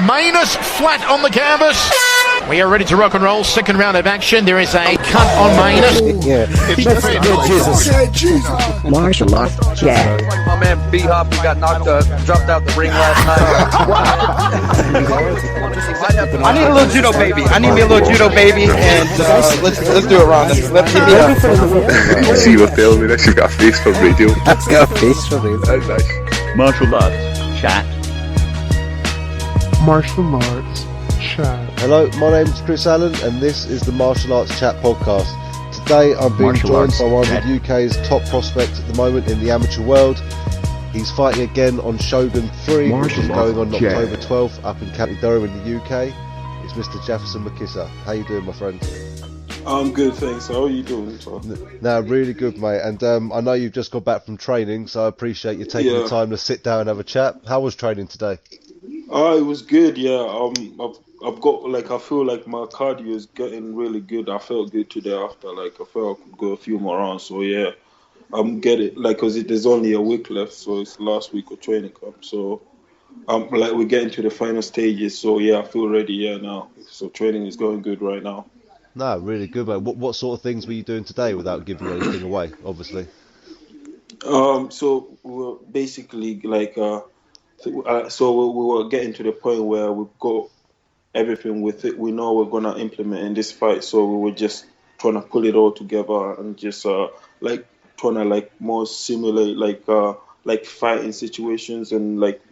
Manus flat on the canvas. We are ready to rock and roll. Second round of action. There is a cut on Manus. Yeah. Jesus. Martial arts chat. My man B-Hop got dropped out the ring last night. I need a little judo baby. I need me a little judo baby, and let's do it, Ron. Let's give me I see you were telling me this. You've got a face for radio. I've got a face for radio. That's nice. Martial arts chat. Martial arts chat. Hello, my name's Chris Allen, and this is the Martial Arts Chat podcast. Today I'm being joined by one of the UK's top prospects at the moment in the amateur world. He's fighting again on Shogun 3, which is going on October 12th up in County Durham in the UK. It's Mr. Jafferson Mukisa. How you doing, my friend? I'm good, thanks. How are you doing? No, really good, mate. And I know you've just got back from training, so I appreciate you taking the time to sit down and have a chat. How was training today? It was good, yeah. I've got, I feel like my cardio is getting really good. I felt good today after, I felt I could go a few more rounds. So, yeah, I'm getting, because there's only a week left, so it's the last week of training camp. So, we're getting to the final stages. So, yeah, I feel ready, now. So, training is going good right now. No, really good, mate. What sort of things were you doing today without giving anything away, obviously? So, we were basically, so we were getting to the point where we've got everything with it. We know we're going to implement in this fight, so we were just trying to pull it all together and just trying to more simulate fighting situations and make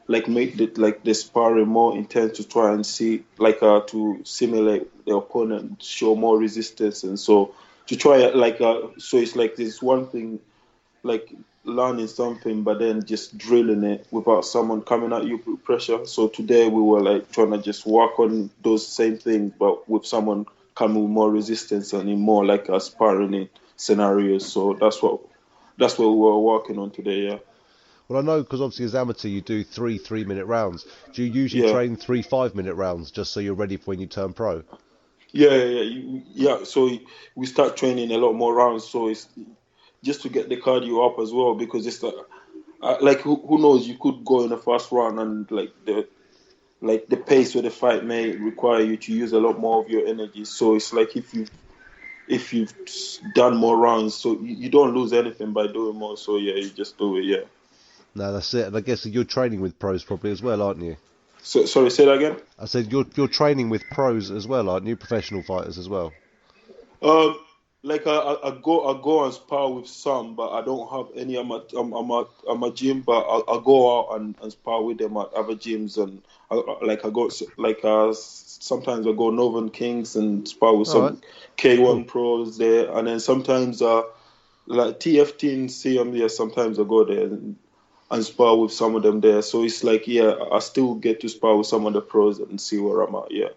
the sparring more intense to try and see to simulate the opponent, show more resistance, and so to try so it's this one thing learning something, but then just drilling it without someone coming at you with pressure. So today we were trying to just work on those same things, but with someone coming with more resistance and in more a sparring scenarios. So that's what we were working on today. Yeah. Well, I know because obviously as amateur you do 3 3-minute rounds. Do you usually train 3 5-minute rounds just so you're ready for when you turn pro? Yeah. So we start training a lot more rounds. So it's just to get the cardio up as well, because it's who knows, you could go in the first round and the pace of the fight may require you to use a lot more of your energy. So it's if you've done more rounds, so you don't lose anything by doing more. So yeah, you just do it. Yeah. No, that's it. And I guess you're training with pros probably as well, aren't you? So sorry, say that again. I said you're training with pros as well, aren't you? Professional fighters as well. I go and spar with some, but I don't have any. I'm a gym, but I go out and spar with them at other gyms, and sometimes I go Northern Kings and spar with some K1 pros there, and then sometimes TFT and CM, sometimes I go there and spar with some of them there. So it's I still get to spar with some of the pros and see where I'm at. Yeah.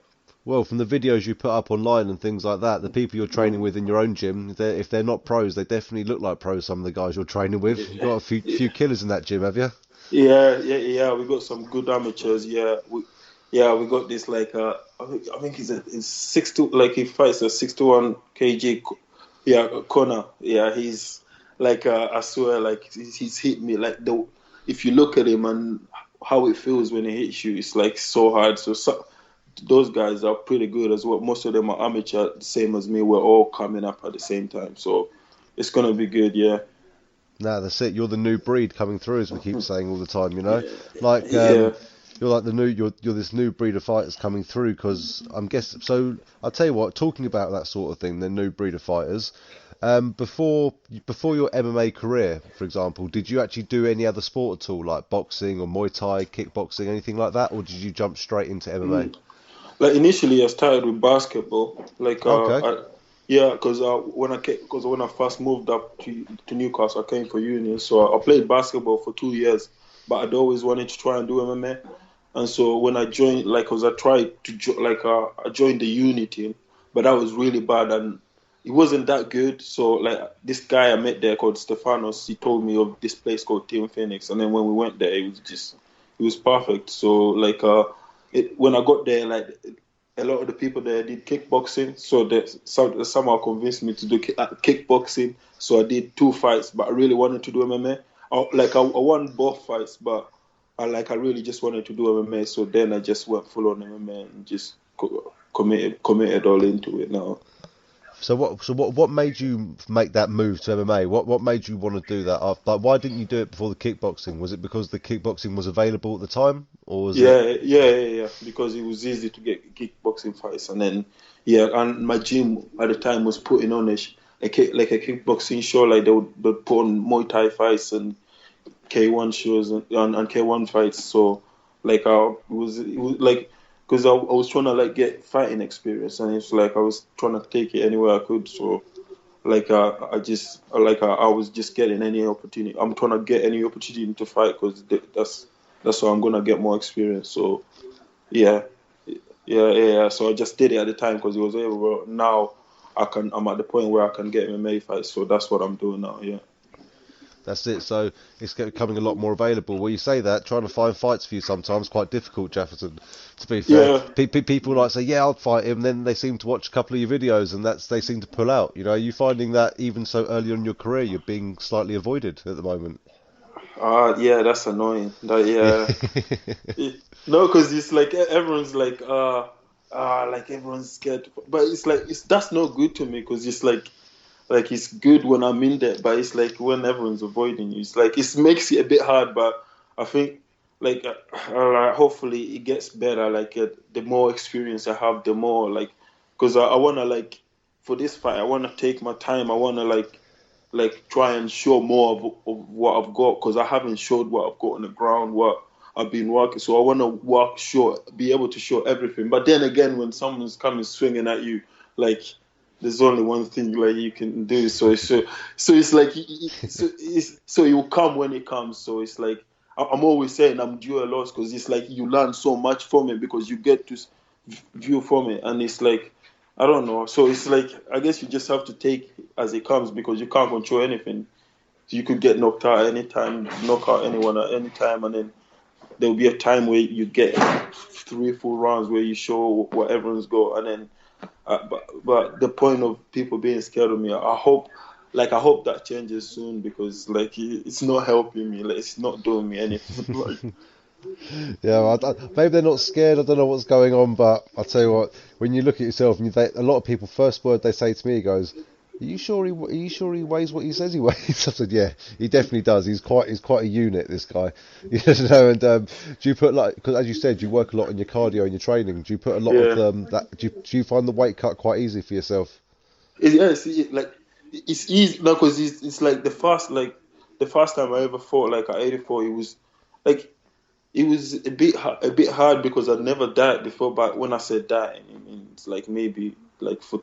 Well, from the videos you put up online and things like that, the people you're training with in your own gym, if they're not pros, they definitely look like pros, some of the guys you're training with. You've got a few killers in that gym, have you? Yeah. We got some good amateurs, yeah. We got this, I think he's 6'2", he fights at 61 kg. Yeah, Connor. Yeah, he's, I swear, he's hit me. If you look at him and how it feels when he hits you, it's, so hard. So those guys are pretty good as well. Most of them are amateur, same as me. We're all coming up at the same time, so it's gonna be good, yeah. No, that's it. You're the new breed coming through, as we keep saying all the time. You know, you're this new breed of fighters coming through. Because I'm guessing. So I'll tell you what. Talking about that sort of thing, the new breed of fighters. Before your MMA career, for example, did you actually do any other sport at all, like boxing or Muay Thai, kickboxing, anything like that, or did you jump straight into MMA? Initially, I started with basketball. Okay. Because when I first moved up to Newcastle, I came for uni. So I played basketball for 2 years, but I'd always wanted to try and do MMA. And so when I joined, I joined the uni team, but that was really bad and it wasn't that good. So this guy I met there called Stefanos, he told me of this place called Team Phoenix, and then when we went there, it was perfect. So when I got there, a lot of the people there did kickboxing, so that somehow convinced me to do kickboxing. So I did 2 fights, but I really wanted to do MMA. I won both fights, but I really just wanted to do MMA. So then I just went full on MMA and just committed all into it now. So what made you make that move to MMA? What made you want to do that? Like, why didn't you do it before the kickboxing? Was it because the kickboxing was available at the time, or was it? Yeah. Because it was easy to get kickboxing fights, and then and my gym at the time was putting on a kickboxing show. Like they'd put on Muay Thai fights and K1 shows and K1 fights. So like it was like. Because I was trying to like get fighting experience, and it's like I was trying to take it anywhere I could. So, like I was just getting any opportunity. I'm trying to get any opportunity to fight because that's how I'm gonna get more experience. So, yeah. So I just did it at the time because it was able. Now I'm at the point where I can get MMA fights. So that's what I'm doing now. Yeah. That's it. So it's becoming a lot more available. Well, you say that, trying to find fights for you sometimes quite difficult, Jefferson. To be fair, people like say, "Yeah, I'll fight him." Then they seem to watch a couple of your videos, and they seem to pull out. You know, are you finding that even so early on in your career, you're being slightly avoided at the moment? Yeah, that's annoying. No, because it's like everyone's like everyone's scared, but it's like that's not good to me because it's like it's good when I'm in there, but it's like when everyone's avoiding you, it's like it makes it a bit hard. But I think like hopefully it gets better. Like the more experience I have, the more because I want to for this fight, I want to take my time. I want to try and show more of what I've got because I haven't showed what I've got on the ground, what I've been working. So I want to be able to show everything. But then again, when someone's coming swinging at you, there's only one thing you can do. So it's like so it will come when it comes. So it's like I'm always saying I'm due a loss because it's like you learn so much from it because you get to view from it, and it's like I don't know. So it's like I guess you just have to take it as it comes because you can't control anything. So you could get knocked out anytime, knock out anyone at any time, and then there will be a time where you get 3 full rounds where you show what everyone's got, and then. But the point of people being scared of me, I hope that changes soon because it's not helping me, it's not doing me anything. Yeah, maybe they're not scared. I don't know what's going on, but I'll tell you what. When you look at yourself, and a lot of people, first word they say to me goes, "Are you sure he weighs what he says he weighs?" I said, "Yeah, he definitely does. He's quite a unit, this guy." You know. And do you put because as you said, you work a lot in your cardio and your training. Do you put a lot of that? Do you find the weight cut quite easy for yourself? It's easy now because it's like the first time I ever fought at 84. It was a bit hard because I'd never died before. But when I said die, it means maybe for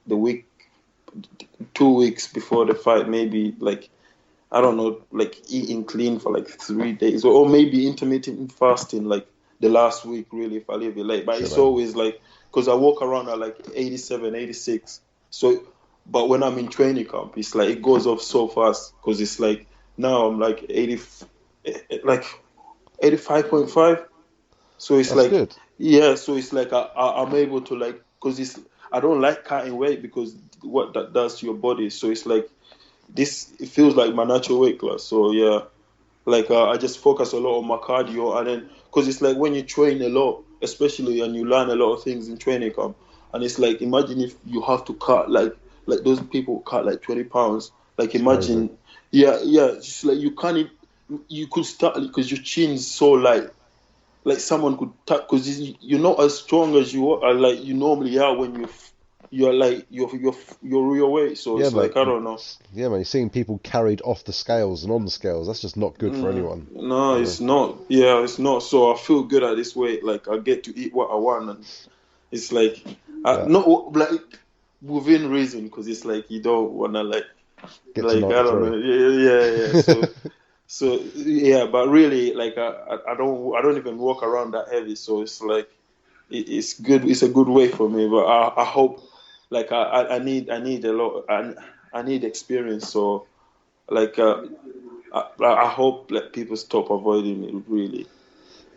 the week. 2 weeks before the fight, maybe I don't know, eating clean for 3 days, or maybe intermittent fasting the last week really if I live it late. But it's always because I walk around at 87, 86. So, but when I'm in training camp, it's it goes off so fast because it's now I'm 85.5. So it's That's good. Yeah. So it's I'm able to because I don't like cutting weight because what that does to your body. So it's this. It feels like my natural weight class. So yeah, I just focus a lot on my cardio, and then because it's when you train a lot, especially, and you learn a lot of things in training camp, and it's imagine if you have to cut those people cut 20 pounds. Imagine, just you can't. You could start because your chin's so light. Someone could touch because you're not as strong as you are you normally are when you're your weight. So it's I don't know. Yeah, man, you're seeing people carried off the scales and on the scales. That's just not good for anyone. No, it's not. Yeah, it's not. So I feel good at this weight. I get to eat what I want, and it's not within reason because it's you don't wanna Get to I don't know. Yeah. So yeah, but really, I don't even walk around that heavy. So it's it's good. It's a good way for me. But I hope, I need a lot. I need experience. So, I hope people stop avoiding me. Really.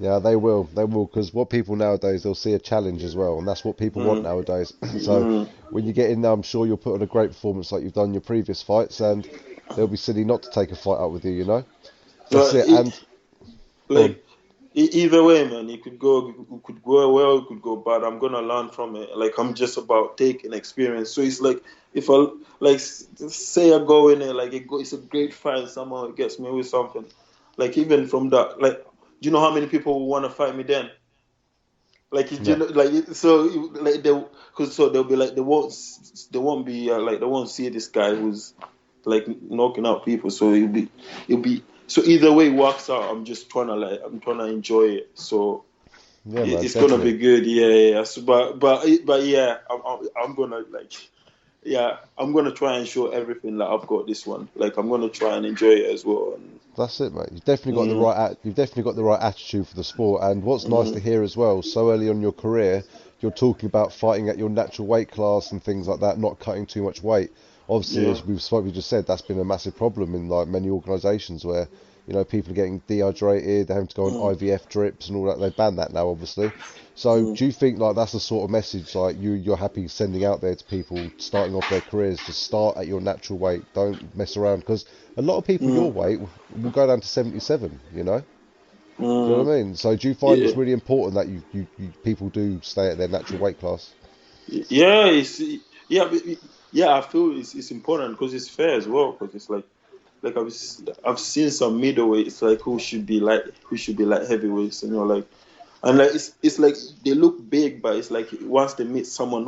Yeah, they will, because what people nowadays, they'll see a challenge as well, and that's what people want nowadays. So when you get in there, I'm sure you'll put on a great performance like you've done in your previous fights, and they'll be silly not to take a fight up with you, you know? That's it. And like either way, man. It could go well, it could go bad. I'm gonna learn from it. Like I'm just about taking experience. So it's like if I like say I go in there, like it's a great fight. Somehow it gets me with something. Like even from that, like do you know how many people want to fight me then? Like you know, like so like they'll be like they won't be like they won't see this guy who's like knocking out people. So it'll be so either way it works out. I'm trying to enjoy it. So Yeah, man, it's definitely. gonna be good. Yeah. So, but yeah, I'm gonna like. Yeah, I'm gonna try and show everything that I've got this one. Like I'm gonna try and enjoy it as well. And, That's it, mate. You've definitely got you've definitely got the right attitude for the sport. And what's nice to hear as well, so early on in your career, you're talking about fighting at your natural weight class and things like that, not cutting too much weight. Obviously, as we just said, that's been a massive problem in like many organisations where, you know, people are getting dehydrated, they're having to go on IVF drips and all that. They ban that now, obviously. So do you think like that's the sort of message like you're happy sending out there to people starting off their careers, to start at your natural weight, don't mess around, because a lot of people your weight will go down to 77, you know? Do you know what I mean? So do you find it's really important that you people do stay at their natural weight class? Yeah, I feel it's important because it's fair as well. Because it's like I've seen some middleweights like who should be like heavyweights, and you're like, and like it's like they look big, but it's like once they meet someone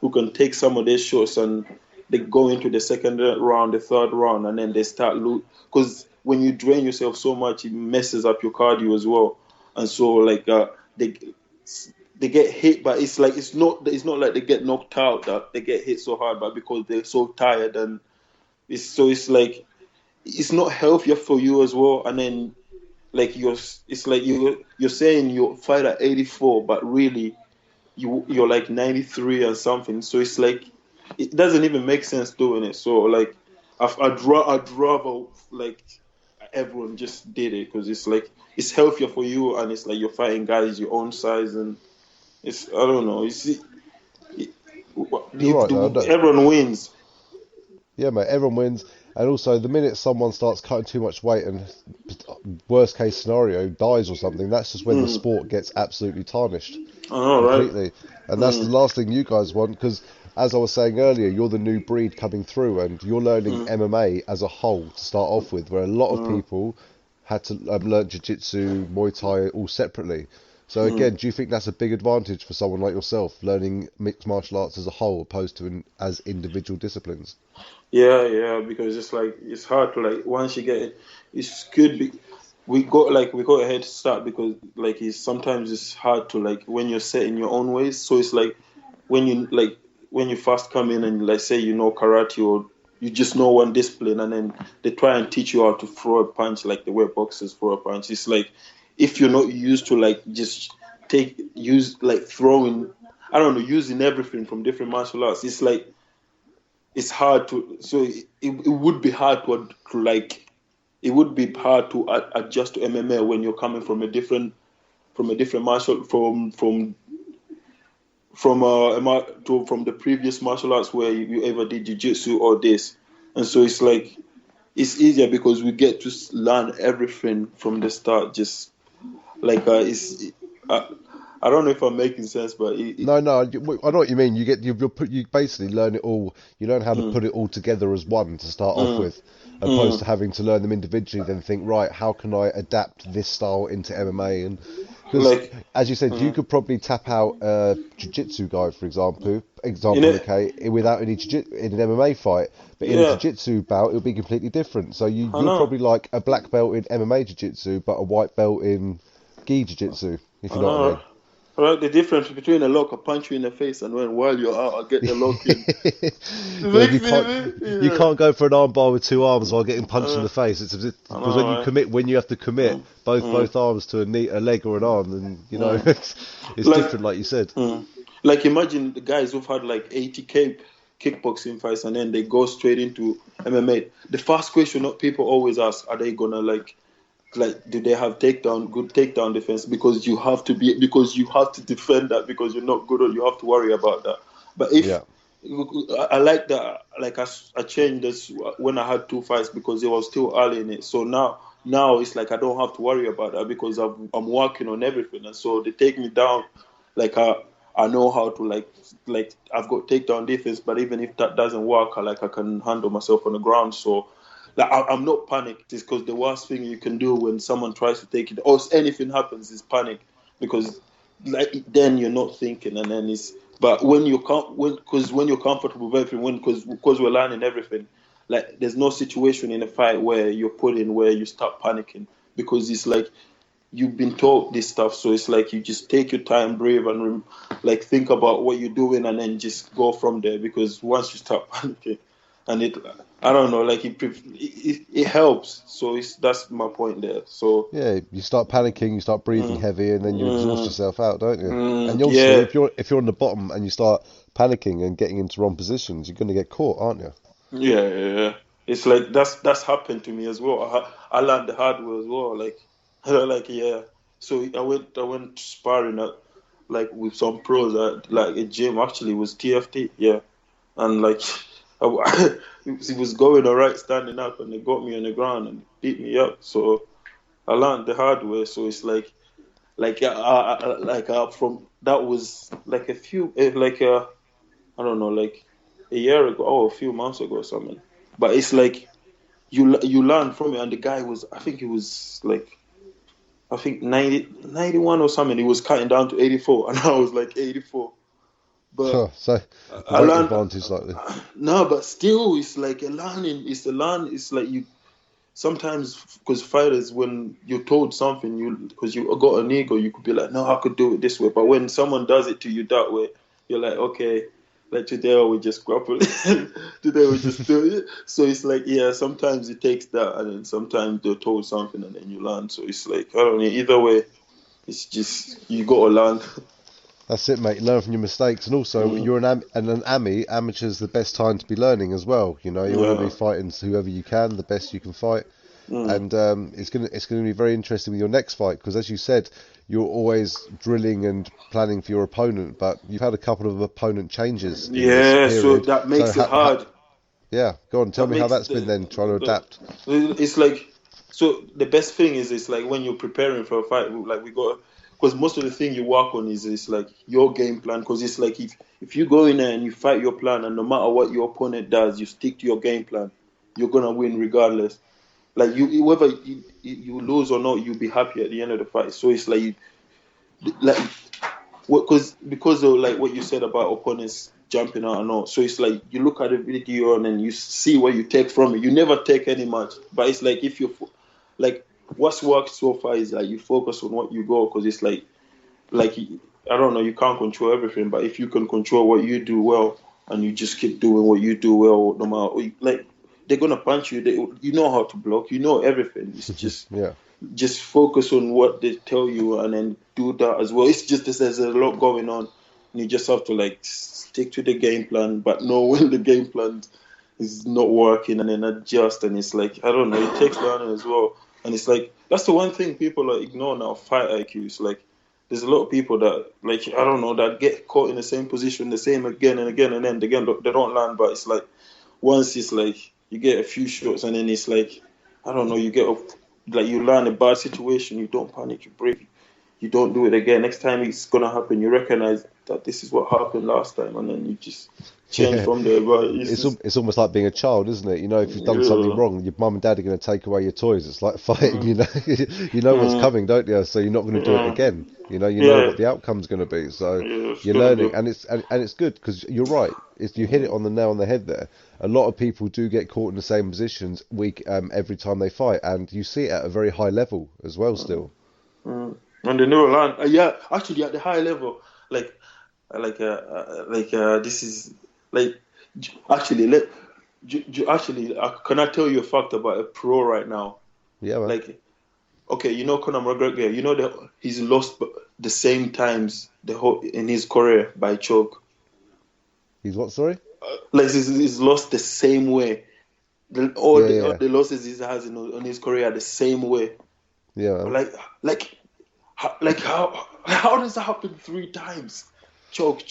who can take some of their shots and they go into the second round, the third round, and then they start because when you drain yourself so much, it messes up your cardio as well, and so like they get hit, but it's not like they get knocked out, that they get hit so hard, but because they're so tired, and it's like it's not healthier for you as well. And then like you're saying you fight at 84, but really you're like 93 and something. So it's like it doesn't even make sense doing it. So like I'd rather like everyone just did it, because it's like it's healthier for you, and it's like you're fighting guys your own size, and it's I don't know. Everyone wins. Yeah, mate, everyone wins. And also, the minute someone starts cutting too much weight and, worst case scenario, dies or something, that's just when the sport gets absolutely tarnished completely. Right? And that's the last thing you guys want, because, as I was saying earlier, you're the new breed coming through, and you're learning MMA as a whole to start off with, where a lot of people had to learn jiu-jitsu, Muay Thai, all separately. So again, do you think that's a big advantage for someone like yourself, learning mixed martial arts as a whole, opposed to as individual disciplines? Yeah, because it's like it's hard to like once you get it, it's could be we got a head start, because like sometimes it's hard to like when you're set in your own ways. So it's like when you first come in and like say you know karate, or you just know one discipline, and then they try and teach you how to throw a punch like the way boxers throw a punch. It's like if you're not used to like just throwing, I don't know, using everything from different martial arts, it's like it's hard to. So it would be hard to like it would be hard to adjust to MMA when you're coming from a different martial from the previous martial arts where you ever did jiu-jitsu or this. And so it's like it's easier because we get to learn everything from the start. Just like I don't know if I'm making sense, but no, I know what you mean. You basically learn it all. You learn how to put it all together as one to start off with, opposed to having to learn them individually. Then think, right, how can I adapt this style into MMA? And because, as you said, you could probably tap out a jiu-jitsu guy, for example, okay, without any in an MMA fight, but in a jiu-jitsu bout, it'll be completely different. So you're probably like a black belt in MMA jiu-jitsu, but a white belt in gi jiu-jitsu, if you know what I mean. Right, the difference between a lock, I punch you in the face, and while you're out, I get the lock in. You can't go for an armbar with two arms while getting punched in the face. It's because when you have to commit both arms to a leg or an arm, then you know it's different, like you said. Like imagine the guys who've had like 80k kickboxing fights, and then they go straight into MMA. The first question people always ask: are they gonna like do they have good takedown defense? Because you have to defend that, because you're not good, or you have to worry about that. But I like that, like I changed this when I had two fights, because it was still early in it. So now now it's like I don't have to worry about that because I'm working on everything, and so they take me down. Like I know how to like I've got takedown defense, but even if that doesn't work, I can handle myself on the ground. So like I'm not panicked. It's because the worst thing you can do when someone tries to take it or anything happens is panic, because like then you're not thinking, and then it's. But when you're comfortable with everything, because we're learning everything, like there's no situation in a fight where you're put in where you start panicking, because it's like you've been taught this stuff. So it's like you just take your time, breathe, and like think about what you're doing, and then just go from there. Because once you start panicking, and I don't know, like it helps. So that's my point there. So yeah, you start panicking, you start breathing heavy, and then you exhaust yourself out, don't you? And also, if you're on the bottom and you start panicking and getting into wrong positions, you're going to get caught, aren't you? Yeah. It's like that's happened to me as well. I learned the hard way as well. Like yeah. So I went sparring like with some pros at like a gym. Actually, it was TFT. Yeah, and like it was going alright standing up, and they got me on the ground and beat me up. So I learned the hard way. So it's like from that was like a few I don't know, like a year ago or a few months ago or something. But it's like you learn from it. And the guy was, I think he was like, 91 or something. He was cutting down to 84, and I was like 84. But so I learned advantage like this. No, but still, it's like a learning. It's a learn. It's like you sometimes, because fighters, when you're told something, because you got an ego, you could be like, no, I could do it this way. But when someone does it to you that way, you're like, okay. Like today we just grapple. Today we just do it. So it's like, yeah, sometimes it takes that, and then sometimes they're told something and then you learn. So it's like, I don't know, either way, it's just, you got to learn. That's it, mate. Learn from your mistakes. And also, you're an amateur's the best time to be learning as well. You know, you want to be fighting whoever you can, the best you can fight. And it's gonna be very interesting with your next fight, because as you said, you're always drilling and planning for your opponent, but you've had a couple of opponent changes. Yeah, so that makes it hard. Yeah, go on, tell me how that's been then, trying to adapt. It's like, so the best thing is, it's like when you're preparing for a fight, like because most of the thing you work on is like your game plan, because it's like if you go in there and you fight your plan, and no matter what your opponent does, you stick to your game plan, you're going to win regardless. Like whether you lose or not, you'll be happy at the end of the fight. So it's like because of like what you said about opponents jumping out and all. So it's like you look at the video and then you see what you take from it. You never take any much, but it's like if you like what's worked so far is like you focus on what you go, because it's like I don't know, you can't control everything, but if you can control what you do well and you just keep doing what you do well, no matter like. They're gonna punch you. You know how to block. You know everything. It's just just focus on what they tell you, and then do that as well. It's just there's a lot going on, and you just have to like stick to the game plan, but know when the game plan is not working, and then adjust. And it's like, I don't know, it takes learning as well. And it's like that's the one thing people ignore now. Fight IQ. It's like there's a lot of people that like I don't know that get caught in the same position, the same again and again, and then again they don't learn. But it's like once it's like. You get a few shots, and then it's like, I don't know, you learn a bad situation, you don't panic, you break, you don't do it again. Next time it's going to happen, you recognize that this is what happened last time, and then you just change from there. But it's almost like being a child, isn't it? You know, if you've done something wrong, your mum and dad are going to take away your toys. It's like fighting, you know. You know what's coming, don't you? So you're not going to do it again. You know what the outcome's going to be. So you're learning, and it's good, because you're right. You hit it on the nail on the head there. A lot of people do get caught in the same positions every time they fight, and you see it at a very high level as well still. And they never learn. Actually, at the high level, this is like actually can I tell you a fact about a pro right now? Yeah, man. Like, okay, you know Conor McGregor. You know that he's lost the same times in his career by choke. He's what? Sorry. Like he's lost the same way. All the losses he has in his career are the same way. Yeah. Like how does that happen 3 times? Choke.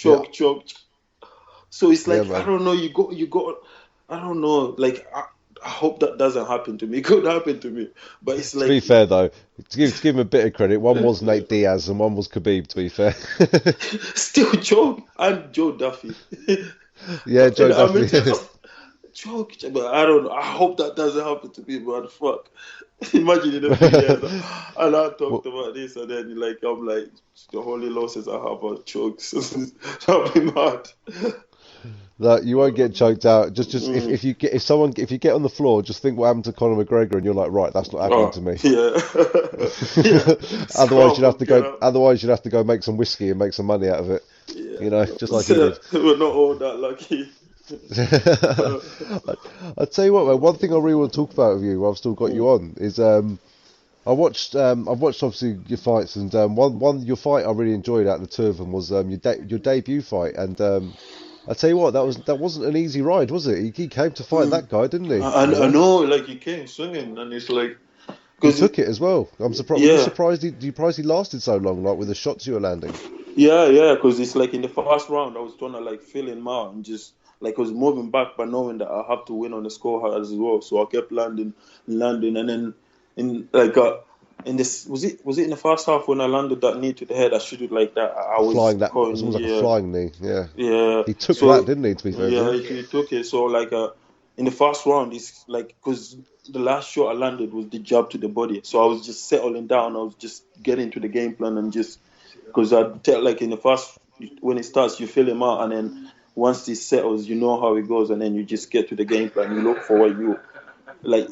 So it's like I don't know. You got. I don't know. Like I hope that doesn't happen to me. It could happen to me, but it's like. To be fair though, to give him a bit of credit, one was Nate Diaz and one was Khabib. To be fair, Still Joe. I'm Joe Duffy. Yeah, Joe Duffy. Joe, but I don't know. I hope that doesn't happen to me, man. Fuck. Imagine in a few years, and I talked about this, and then I'm like, the only losses I have are chokes. I'll be mad. No, you won't get choked out. Just if you get on the floor, just think what happened to Conor McGregor, and you're like, right, that's not happening to me. Yeah. Otherwise, you'd have to go. Otherwise, you'd have to go make some whiskey and make some money out of it. Yeah. You know, just like you did. We're not all that lucky. I'll tell you what, man. One thing I really want to talk about with you, I've still got you on, is I've watched obviously your fights, and your fight I really enjoyed out of the two of them was your debut fight, and I tell you what, that wasn't an easy ride, was it? He came to fight that guy, didn't he? I know, like he came swinging, and it's like he took it as well. I'm surprised. Yeah. Were you surprised he lasted so long, like with the shots you were landing? Yeah, because it's like in the first round, I was trying to like fill in more and just like I was moving back, but knowing that I have to win on the score as well. So I kept landing, and then in like in this was it in the first half when I landed that knee to the head, I shot it like that. I was flying that. It going, was almost like a flying knee. Yeah. Yeah. He took that, didn't he? To be fair. Yeah, he took it. So like in the first round, it's like because the last shot I landed was the jab to the body. So I was just settling down. I was just getting to the game plan and just because I tell like in the first when it starts, you fill him out, and then once it settles, you know how it goes, and then you just get to the game plan. You look for what you like.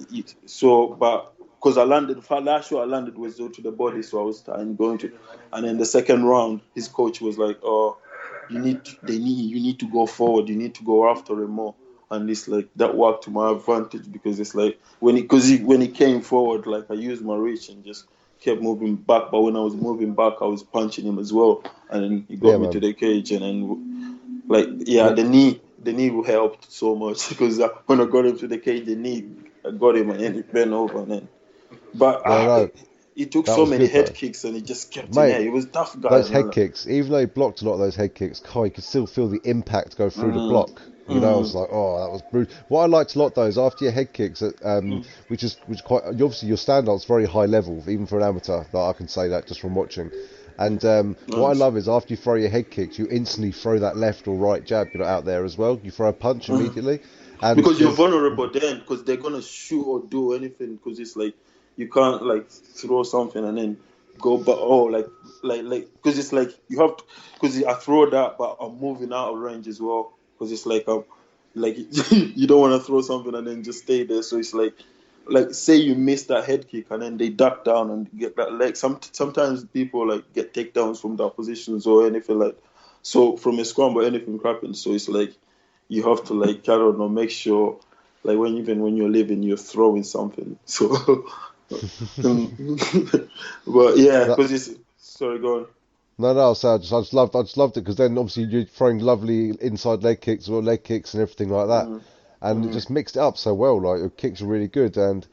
But because I landed, the last shot I landed was to the body, so I was going to. And then the second round, his coach was like, "Oh, you need to go forward. You need to go after him more." And it's like that worked to my advantage because it's like when he came forward, like I used my reach and just kept moving back. But when I was moving back, I was punching him as well, and then he got me to the cage, and then the knee helped so much because when I got him to the cage, I got him and then he bent over and then. But he took so many head kicks and he just kept in there. He was a tough guy. Those head kicks, even though he blocked a lot of those head kicks, you could still feel the impact go through the block. You know, I was like, oh, that was brutal. What I liked a lot though is after your head kicks, which is quite obviously your stand-up's very high level, even for an amateur. That I can say that just from watching. And what I love is after you throw your head kicks, you instantly throw that left or right jab out there as well. You throw a punch immediately. And because you're vulnerable then, because they're gonna shoot or do anything. Because it's like you can't like throw something and then go back. Oh, like because it's like you have to. Because I throw that, but I'm moving out of range as well. Because it's like you don't want to throw something and then just stay there. So it's like say you miss that head kick and then they duck down and get that leg. Sometimes people like get takedowns from that positions or anything like. So from a scrum or anything happens. So it's like you have to like I don't know, make sure like when you're living you're throwing something. So but yeah, because it's sorry, go on. No, so I just loved it because then obviously you're throwing lovely inside leg kicks and everything like that, and it just mixed it up so well. Like your kicks are really good, and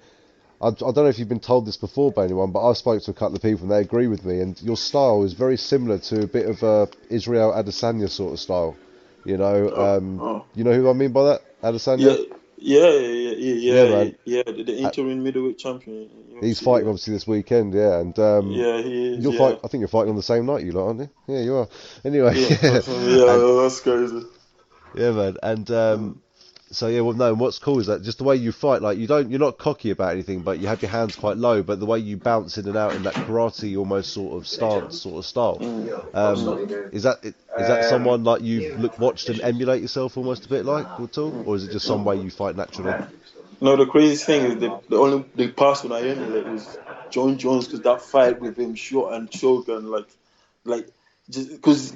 I don't know if you've been told this before by anyone, but I spoke to a couple of people and they agree with me. And your style is very similar to a bit of Israel Adesanya sort of style. You know, you know who I mean by that? Adesanya. Yeah, man. The interim middleweight champion. He's fighting obviously this weekend, and he is. I think you're fighting on the same night, you lot, aren't you? Yeah, you are. Anyway, that's crazy. Yeah, man, and so yeah, well, no. What's cool is that just the way you fight, like you're not cocky about anything, but you have your hands quite low, but the way you bounce in and out in that karate almost sort of stance, sort of style. Is that someone like you've watched and emulate yourself almost a bit like at all, or is it just some way you fight naturally? No, the crazy thing is the person I emulate was John Jones because that fight with him, and Shogun, like just because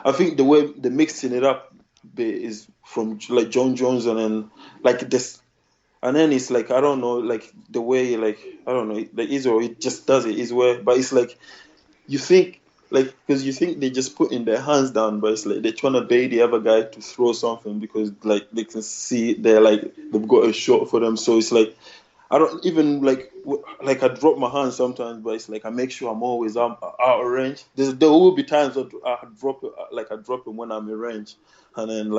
I think the way the mixing it up bit is from like John Jones and then like this, and then it's like I don't know like the way like I don't know like Israel it just does it his way, but it's like you think. Like, because you think they just putting their hands down, but it's like they're trying to bait the other guy to throw something because, like, they can see they're like they've got a shot for them. So it's like I don't even like I drop my hand sometimes, but it's like I make sure I'm always out of range. There will be times that I drop it, I drop it when I'm in range, and then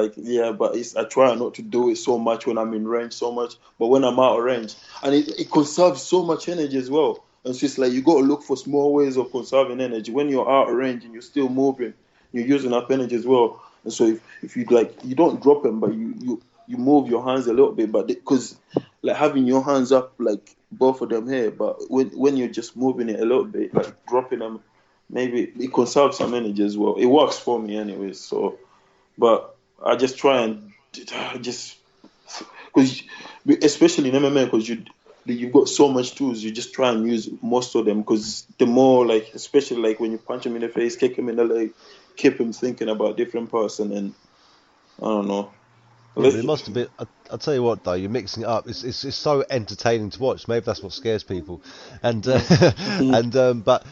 but I try not to do it so much when I'm in range so much, but when I'm out of range, and it conserves so much energy as well. And it's just like you got to look for small ways of conserving energy when you're out of range and you're still moving, you're using up energy as well. And so if you you don't drop them, but you move your hands a little bit, but because like having your hands up, like both of them here, but when you're just moving it a little bit, like dropping them, maybe it conserves some energy as well. It works for me anyways. So, but I just try and because especially in MMA, because you've got so much tools, you just try and use most of them, because the more especially when you punch him in the face, kick him in the leg, keep him thinking about different person, and I don't know. Yeah, but it must have been. I'll tell you what, though, you're mixing it up. It's so entertaining to watch. Maybe that's what scares people. And but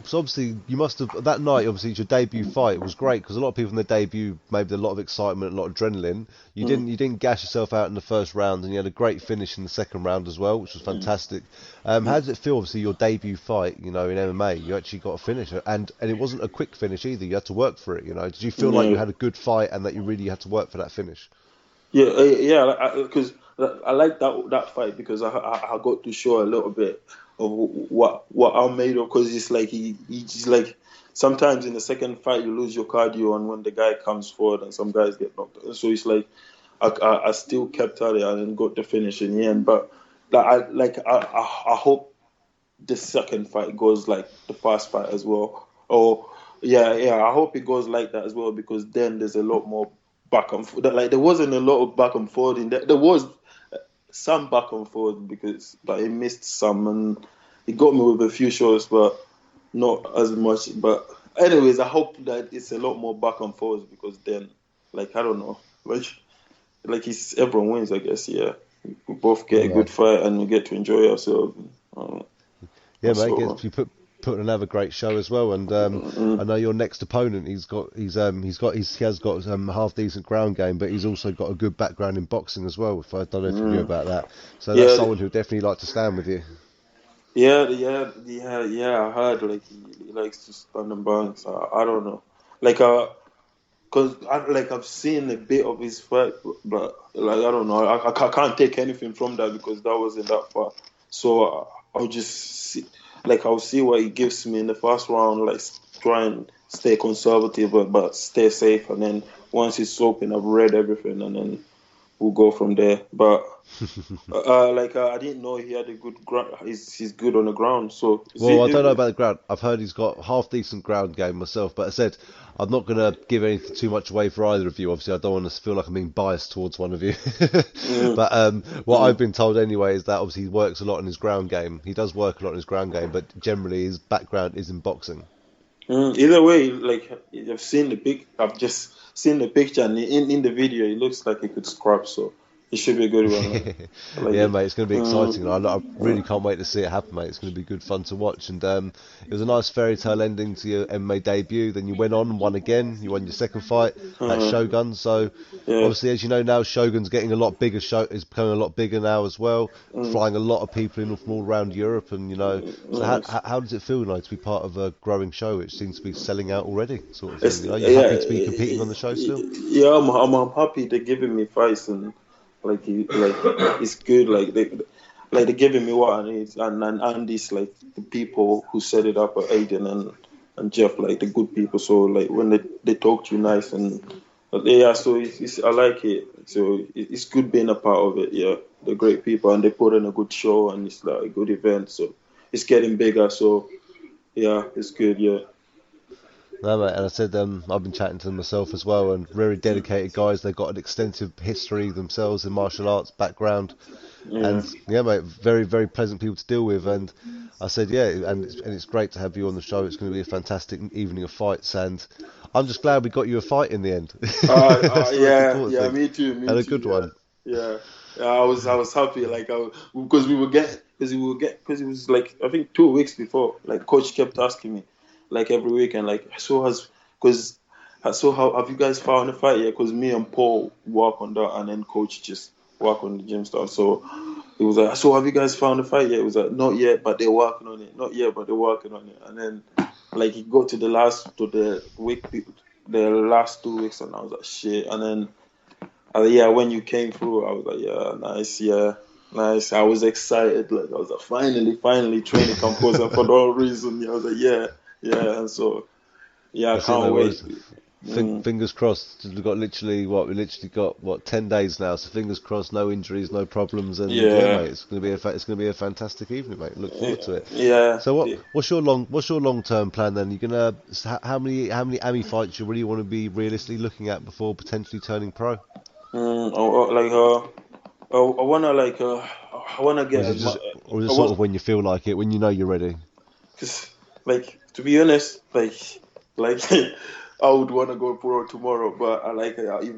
so obviously you must have that night. Obviously, it's your debut fight. It was great because a lot of people in their debut, maybe a lot of excitement, a lot of adrenaline. You didn't gash yourself out in the first round, and you had a great finish in the second round as well, which was fantastic. How does it feel? Obviously, your debut fight, in MMA, you actually got a finish, and it wasn't a quick finish either. You had to work for it. Did you feel like you had a good fight and that you really had to work for that finish? Yeah, because I like that fight because I got to show a little bit of what I'm made of. Because it's like he's like sometimes in the second fight you lose your cardio, and when the guy comes forward and some guys get knocked out. So it's like I still kept at it and got the finish in the end. But I hope the second fight goes like the first fight as well. Or I hope it goes like that as well, because then there's a lot more back and forth. There wasn't a lot of back and forth in that. There was some back and forth but he missed some, and he got me with a few shots, but not as much. But anyways, I hope that it's a lot more back and forth, because then I don't know, everyone wins, I guess. Yeah, we both get a good fight and we get to enjoy ourselves. Yeah, mate. You put another great show as well, and I know your next opponent. He has got half decent ground game, but he's also got a good background in boxing as well. If I don't know if you knew about that, so that's someone who definitely like to stand with you. Yeah. I heard he likes to stand and bounce. I don't know, because I've seen a bit of his fight, but I don't know. I can't take anything from that because that wasn't that far. So I'll just see. I'll see what he gives me in the first round, try and stay conservative, but stay safe. And then once it's open, I've read everything, and then we'll go from there. But I didn't know he had a good ground. He's good on the ground. So I don't know about the ground. I've heard he's got half decent ground game myself, but I said I'm not going to give anything too much away for either of you. Obviously, I don't want to feel like I'm being biased towards one of you. But what I've been told anyway is that obviously he works a lot in his ground game. He does work a lot in his ground game, but generally his background is in boxing. Either way, I've just seen the picture, and in the video, it looks like he could scrap. So it should be a good one. Yeah, mate, it's going to be exciting. I really can't wait to see it happen, mate. It's going to be good fun to watch. And it was a nice fairy tale ending to your MMA debut. Then you went on and won again. You won your second fight at Shogun. So obviously, as you know now, Shogun's getting a lot bigger. Is becoming a lot bigger now as well. Flying a lot of people in from all around Europe. And So how does it feel to be part of a growing show which seems to be selling out already? Sort of thing. You're happy to be competing on the show still? Yeah, I'm happy they're giving me fights, and it's good. They're giving me what I need, and these the people who set it up are Aiden and Jeff, the good people. So when they talk to you nice, and so I like it. So it's good being a part of it. Yeah, they're great people, and they put in a good show, and it's a good event. So it's getting bigger. So yeah, it's good. Yeah. No, mate, and I said I've been chatting to them myself as well, and very dedicated guys. They've got an extensive history themselves in martial arts background, and mate, very, very pleasant people to deal with. And I said, and it's great to have you on the show. It's going to be a fantastic evening of fights, and I'm just glad we got you a fight in the end. Me too. And a good one. Yeah. I was happy, because it was I think 2 weeks before, coach kept asking me, every weekend, because how have you guys found a fight yet? Because me and Paul work on that, and then coach just work on the gym stuff. So He was like, so have you guys found the fight yet? It was like, not yet, but they're working on it. Not yet, but they're working on it. And then, like, he got to the last 2 weeks, and I was like, shit. And then, when you came through, I was like, nice. I was excited. Like, I was like, finally, training composed. And for no reason, I was like, yeah. And so, I can't wait. Fingers crossed. We literally got 10 days now. So fingers crossed, no injuries, no problems, and mate, it's gonna be a fantastic evening, mate. Look forward to it. Yeah. So what's your long term plan then? You're gonna how many AMI fights you really want to be realistically looking at before potentially turning pro? I wanna get. Or is it sort of when you feel like it, when you know you're ready? Cause, like, to be honest, like I would want to go pro tomorrow, but I've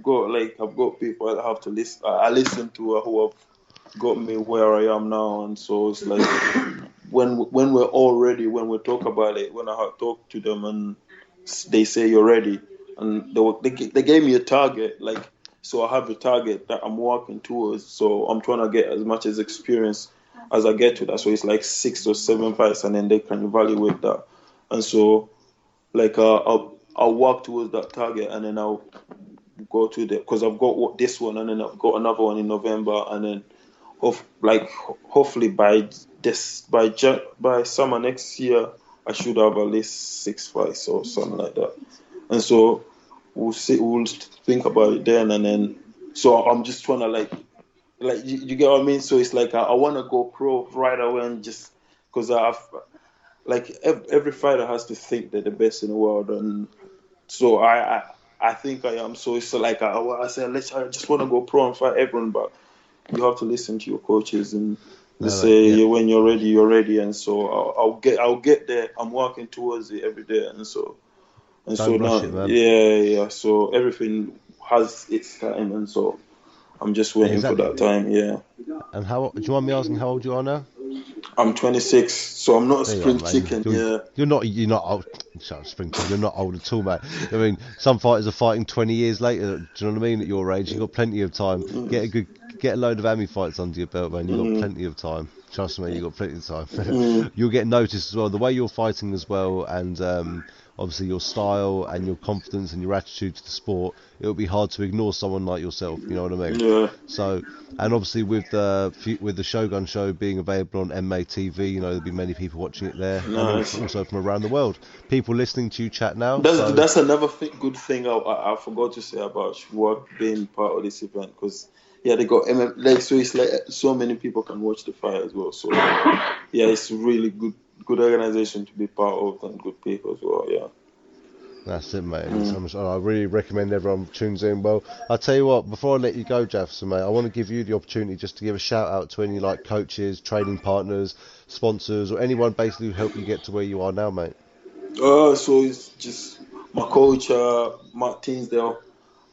got people I have to listen. I listen to who have got me where I am now, and so it's like when we're all ready, when we talk about it, when I talk to them and they say you're ready, and they gave me a target, like, so I have a target that I'm working towards. So I'm trying to get as much as experience as I get to that. So it's like 6 or 7 fights, and then they can evaluate that, and so like I'll work towards that target, and then I'll go to because I've got this one, and then I've got another one in November, and then hopefully by summer next year I should have at least 6 fights or something like that, and so we'll think about it then, and then so I'm just trying to like you get what I mean. So it's like I want to go pro right away, and just because like every fighter has to think they're the best in the world, and so I think I am. So it's like I said, I just want to go pro and fight everyone, but you have to listen to your coaches, and they say when you're ready, and so I'll get there. I'm working towards it every day, and so now, so everything has its time, and so I'm just waiting for that time. Yeah. And do you mind me asking how old you are now? I'm 26, so I'm not a spring chicken. You're not old. Spring chicken. You're not old at all, mate. I mean, some fighters are fighting 20 years later. Do you know what I mean? At your age, you've got plenty of time. Get a load of AMI fights under your belt, man. You've got plenty of time. Trust me, you've got plenty of time. You'll get noticed as well. The way you're fighting as well, and obviously your style and your confidence and your attitude to the sport, it'll be hard to ignore someone like yourself. You know what I mean? Yeah. So, and obviously with the Shogun show being available on MMA TV, there'll be many people watching it there, nice. And also from around the world. People listening to you chat now. That's another good thing I forgot to say about Schwartz being part of this event, because they got MMA, like, so it's like so many people can watch the fight as well. So it's really good organization to be part of, and good people as well. Yeah. That's it, mate. I really recommend everyone tunes in. Well, I'll tell you what, before I let you go, Jefferson, mate, I want to give you the opportunity just to give a shout out to any like coaches, training partners, sponsors, or anyone basically who helped you get to where you are now, mate. So it's just my coach, Mark Tinsdale,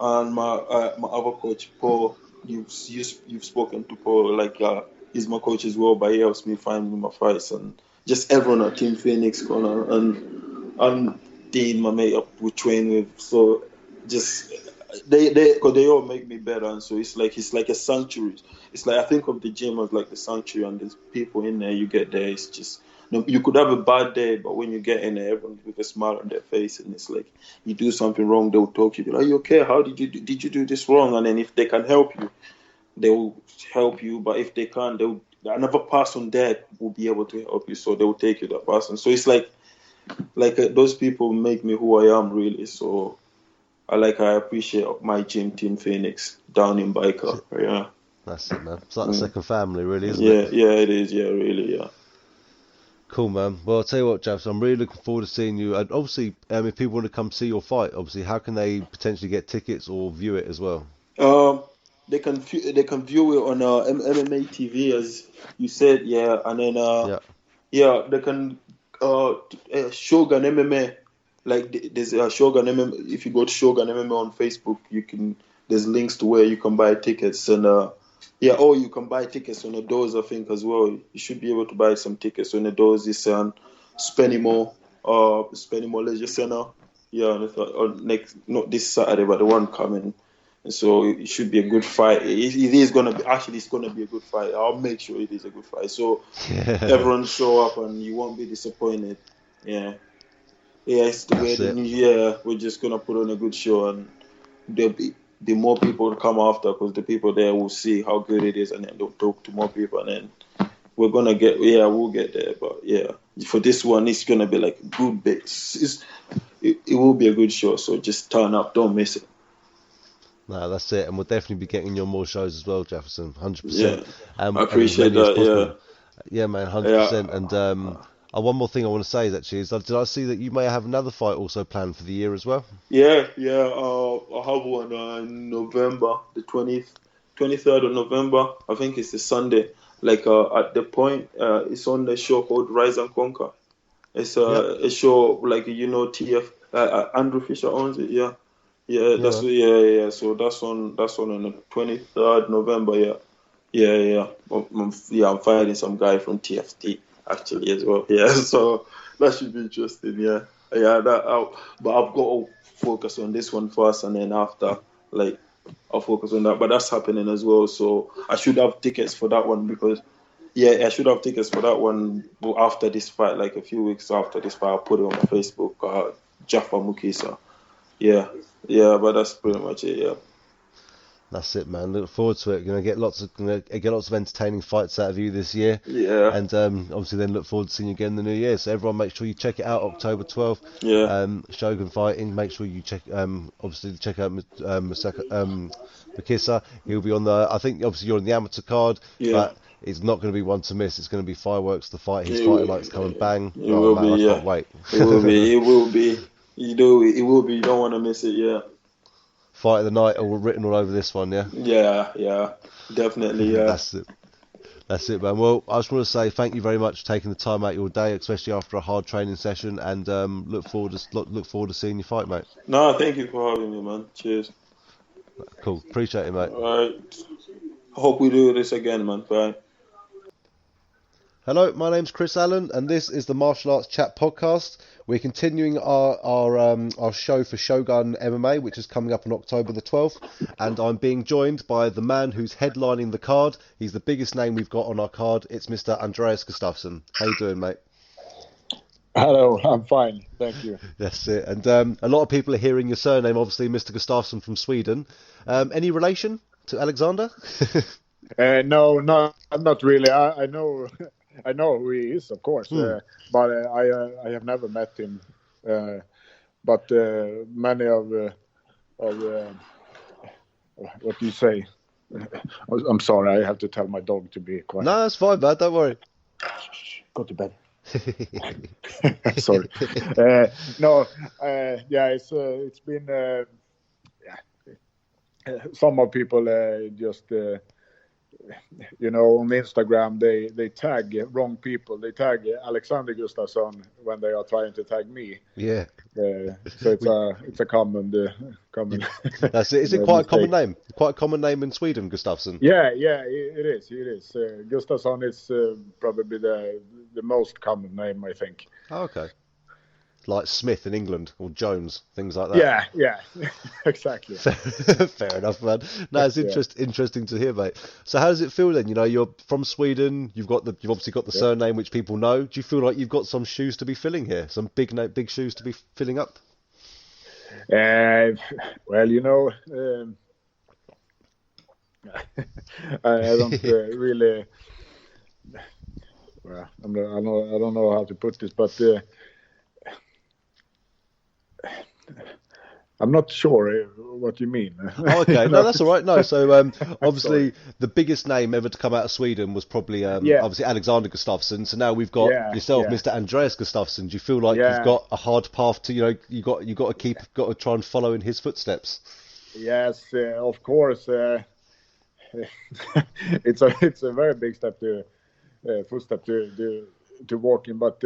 and my other coach, Paul. You've spoken to Paul, like he's my coach as well, but he helps me find my fights, and just everyone at Team Phoenix corner, and Dean, my mate we train with. So just they all make me better, and so it's like a sanctuary. It's like I think of the gym as like the sanctuary, and there's people in there. You get there, it's just you could have a bad day, but when you get in there, everyone with a smile on their face, and it's like you do something wrong, they'll talk to you. Are you okay? How did you do this wrong? And then if they can help you, they will help you. But if they can't, another person there will be able to help you, so they will take you that person. So it's like those people make me who I am, really. So I appreciate my gym, Team Phoenix, down in Baika. Yeah. That's it, man. It's like a second family, really, isn't it? Yeah, it is. Yeah, really, yeah. Cool, man. Well, I'll tell you what, Jefferson, I'm really looking forward to seeing you. And obviously, if people want to come see your fight, obviously, how can they potentially get tickets or view it as well? They can view it on MMA TV, as you said, yeah. And then they can Shogun MMA. Like there's Shogun MMA. If you go to Shogun MMA on Facebook, there's links to where you can buy tickets, and or you can buy tickets on the doors, I think, as well. You should be able to buy some tickets on the doors. It's Spennymoor Leisure Centre. Yeah, not this Saturday, but the one coming So it should be a good fight. It is gonna be, actually, it's gonna be a good fight. I'll make sure it is a good fight. So everyone show up and you won't be disappointed. Yeah, it's the way the new year. We're just gonna put on a good show, and there'll be the more people to come after, because the people there will see how good it is, and then they'll talk to more people, and then we're gonna get. Yeah, we'll get there. But yeah, for this one, it's gonna be like good bits. It will be a good show. So just turn up, don't miss it. No, that's it, and we'll definitely be getting you on more shows as well, Jefferson. 100%. I appreciate that. Yeah, man, 100%. And one more thing I want to say is did I see that you may have another fight also planned for the year as well? Yeah. I have one in November, the 23rd of November. I think it's a Sunday. Like at the point, it's on the show called Rise and Conquer. It's a show like TF. Andrew Fisher owns it. Yeah. So that's on the 23rd November. Yeah. I'm fighting some guy from TFT actually as well. Yeah, so that should be interesting. Yeah. But I've got to focus on this one first, and then after, like, I'll focus on that. But that's happening as well. So I should have tickets for that one I should have tickets for that one after this fight, like a few weeks after this fight. I'll put it on my Facebook. Jaffa Mukisa. Yeah, but that's pretty much it. Yeah, that's it, man. Look forward to it. Gonna get lots of entertaining fights out of you this year. Yeah, and obviously then look forward to seeing you again in the new year. So everyone, make sure you check it out, October 12th. Yeah, Shogun fighting. Make sure you check out Mukisa. He'll be on the. I think obviously you're on the amateur card, but it's not going to be one to miss. It's going to be fireworks. The fight, his fighting lights come and bang. It will be. I can't wait. It will be. It will be. It will be. You don't want to miss it. Yeah. Fight of the night, all written all over this one. Yeah. Yeah. Definitely. Yeah. That's it, man. Well, I just want to say thank you very much for taking the time out of your day, especially after a hard training session, and look forward to seeing you fight, mate. No, thank you for having me, man. Cheers. Cool. Appreciate it, mate. All right. Hope we do this again, man. Bye. Hello, my name's Chris Allen, and this is the Martial Arts Chat podcast. We're continuing our show for Shogun MMA, which is coming up on October the 12th, and I'm being joined by the man who's headlining the card. He's the biggest name we've got on our card. It's Mr. Andreas Gustaffson. How you doing, mate? Hello, I'm fine, thank you. That's it. And a lot of people are hearing your surname, obviously, Mr. Gustaffson from Sweden. Any relation to Alexander? No, not really. I know who he is, of course, but I have never met him. But many of what do you say? I'm sorry, I have to tell my dog to be quiet. No, that's fine, bud. Don't worry. Go to bed. Sorry. It's been some of people just. On Instagram they tag wrong people. They tag Alexander Gustaffson when they are trying to tag me. Yeah. So it's a common. That's it. Is it quite a common name? Quite a common name in Sweden, Gustaffson. Yeah, it is. Gustaffson is probably the most common name, I think. Oh, okay. Like Smith in England, or Jones, things like that. Yeah, exactly. Fair enough, man. No, it's interesting to hear, mate. So how does it feel then? You're from Sweden. You've obviously got the surname which people know. Do you feel like you've got some shoes to be filling here? Some big shoes to be filling up? Well, I don't really. Well, I don't know how to put this, but. I'm not sure what you mean. Oh, okay, no, that's all right. No, so obviously the biggest name ever to come out of Sweden was probably obviously Alexander Gustaffson. So now we've got yourself, Mr. Andreas Gustaffson. Do you feel like you've got a hard path to you got to try and follow in his footsteps? Yes, of course. It's a very big footstep to walk in, but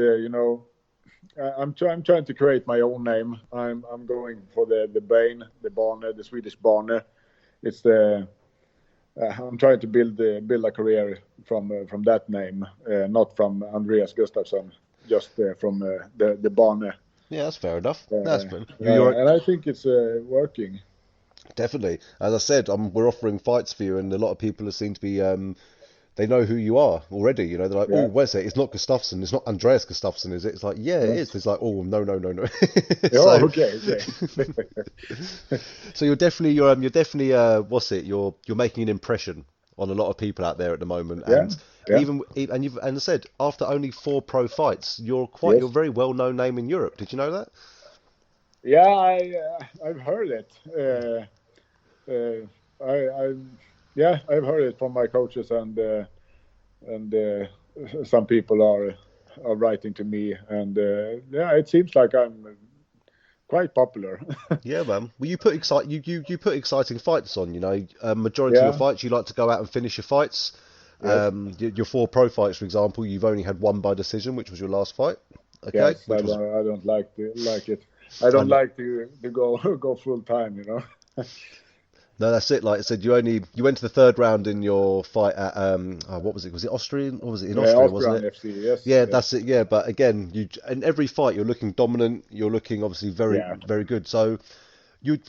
I'm trying to create my own name. I'm going for the Bodnar, the Swedish Bodnar. It's I'm trying to build a career from that name, not from Andreas Gustaffson, just from the Bodnar. Yeah, that's fair enough. And I think it's working. Definitely. As I said, we're offering fights for you, and a lot of people seem to be, they know who you are already. You know, they're like, Yeah. oh, where's it? It's not Gustaffson. It's not Andreas Gustaffson, is it? It's like, yeah, it is. It's like, oh, no. Oh, okay. So you're definitely, what's it? You're making an impression on a lot of people out there at the moment, and and I said, after only 4 pro fights, you're a very well known name in Europe. Did you know that? Yeah, I've heard it. I've heard it from my coaches, and some people are writing to me, and it seems like I'm quite popular. Yeah, man. Well, you put exciting fights on. You know, majority of your fights, you like to go out and finish your fights. Yes. Your 4 pro fights, for example, you've only had 1 by decision, which was your last fight. Okay. Yes, I don't like it. I don't like to go full time, you know. No, that's it. Like I said, you went to the 3rd round in your fight at what was it? Was it Austrian? Or was it in Austria? Wasn't it? FC, yes. Yeah, that's it. Yeah, but again, in every fight you're looking dominant. You're looking obviously very good. So,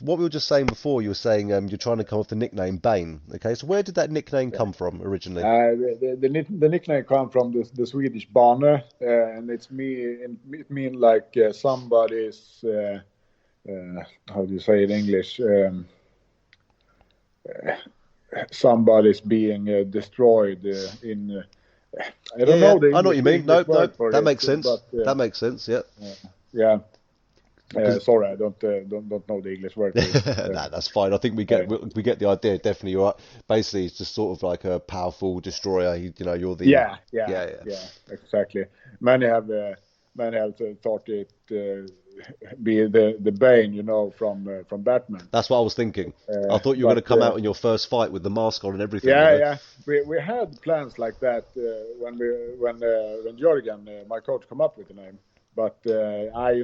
what we were just saying before, you were saying you're trying to come off the nickname Bane. Okay, so where did that nickname come from originally? The nickname comes from the Swedish Bodnar, and it means like somebody's how do you say it in English? Somebody's being destroyed in. I don't know. I know what you mean. No, that makes sense. But, that makes sense. Yeah. Yeah. Sorry, I don't know the English word. Nah, that's fine. I think we get the idea. Definitely, you're right. Basically, it's just sort of like a powerful destroyer. You're the yeah, exactly. Many have thought it be the Bane, you know, from Batman. That's what I was thinking. I thought you were going to come out in your first fight with the mask on and everything. Yeah. We had plans like that when Jörgen, my coach, come up with the name, but I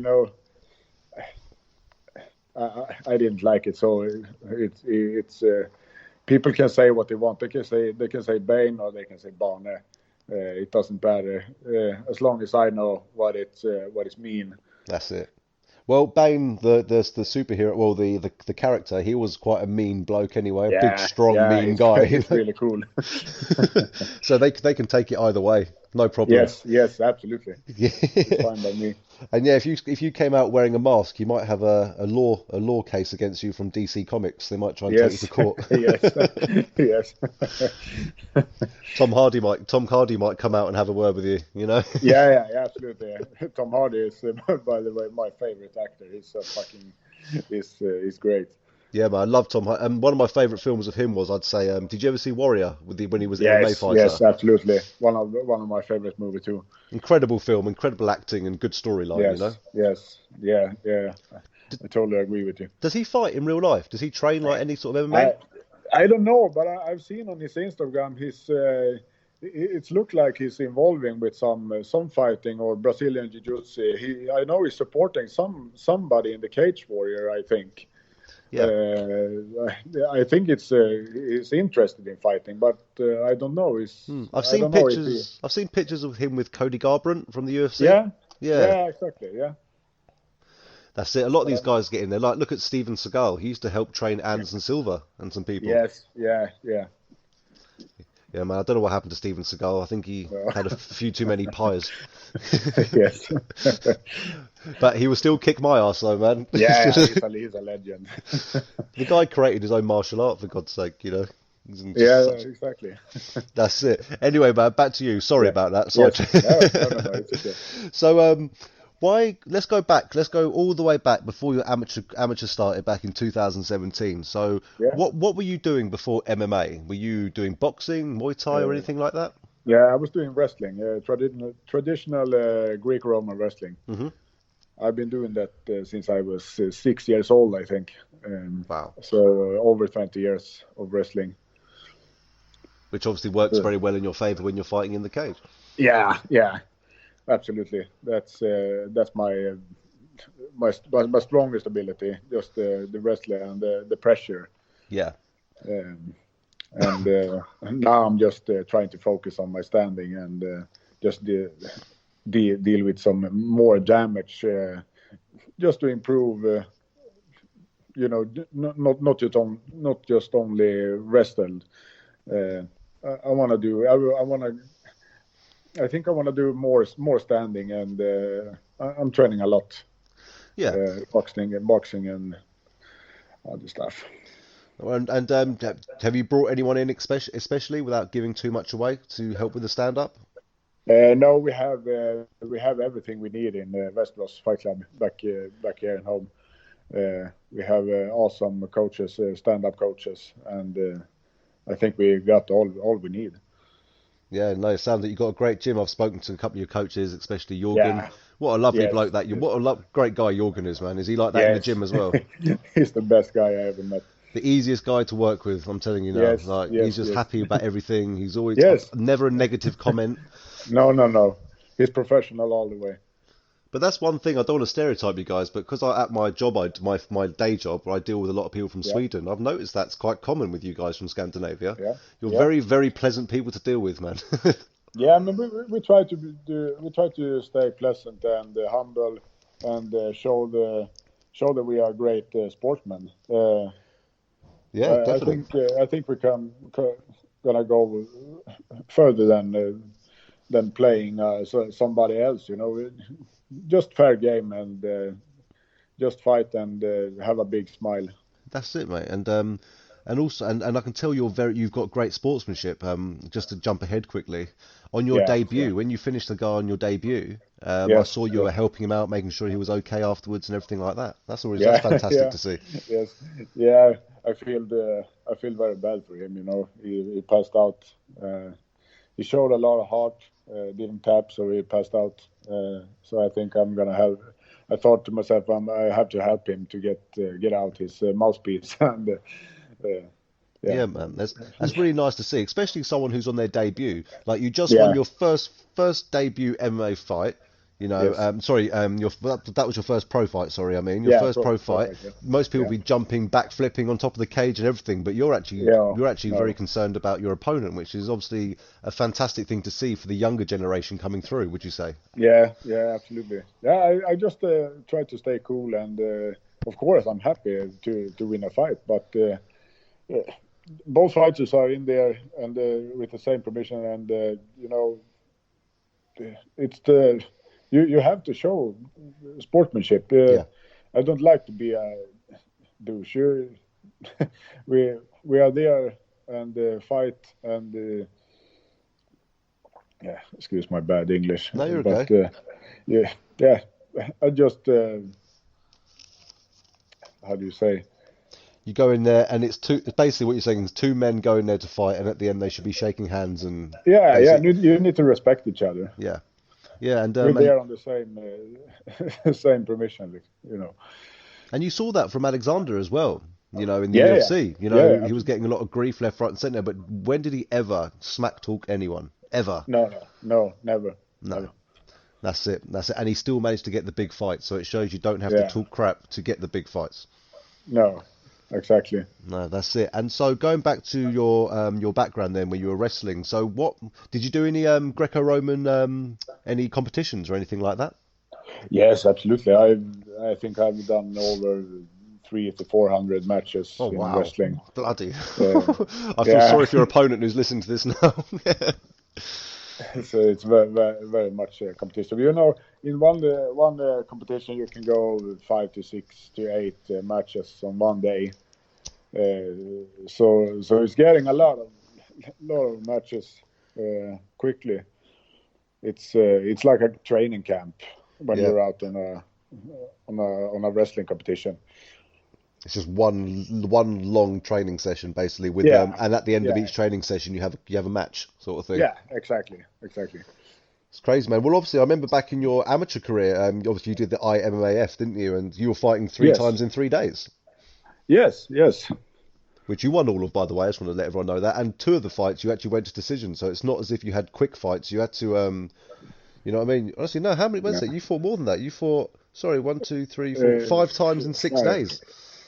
didn't like it. So it's people can say what they want. They can say Bane or they can say Bodnar. It doesn't matter as long as I know what it's mean. That's it. Well, Bane, the superhero, well, the character, he was quite a mean bloke anyway, a big, strong, mean guy. He's really cool. So they can take it either way, no problem. Yes, absolutely. Yeah. It's fine by me. And yeah, if you came out wearing a mask, you might have a law case against you from DC Comics. They might try and take you to court. Yes. Tom Hardy might come out and have a word with you. You know. Yeah, absolutely. Tom Hardy is, by the way, my favorite actor. He's great. Yeah, man, I love Tom Hardy. And one of my favourite films of him was, I'd say, did you ever see Warrior when he was an MMA fighter? Yes, absolutely. One of my favourite movies too. Incredible film, incredible acting, and good storyline. You know. Yes, yeah. I totally agree with you. Does he fight in real life? Does he train like any sort of MMA? I don't know, but I've seen on his Instagram it's looked like he's involving with some fighting or Brazilian jiu-jitsu. I know he's supporting somebody in the Cage Warrior, I think. Yeah. I think he's interested in fighting, but I don't know. I've seen pictures of him with Cody Garbrandt from the UFC. Yeah, exactly. Yeah. That's it. A lot of these guys get in there. Like, look at Steven Seagal. He used to help train Anderson Silva and some people. Yes. Yeah. Yeah, man. I don't know what happened to Steven Seagal. I think he had a few too many pies. Yes. But he will still kick my ass, though, man. Yeah, he's a legend. The guy created his own martial art, for God's sake, you know. Exactly. That's it. Anyway, man, back to you. Sorry about that. Sorry. Yes. No, it's okay. So, let's go back. Let's go all the way back before your amateur started back in 2017. So, what were you doing before MMA? Were you doing boxing, Muay Thai, or anything like that? Yeah, I was doing wrestling, traditional Greek-Roman wrestling. Mm-hmm. I've been doing that since I was 6 years old, I think. Wow. So over 20 years of wrestling. Which obviously works very well in your favour when you're fighting in the cage. Yeah, absolutely. That's my strongest ability, just the wrestling and the pressure. Yeah. And now I'm just trying to focus on my standing and just deal with some more damage, just to improve not just only wrestled. I want to do. I think I want to do more standing, and I'm training a lot. Yeah. Boxing and other stuff. And have you brought anyone in, especially without giving too much away, to help with the stand-up? No, we have everything we need in Westbrook Fight Club back here at home. We have awesome coaches, stand-up coaches, and I think we got all we need. Yeah, no, it sounds like you've got a great gym. I've spoken to a couple of your coaches, especially Jorgen. Yeah. What a lovely bloke that you. What a great guy Jorgen is, man. Is he like that in the gym as well? He's the best guy I ever met. The easiest guy to work with, I'm telling you now. He's just happy about everything. He's always never a negative comment. No. He's professional all the way. But that's one thing, I don't want to stereotype you guys, but because at my job, my day job, where I deal with a lot of people from Sweden, I've noticed that's quite common with you guys from Scandinavia. Yeah. You're very, very pleasant people to deal with, man. Yeah, I mean, we try to stay pleasant and humble and show that we are great sportsmen. Yeah, definitely. I think we gonna go further than playing somebody else. Just fair game and just fight and have a big smile. That's it, mate. And also I can tell you've got great sportsmanship. Just to jump ahead quickly, on your debut, when you finished the guy on your debut, I saw you were helping him out, making sure he was okay afterwards and everything like that. That's fantastic to see. Yes, yeah. I feel very bad for him. He passed out. He showed a lot of heart. Didn't tap, so he passed out. So I think I'm gonna have. I thought to myself, I have to help him to get out his mouthpiece. And yeah, man, that's really nice to see, especially someone who's on their debut. Like you just won your first debut MMA fight. That was your first pro fight. Sorry, I mean your first pro fight. Most people be jumping, back flipping on top of the cage and everything, but you're actually very concerned about your opponent, which is obviously a fantastic thing to see for the younger generation coming through. Would you say? Yeah, absolutely. Yeah, I just try to stay cool, and of course I'm happy to win a fight, but both fighters are in there and with the same permission, and it's the. You have to show sportsmanship. I don't like to be a douche. We are there and fight and excuse my bad English. No, you're okay. I just how do you say? You go in there and it's basically what you're saying is two men go in there to fight, and at the end they should be shaking hands and you need to respect each other. Yeah, and we're there on the same permission, And you saw that from Alexander as well, in the UFC. He was getting a lot of grief left, right, and centre. But when did he ever smack talk anyone? Ever? No, never. No. That's it. And he still managed to get the big fight. So it shows you don't have to talk crap to get the big fights. No. Exactly. No, that's it. And so going back to your background then, when you were wrestling, so what did you do any Greco-Roman any competitions or anything like that? Yes, absolutely. I think I've done over 300 to 400 matches in wrestling. Bloody! I feel sorry for your opponent who's listening to this now. So it's very, very, very much a competition. In one competition you can go 5 to 6 to 8 matches on one day. So it's getting a lot of matches quickly. It's like a training camp when you're out on a wrestling competition. It's just one long training session basically with them, and at the end of each training session you have a match sort of thing. Yeah, exactly. It's crazy, man. Well, obviously I remember back in your amateur career, obviously you did the IMMAF, didn't you? And you were fighting three times in 3 days. Yes. Which you won all of, by the way. I just want to let everyone know that. And 2 of the fights you actually went to decision, so it's not as if you had quick fights. You had to, you know what I mean? Honestly, no. How many? When's it? You fought more than that. You fought 5 times in 6 days.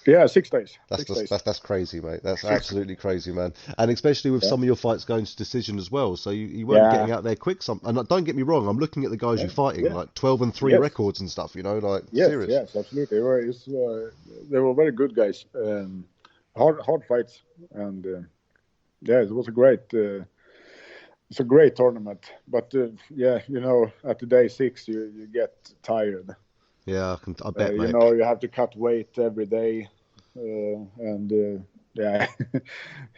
Yeah, 6 days. That's crazy, mate. That's absolutely crazy, man. And especially with some of your fights going to decision as well. So you weren't getting out there quick. And don't get me wrong, I'm looking at the guys you're fighting, like 12-3 records and stuff. You know, like serious. Yes, absolutely. They were very good guys. Hard fights, and it was a great. It's a great tournament, but at the day 6 you get tired. Yeah, I bet, mate. You have to cut weight every day, and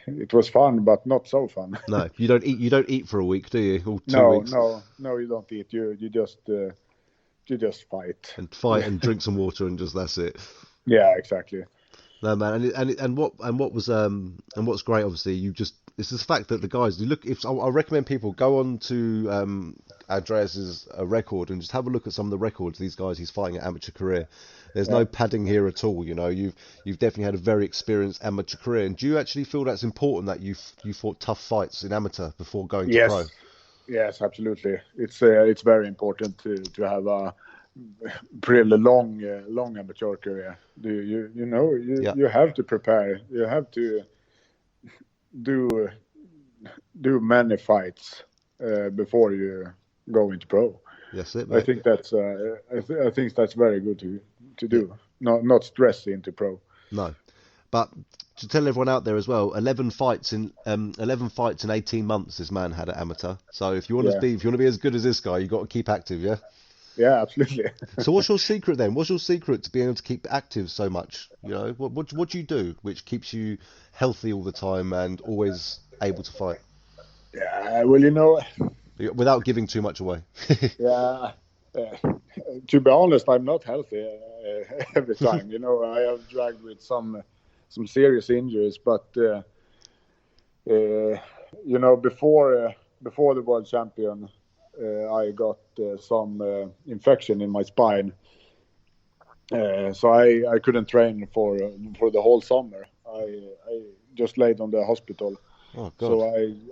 it was fun, but not so fun. No, you don't eat. You don't eat for a week, do you? Or 2 weeks? No, you don't eat. You just fight and drink some water and just that's it. Yeah, exactly. No, man, and what's great, obviously, it's the fact that the guys, I recommend people go on to Andreas's record and just have a look at some of the records these guys he's fighting at amateur career. There's no padding here at all. You know, you've definitely had a very experienced amateur career. And do you actually feel that's important that you fought tough fights in amateur before going to pro? Yes, absolutely. It's very important to have a pretty long amateur career. You have to prepare. You have to do many fights before you go into pro. Yes, it. I think that's very good to do. Not stress into pro. No, but to tell everyone out there as well, 11 fights in 18 months this man had at amateur. So if you want to be as good as this guy, you got to keep active. Yeah. Yeah, absolutely. So what's your secret then? What's your secret to being able to keep active so much? You know, what do you do which keeps you healthy all the time and always able to fight? Yeah, well, without giving too much away. To be honest, I'm not healthy every time. I have dragged with some serious injuries, but before the world champion, I got some infection in my spine, so I couldn't train for the whole summer. I just laid on the hospital. Oh, God. So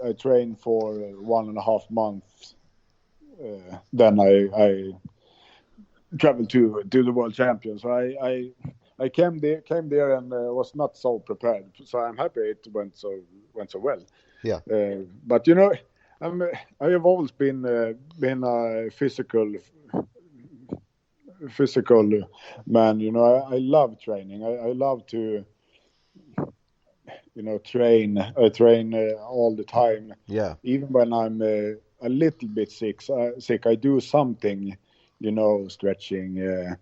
I trained for 1.5 months. Then I traveled to the world champion. So I came there and was not so prepared. So I'm happy it went so well. Yeah. But I have always been a physical man. I love training. I love to train. I train all the time. Yeah. Even when I'm a little bit sick, I do something. Stretching.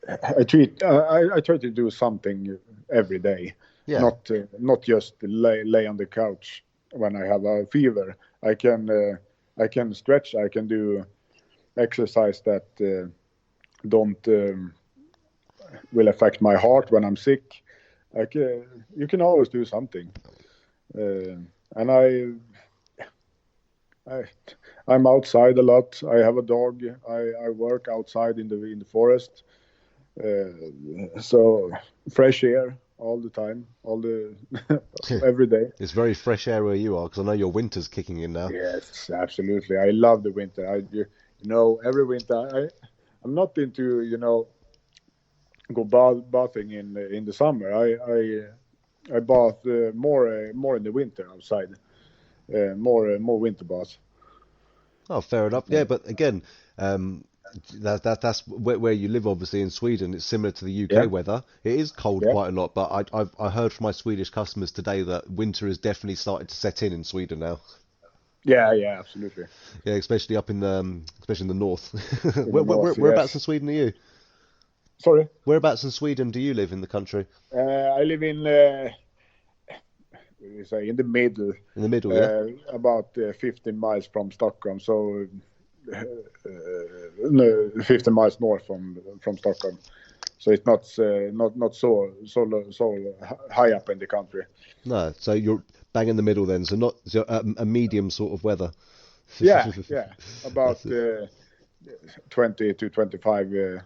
I try to do something every day. Yeah. Not just lay on the couch when I have a fever. I can stretch. I can do exercise that don't will affect my heart when I'm sick. You can always do something, and I'm outside a lot. I have a dog. I work outside in the forest, so fresh air all the time, every day. It's very fresh air where you are, because I know your winter's kicking in now. Yes, absolutely. I love the winter. Every winter. I'm not into go bathing in the summer. I bath more in the winter outside. More winter baths. Oh, fair enough. Yeah, but again, that's where you live. Obviously, in Sweden, it's similar to the UK weather. It is cold quite a lot, but I heard from my Swedish customers today that winter has definitely started to set in Sweden now. Yeah, absolutely. Yeah, especially up in the north. Whereabouts in Sweden are you? Sorry. Whereabouts in Sweden do you live in the country? I live in in the middle. In the middle, yeah. About 15 miles from Stockholm. So 15 miles north from Stockholm. So it's not so high up in the country. No, so you're bang in the middle then. So not a medium sort of weather. Yeah, about 20 to 25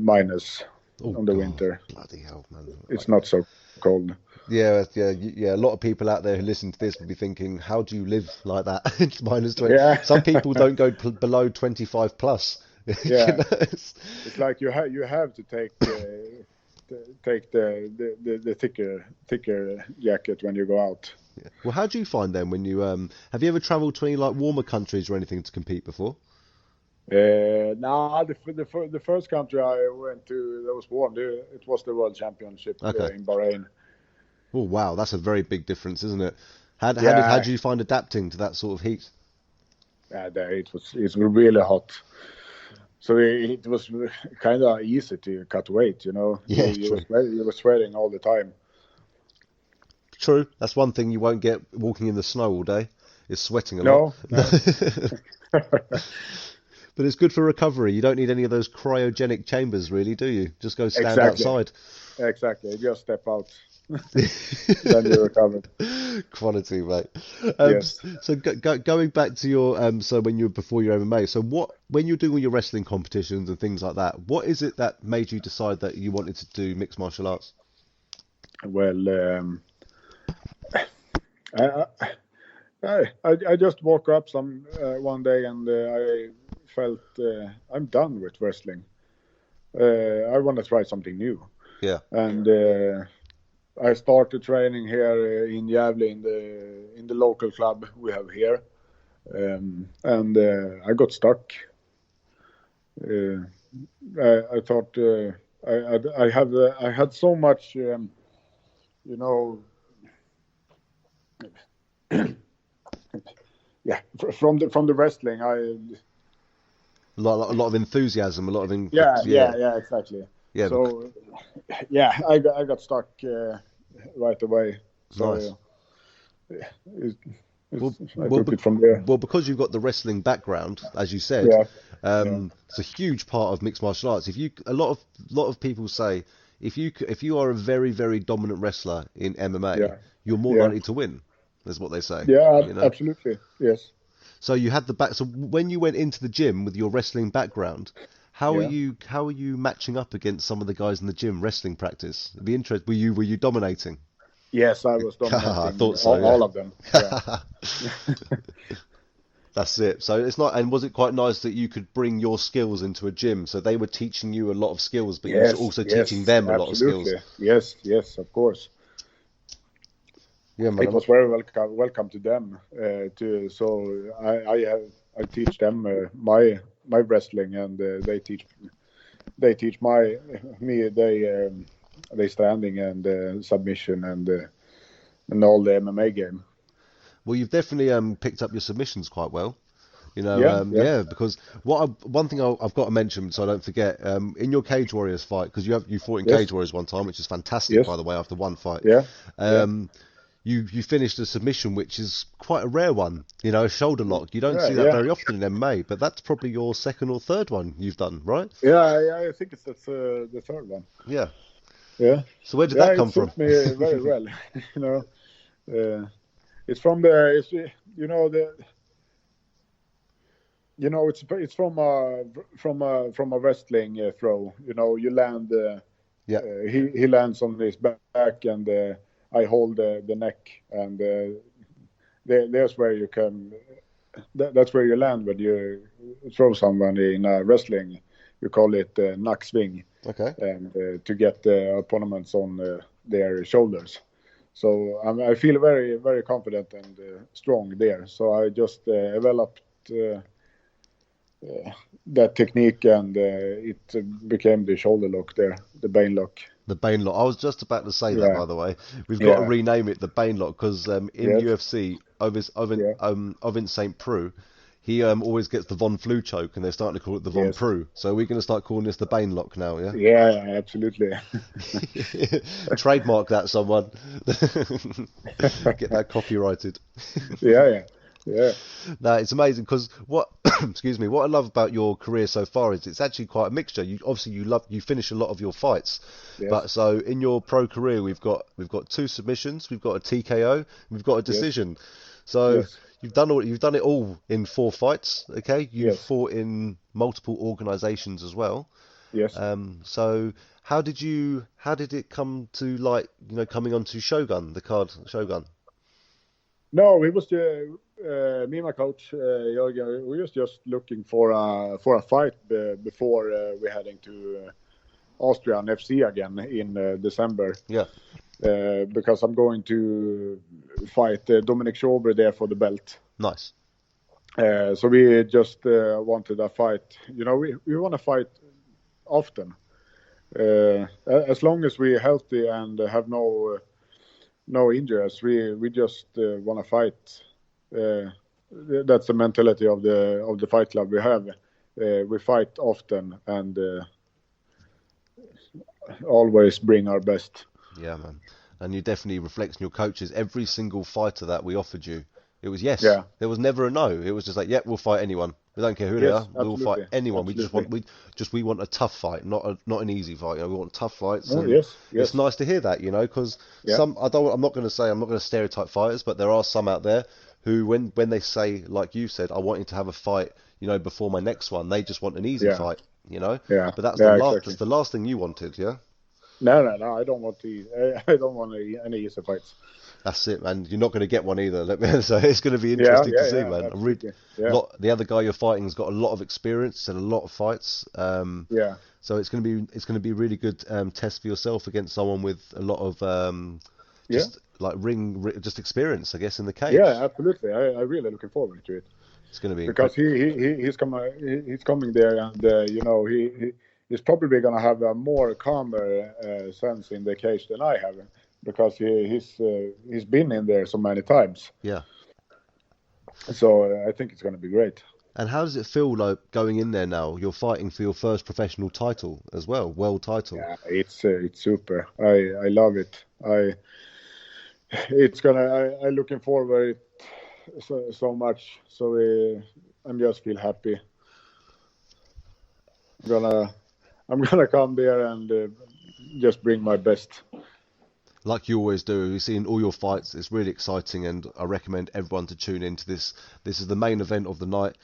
minus on the winter. Bloody hell, man! It's not so cold. Yeah. A lot of people out there who listen to this will be thinking, "How do you live like that?" It's minus 20. Yeah. Some people don't go below 25 plus. Yeah. You know, It's like you have to take the thicker jacket when you go out. well, how do you find them when you have you ever travelled to any like warmer countries or anything to compete before? No, the first country I went to that was warm. It was the World Championship Okay. in Bahrain. Oh wow, that's a very big difference, isn't it? How Yeah. did you find adapting to that sort of heat? It's really hot. So it was kind of easy to cut weight, you know. Yeah, you true. were sweating all the time. True, that's one thing you won't get walking in the snow all day, is sweating a No, lot. But it's good for recovery. You don't need any of those cryogenic chambers, really, do you? Just go stand exactly, outside. exactly. Just step out, then you're recovered. Quality, mate. Yes. So going back to your so before your MMA, so when you're doing all your wrestling competitions and things like that, what is it that made you decide that you wanted to do mixed martial arts? Well, I just woke up one day and I felt I'm done with wrestling. I want to try something new. Yeah. And I started training here in Gävle in the local club we have here, and I got stuck. I thought I had so much, you know. Yeah, from the wrestling, A lot of enthusiasm, a lot of yeah, exactly. Yeah, So yeah, I got stuck right away. So nice. I took it from there. Well, because you've got the wrestling background, as you said, Yeah. it's a huge part of mixed martial arts. A lot of people say if you are a very, very dominant wrestler in MMA, Yeah. you're more Yeah. likely to win. That's what they say. Yeah, you know? absolutely. Yes. So you had the back. So when you went into the gym with your wrestling background, how are Yeah. you matching up against some of the guys in the gym wrestling practice? It'd be interesting. Were you dominating? Yes, I was dominating I thought so, yeah. all of them. Yeah. That's it. So it's not. And was it quite nice that you could bring your skills into a gym? So they were teaching you a lot of skills, but you were also teaching them a lot of skills. Yes, of course. Yeah, man. It was very welcome to them. So I teach them my wrestling, and they teach me they standing and submission and all the MMA game. Well, you've definitely picked up your submissions quite well. You know, Yeah. because one thing I've got to mention, so I don't forget, in your Cage Warriors fight, because you fought in Yes. Cage Warriors one time, which is fantastic, Yes. by the way, after one fight. Yeah. You finished a submission, which is quite a rare one. You know, a shoulder lock. You don't see that Yeah. very often in MMA, but that's probably your second or third one you've done, right? Yeah, I think it's the third one. Yeah. Yeah. So where did that come it from? suits me very well. It's from it's from a wrestling throw. You know, you land. Yeah. He lands on his back, and I hold the neck, and there's where you can. That's where you land when you throw someone in wrestling. You call it knuck swing. Okay. And to get the opponents on their shoulders. So I feel very, very confident and strong there. So I just developed that technique, and it became the shoulder lock there, the Bane lock. The Bane lock. I was just about to say that, Yeah. by the way. We've got to Yeah. rename it the Bane lock because in Yes. UFC, Ovin St. Preux, he always gets the Von Flu choke, and they're starting to call it the Von Yes. Preux. So we're going to start calling this the Bane lock now, yeah? Yeah, absolutely. Trademark that, someone. Get that copyrighted. Yeah. No, it's amazing because excuse me, what I love about your career so far is it's actually quite a mixture. You finish a lot of your fights, Yes. but so in your pro career we've got 2 submissions, we've got a TKO, we've got a decision. So Yes. you've done it all in 4 fights. Okay, you've Yes. fought in multiple organisations as well. Yes. So how did it come to, like, you know, coming onto Shogun, the card Shogun? No, it was me and my coach, Jörgen, we was just looking for a fight before we're heading to Austrian FC again in December. Yeah. Because I'm going to fight Dominic Schober there for the belt. Nice. So we just wanted a fight. You know, we want to fight often. As long as we're healthy and have no injuries, we just want to fight. That's the mentality of the fight club we have. We fight often and always bring our best. Yeah, man. And you definitely reflect on your coaches. Every single fighter that we offered you, it was yes. Yeah. There was never a no. It was just like, yeah, we'll fight anyone. We don't care who they are. We'll fight anyone. Absolutely. We want a tough fight, not an easy fight. You know, we want tough fights. Oh, yes. It's nice to hear that, you know, because I'm not going to stereotype fighters, but there are some out there who, when they say, like you said, I want you to have a fight, you know, before my next one, they just want an easy fight, you know. Yeah. But that's exactly. that's the last thing you wanted, yeah. No. I don't want any easy fights. That's it, man. You're not going to get one either. So it's going to be interesting to see, man. The other guy you're fighting has got a lot of experience and a lot of fights. So it's going to be a really good test for yourself against someone with a lot of just experience, I guess, in the cage. Yeah, absolutely. I'm really looking forward to it. It's going to be because he's coming there, and you know, he's probably going to have a more calmer sense in the cage than I have, because he's been in there so many times. Yeah. So I think it's going to be great. And how does it feel like going in there now? You're fighting for your first professional title as well, world title. Yeah, it's super. I love it. I'm looking forward so much. So I'm just feel happy. I'm gonna come there and just bring my best. Like you always do, you've seen all your fights. It's really exciting, and I recommend everyone to tune into this. This is the main event of the night,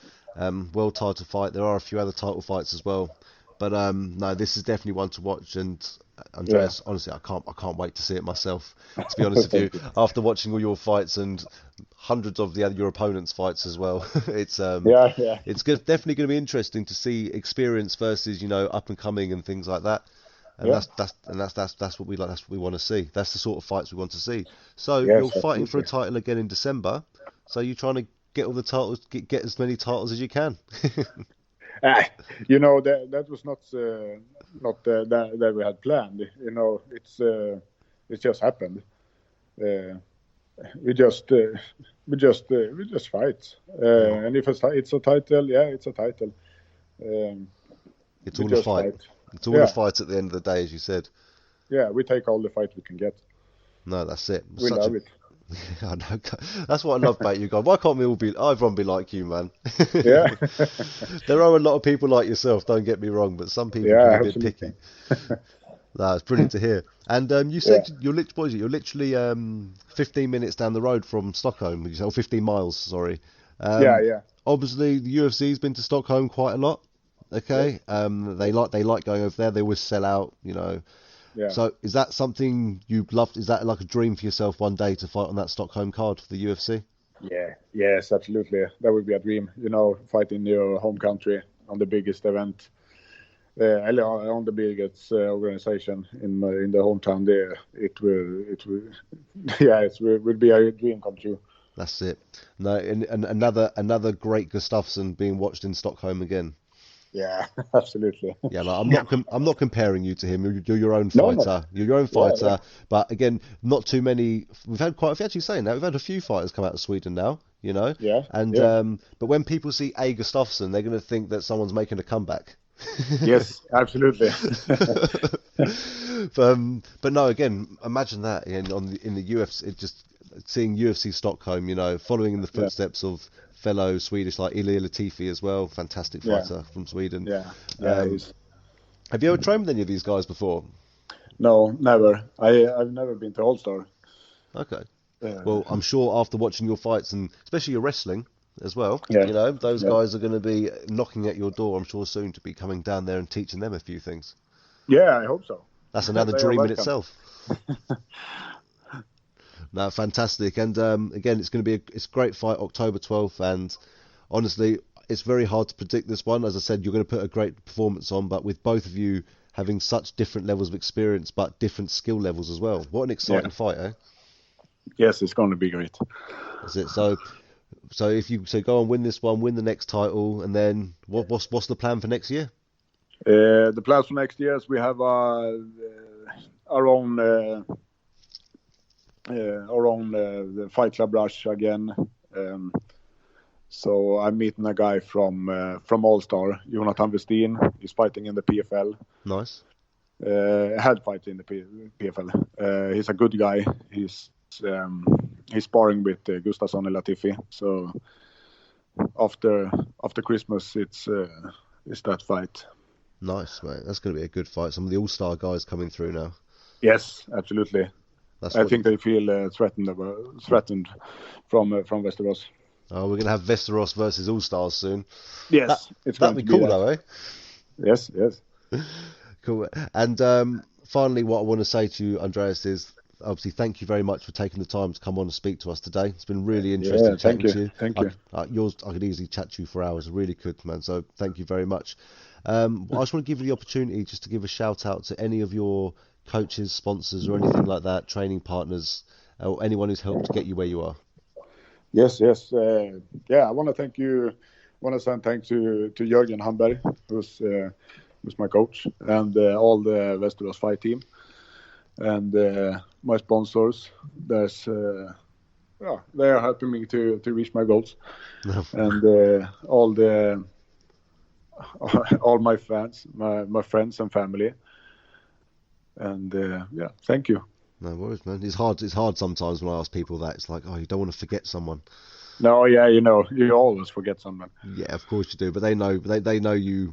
world title fight. There are a few other title fights as well, but no, this is definitely one to watch. And Andreas, honestly, I can't wait to see it myself. To be honest with you, after watching all your fights and hundreds of your opponents' fights as well, it's definitely going to be interesting to see experience versus, you know, up and coming and things like that. And that's what we like. That's what we want to see. That's the sort of fights we want to see. So you're fighting for a title again in December. So you're trying to get all the titles, get as many titles as you can. You know, that was not that we had planned. You know, it just happened. We just fight. And if it's a title, it's a title. It's all a fight. It's all a fight at the end of the day, as you said. Yeah, we take all the fight we can get. No, that's it. We love it. I know. That's what I love about you guys. Why can't everyone be like you, man? Yeah. There are a lot of people like yourself, don't get me wrong, but some people can be a bit picky. No, it's brilliant to hear. And you said you're literally 15 minutes down the road from Stockholm, or 15 miles, sorry. Obviously, the UFC's been to Stockholm quite a lot. Okay, they like going over there. They always sell out, you know. Yeah. So is that something you'd love? Is that like a dream for yourself one day to fight on that Stockholm card for the UFC? Yeah, yes, absolutely. That would be a dream. You know, fight in your home country on the biggest event, on the biggest organization in the hometown. There, it would be a dream come true. That's it. No, and another great Gustaffson being watched in Stockholm again. Yeah, absolutely. Yeah, like, I'm not comparing you to him. You're your own fighter. No. You're your own fighter. Yeah. But again, not too many. We've had quite. If you're actually saying that, we've had a few fighters come out of Sweden now. You know. Yeah. And but when people see a Gustaffson, they're going to think that someone's making a comeback. Yes, absolutely. But no, again, imagine that in the UFC, just seeing UFC Stockholm. You know, following in the footsteps of fellow Swedish like Ilir Latifi as well, fantastic fighter from Sweden. Yeah. Have you ever trained with any of these guys before? No, never. I've never been to All-Star. Okay. Well, I'm sure after watching your fights and especially your wrestling as well, you know, those guys are going to be knocking at your door, I'm sure, soon to be coming down there and teaching them a few things. Yeah, I hope so. That's another dream in itself. No, fantastic. And again, it's going to be it's a great fight, October 12th. And honestly, it's very hard to predict this one. As I said, you're going to put a great performance on, but with both of you having such different levels of experience, but different skill levels as well. What an exciting fight, eh? Yes, it's going to be great. Is it so? So if you go and win this one, win the next title, and then what's the plan for next year? The plans for next year is we have our own the Fight Club Rush again. So I'm meeting a guy from All Star, Jonathan Westin. He's fighting in the PFL. Nice. Had fight in the PFL. He's a good guy. He's sparring with Gustaffson and Latifi. So after Christmas, it's that fight. Nice, mate. That's going to be a good fight. Some of the All Star guys coming through now. Yes, absolutely. I think they feel threatened from Westeros. Oh, we're going to have Westeros versus All Stars soon. Yes, that'd be cool, though, eh? Yes. Cool. And finally, what I want to say to you, Andreas, is obviously thank you very much for taking the time to come on and speak to us today. It's been really interesting chatting to you. Thank you. I could easily chat to you for hours. I really could, man. So thank you very much. I just want to give you the opportunity just to give a shout out to any of your coaches, sponsors, or anything like that, training partners, or anyone who's helped get you where you are. Yes. I want to thank you. I want to send thanks to Jörgen Hamberg, who's my coach, and all the Westeros fight team, and my sponsors. They are helping me to reach my goals, and all my fans, my friends and family, and thank you. No worries, man. It's hard sometimes when I ask people that. It's like, oh, you don't want to forget someone. No, yeah, you always forget someone. Yeah, of course you do. But they know you're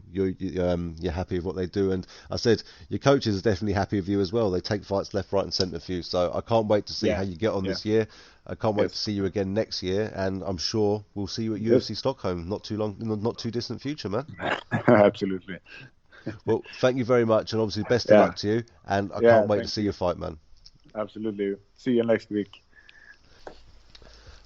happy with what they do. And I said your coaches are definitely happy with you as well. They take fights left, right, and centre for you. So I can't wait to see how you get on this year. I can't wait to see you again next year, and I'm sure we'll see you at UFC Stockholm not too distant future, man. Absolutely. Well, thank you very much, and obviously best of luck to you. And I can't wait to see your fight, man. Absolutely. See you next week.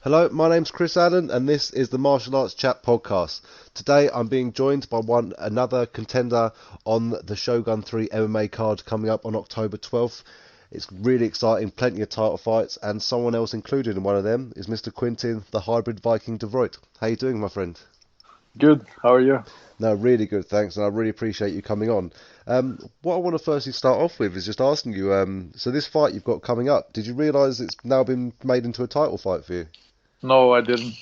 Hello, my name's Chris Allen, and this is the Martial Arts Chat podcast. Today I'm being joined by another contender on the Shogun 3 MMA card coming up on October 12th. It's really exciting, plenty of title fights, and someone else included in one of them is Mr. Quniten, the hybrid Viking Devreught. How you doing, my friend? Good. How are you? No, really good, thanks, and I really appreciate you coming on. What I want to firstly start off with is just asking you, so this fight you've got coming up, did you realise it's now been made into a title fight for you? No, I didn't.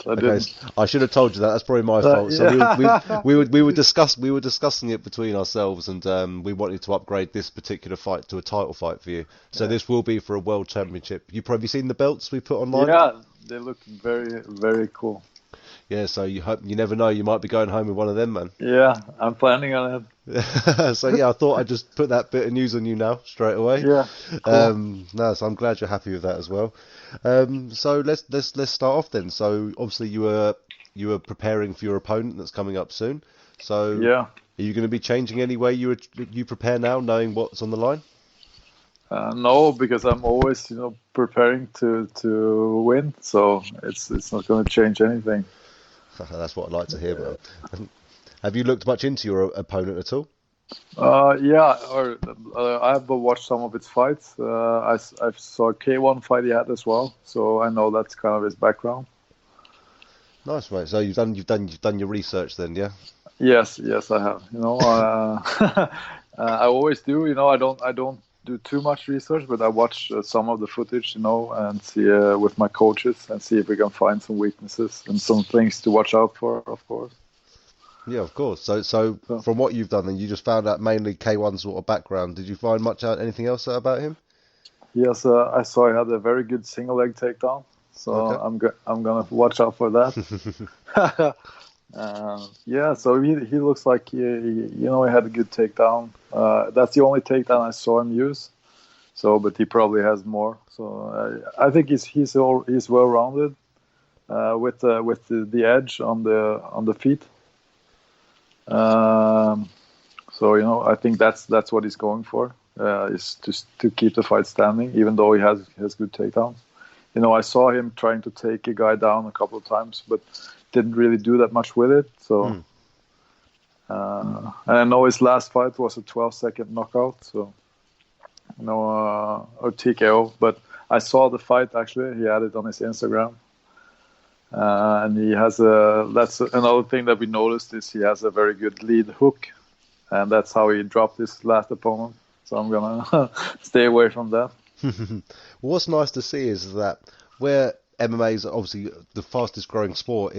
I should have told you that. That's probably my fault. So we were discussing it between ourselves, and we wanted to upgrade this particular fight to a title fight for you. So this will be for a world championship. You've probably seen the belts we put online. Yeah, they look very, very cool. Yeah, so you never know, you might be going home with one of them, man. Yeah, I'm planning on it. So yeah, I thought I'd just put that bit of news on you now straight away. Yeah. Cool. So I'm glad you're happy with that as well. So let's start off then. So obviously you were preparing for your opponent that's coming up soon. So yeah, are you going to be changing any way you prepare now, knowing what's on the line? No, because I'm always preparing to win. So it's not going to change anything. That's what I'd like to hear, man. Have you looked much into your opponent at all? Yeah, I have watched some of his fights. I saw a K1 fight he had as well, so I know that's kind of his background. Nice, mate. So you've done your research then, yeah? Yes, I have. I always do. I don't do too much research, but I watch some of the footage, and see with my coaches and see if we can find some weaknesses and some things to watch out for, of course. Yeah, of course. So from what you've done, then you just found out mainly K1 sort of background. Did you find much out anything else about him? Yes, I saw he had a very good single leg takedown, so okay. I'm gonna watch out for that. Yeah, so he looks like he had a good takedown. That's the only takedown I saw him use. So, but he probably has more. So I think he's well rounded with the edge on the feet. So I think that's what he's going for, is to keep the fight standing, even though he has good takedowns. I saw him trying to take a guy down a couple of times, but didn't really do that much with it. So, and I know his last fight was a 12-second knockout. So, or TKO. But I saw the fight actually. He had it on his Instagram. And he has that's another thing that we noticed is he has a very good lead hook, and that's how he dropped his last opponent. So I'm gonna stay away from that. Well, what's nice to see is that where MMA is obviously the fastest growing sport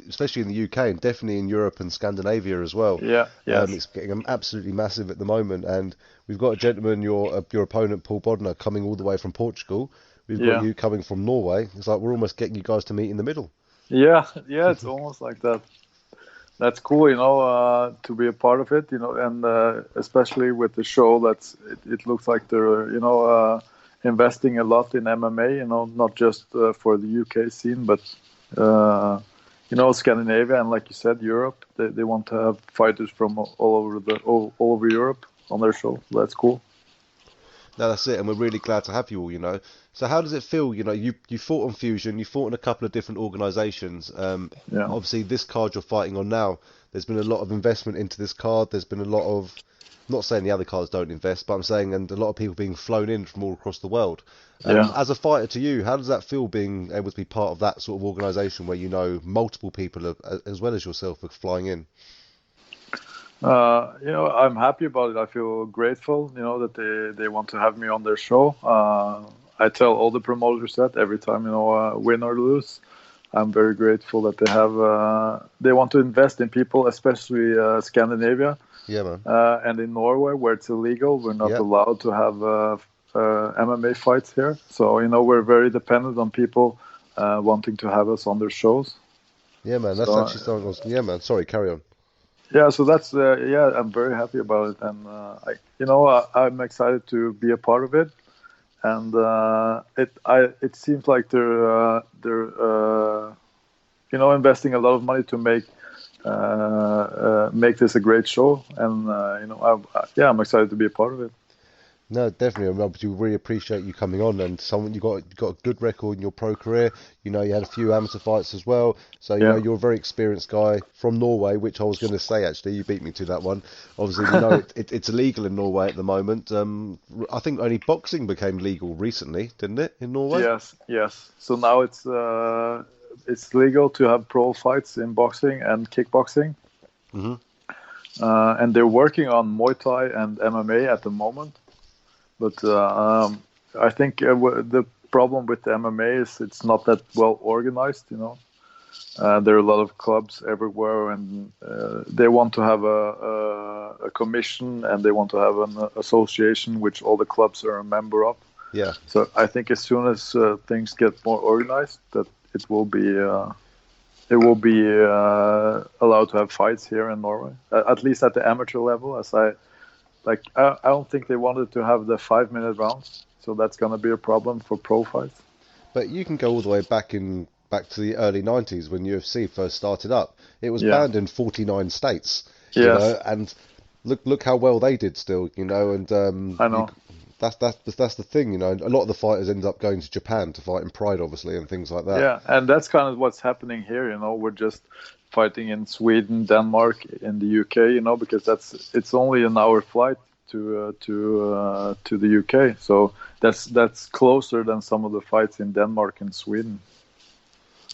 especially in the UK and definitely in Europe and Scandinavia as well. Yeah, yes. It's getting absolutely massive at the moment, and we've got a gentleman, your opponent Paul Bodnar, coming all the way from Portugal. We've got you coming from Norway. It's like we're almost getting you guys to meet in the middle. Yeah, it's almost like that. That's cool, to be a part of it, and especially with the show. It looks like they're, investing a lot in MMA, not just for the UK scene, but Scandinavia and, like you said, Europe. They want to have fighters from all over Europe on their show. That's cool. No, that's it, and we're really glad to have you all, So how does it feel, you fought on Fusion, you fought in a couple of different organisations. Obviously, this card you're fighting on now, there's been a lot of investment into this card. There's been a lot of, not saying the other cards don't invest, but I'm saying, and a lot of people being flown in from all across the world. As a fighter to you, how does that feel being able to be part of that sort of organisation where multiple people, as well as yourself, are flying in? I'm happy about it. I feel grateful, that they want to have me on their show. I tell all the promoters that every time, win or lose. I'm very grateful that they want to invest in people, especially Scandinavia. Yeah, man. And in Norway, where it's illegal, we're not allowed to have MMA fights here. So, we're very dependent on people wanting to have us on their shows. Yeah, man. That's actually something else. Yeah, man. Sorry, carry on. Yeah, so that's I'm very happy about it, and I'm excited to be a part of it, and it seems like they're investing a lot of money to make this a great show, and I'm excited to be a part of it. No, definitely. I really appreciate you coming on, and you got a good record in your pro career. You had a few amateur fights as well. So you're a very experienced guy from Norway, which I was going to say actually. You beat me to that one. Obviously, it's illegal in Norway at the moment. I think only boxing became legal recently, didn't it, in Norway? Yes. So now it's legal to have pro fights in boxing and kickboxing. Mm-hmm. And they're working on Muay Thai and MMA at the moment. But I think the problem with the MMA is it's not that well organized, There are a lot of clubs everywhere, and they want to have a commission, and they want to have an association which all the clubs are a member of. Yeah. So I think as soon as things get more organized, that it will be allowed to have fights here in Norway, at least at the amateur level, I don't think they wanted to have the 5-minute rounds, so that's going to be a problem for pro fights. But you can go all the way back to the early 90s when UFC first started up. It was banned in 49 states, and look how well they did still, and I know. That's the thing, A lot of the fighters end up going to Japan to fight in Pride, obviously, and things like that. Yeah, and that's kind of what's happening here, We're just fighting in Sweden, Denmark, in the UK, because it's only an hour flight to the UK, so that's closer than some of the fights in Denmark and Sweden.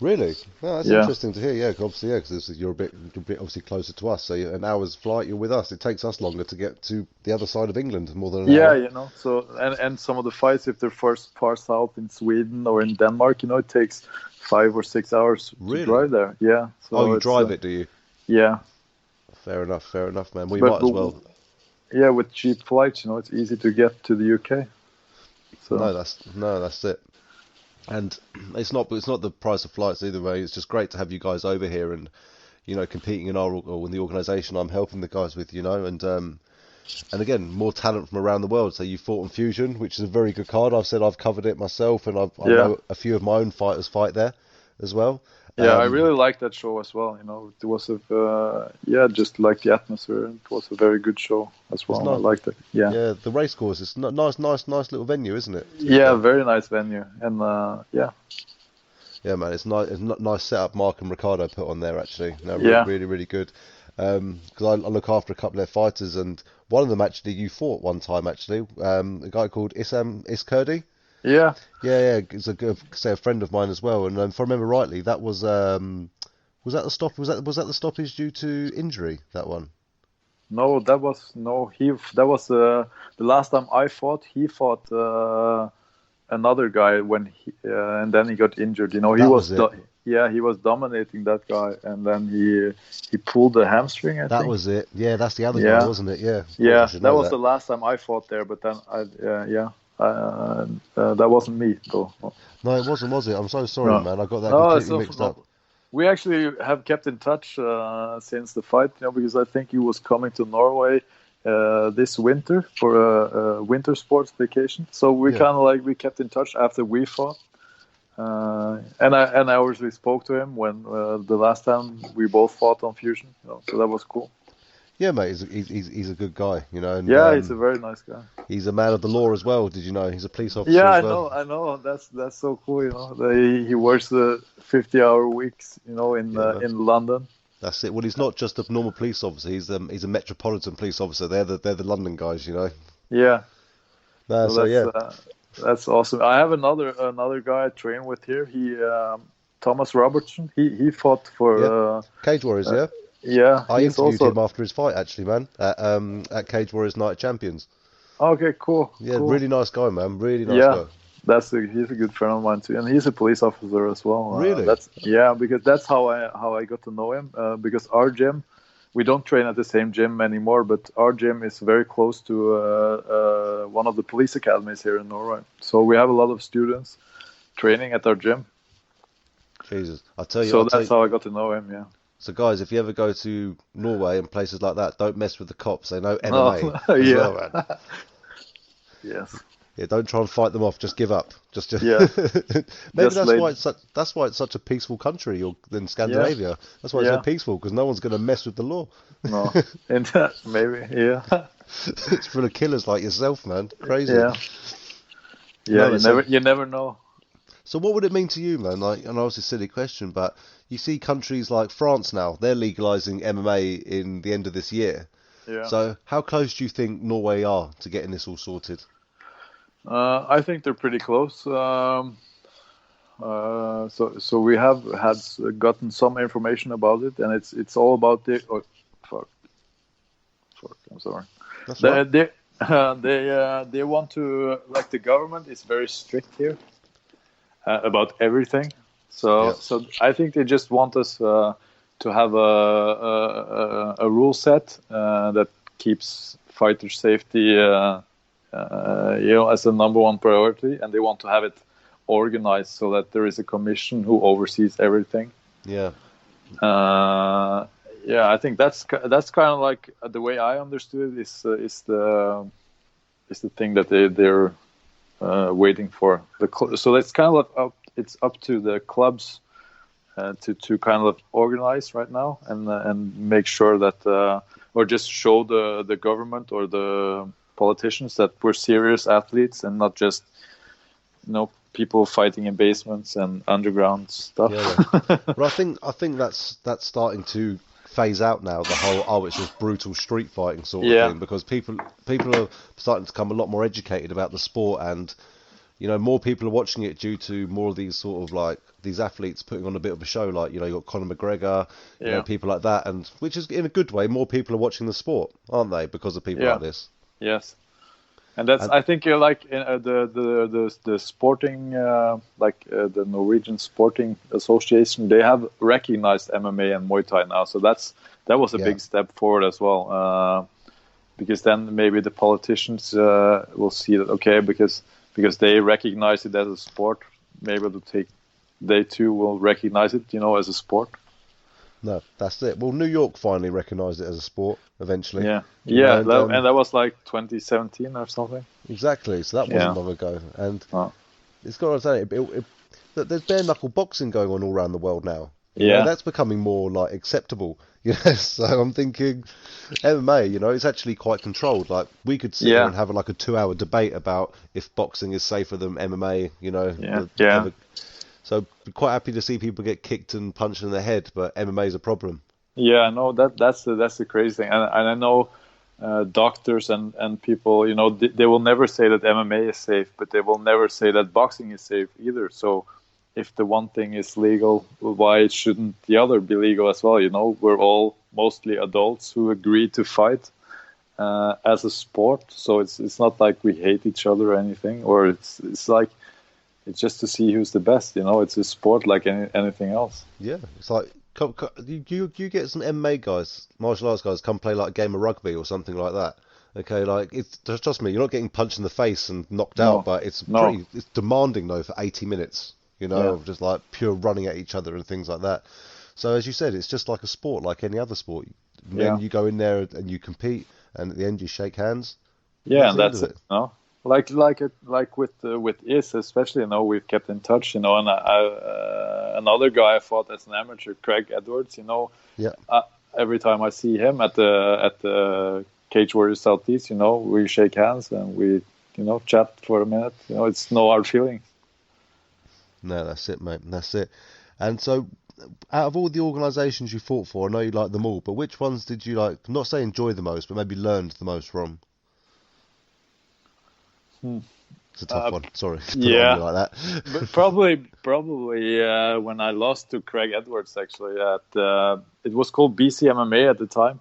Really? No, that's interesting to hear. Yeah, obviously, because you're a bit obviously closer to us. So an hour's flight, you're with us. It takes us longer to get to the other side of England, more than an hour. So and some of the fights, if they're first far south in Sweden or in Denmark, it takes 5 or 6 hours to drive there. Yeah. So you drive it, do you? Yeah. Fair enough, man. We might as well. Yeah, with cheap flights, it's easy to get to the UK. So that's it. And it's not the price of flights either way. It's just great to have you guys over here and competing in the organisation I'm helping the guys with, and again, more talent from around the world. So you fought on Fusion, which is a very good card. I've covered it myself, and I know a few of my own fighters fight there as well. Yeah, I really liked that show as well. It was just like the atmosphere. It was a very good show as well. I liked it. Yeah. Yeah, the race course. It's nice little venue, isn't it? Yeah, very nice venue, and yeah. Yeah, man, it's nice. It's not nice setup. Mark and Ricardo put on there actually. No, really, really good. Because I look after a couple of their fighters, and one of them actually you fought one time actually. A guy called Issam Iskurdi. Yeah. Yeah. It's a friend of mine as well. And if I remember rightly, that was that the stop? Was that the stoppage due to injury? That one? No, that was the last time I fought. He fought another guy when and then he got injured. He was dominating that guy, and then he pulled the hamstring. I think. That was it. Yeah, that's the other guy, wasn't it? Yeah. Yeah, that was the last time I fought there. But then that wasn't me though. No, it wasn't, was it? I'm so sorry, man. I got that completely mixed up. We actually have kept in touch since the fight, because I think he was coming to Norway this winter for a winter sports vacation. So we kind of we kept in touch after we fought. And I obviously spoke to him when the last time we both fought on Fusion. So that was cool. Yeah, mate, he's a good guy, And, he's a very nice guy. He's a man of the law as well. Did you know? He's a police officer. Yeah, as well. I know. That's so cool. He works the 50-hour weeks. In London. That's it. Well, he's not just a normal police officer. He's a metropolitan police officer. They're the London guys, Yeah. No, that's awesome. I have another guy I train with here. He Thomas Robertson. He fought for Cage Warriors. Yeah, I interviewed him after his fight, actually, man, at Cage Warriors Night of Champions. Okay, cool. Yeah, cool. Really nice guy, man. Really nice guy. He's a good friend of mine too, and he's a police officer as well. Really? Because that's how I got to know him. Because our gym, we don't train at the same gym anymore, but our gym is very close to one of the police academies here in Norway. So we have a lot of students training at our gym. Jesus, I tell you. So that's how I got to know him. Yeah. So guys, if you ever go to Norway and places like that, don't mess with the cops. They know MMA. Well, man. Yes. Yeah, don't try and fight them off. Just give up. Just yeah. Maybe that's why it's such a peaceful country than Scandinavia. Yeah. That's why it's so peaceful, because no one's going to mess with the law. No, maybe. Yeah. It's full of killers like yourself, man. Crazy. Yeah. Yeah. You never know. So what would it mean to you, man? I know it's a silly question, but you see countries like France now, they're legalising MMA in the end of this year. Yeah. So how close do you think Norway are to getting this all sorted? I think they're pretty close. So we have gotten some information about it, and it's all about the. Oh, fuck! I'm sorry. That's right. They want to, the government is very strict here. About everything, so I think they just want us to have a rule set that keeps fighter safety, as the number one priority, and they want to have it organized so that there is a commission who oversees everything. Yeah. I think that's kind of like the way I understood it is the thing that they're. Waiting for so it's kind of it's up to the clubs to kind of organize right now and make sure that or just show the government or the politicians that we're serious athletes and not just people fighting in basements and underground stuff. Yeah. But I think that's starting to phase out now, the whole it's just brutal street fighting sort of thing, because people are starting to become a lot more educated about the sport, and more people are watching it due to more of these sort of these athletes putting on a bit of a show, you got Conor McGregor, people like that, and which is in a good way, more people are watching the sport, aren't they, because of people like this. Yes. And I think in the sporting, the Norwegian Sporting Association, they have recognized MMA and Muay Thai now. So that was a big step forward as well, because then maybe the politicians will see that because they recognize it as a sport, maybe they too will recognize it, as a sport. No, that's it. Well, New York finally recognised it as a sport eventually. Yeah, and that was 2017 or something. Exactly. So that wasn't long ago, and it's got to say, there's bare knuckle boxing going on all around the world now. You know, that's becoming more like acceptable. You know, so I'm thinking MMA, you know, it's actually quite controlled. Like we could sit here and have like a 2-hour debate about if boxing is safer than MMA, you know. So quite happy to see people get kicked and punched in the head, but MMA is a problem. Yeah, no, that's the crazy thing. And I know doctors and people, you know, they will never say that MMA is safe, but they will never say that boxing is safe either. So if the one thing is legal, why shouldn't the other be legal as well? You know, we're all mostly adults who agree to fight as a sport. So it's not like we hate each other or anything, or it's like it's just to see who's the best. You know, it's a sport like anything else. Yeah, it's like you get some MMA guys, martial arts guys, come play like a game of rugby or something like that. Okay, like it's trust me, you're not getting punched in the face and knocked out, but it's demanding though for 80 minutes. You know, of just like pure running at each other and things like that. So as you said, it's just like a sport, like any other sport. Then you go in there and you compete, and at the end you shake hands. Yeah, and that's it. No, like with Is especially. You know, we've kept in touch. You know, and another guy I fought as an amateur, Craig Edwards. You know, every time I see him at the Cage Warriors Southeast, you know, we shake hands and we chat for a minute. You know, it's no hard feelings. No, that's it, mate. That's it. And so, out of all the organisations you fought for, I know you like them all, but which ones did you like? Not say enjoy the most, but maybe learned the most from? It's a tough one. Sorry. To put it on you like that. But probably when I lost to Craig Edwards, actually, it was called BC MMA at the time.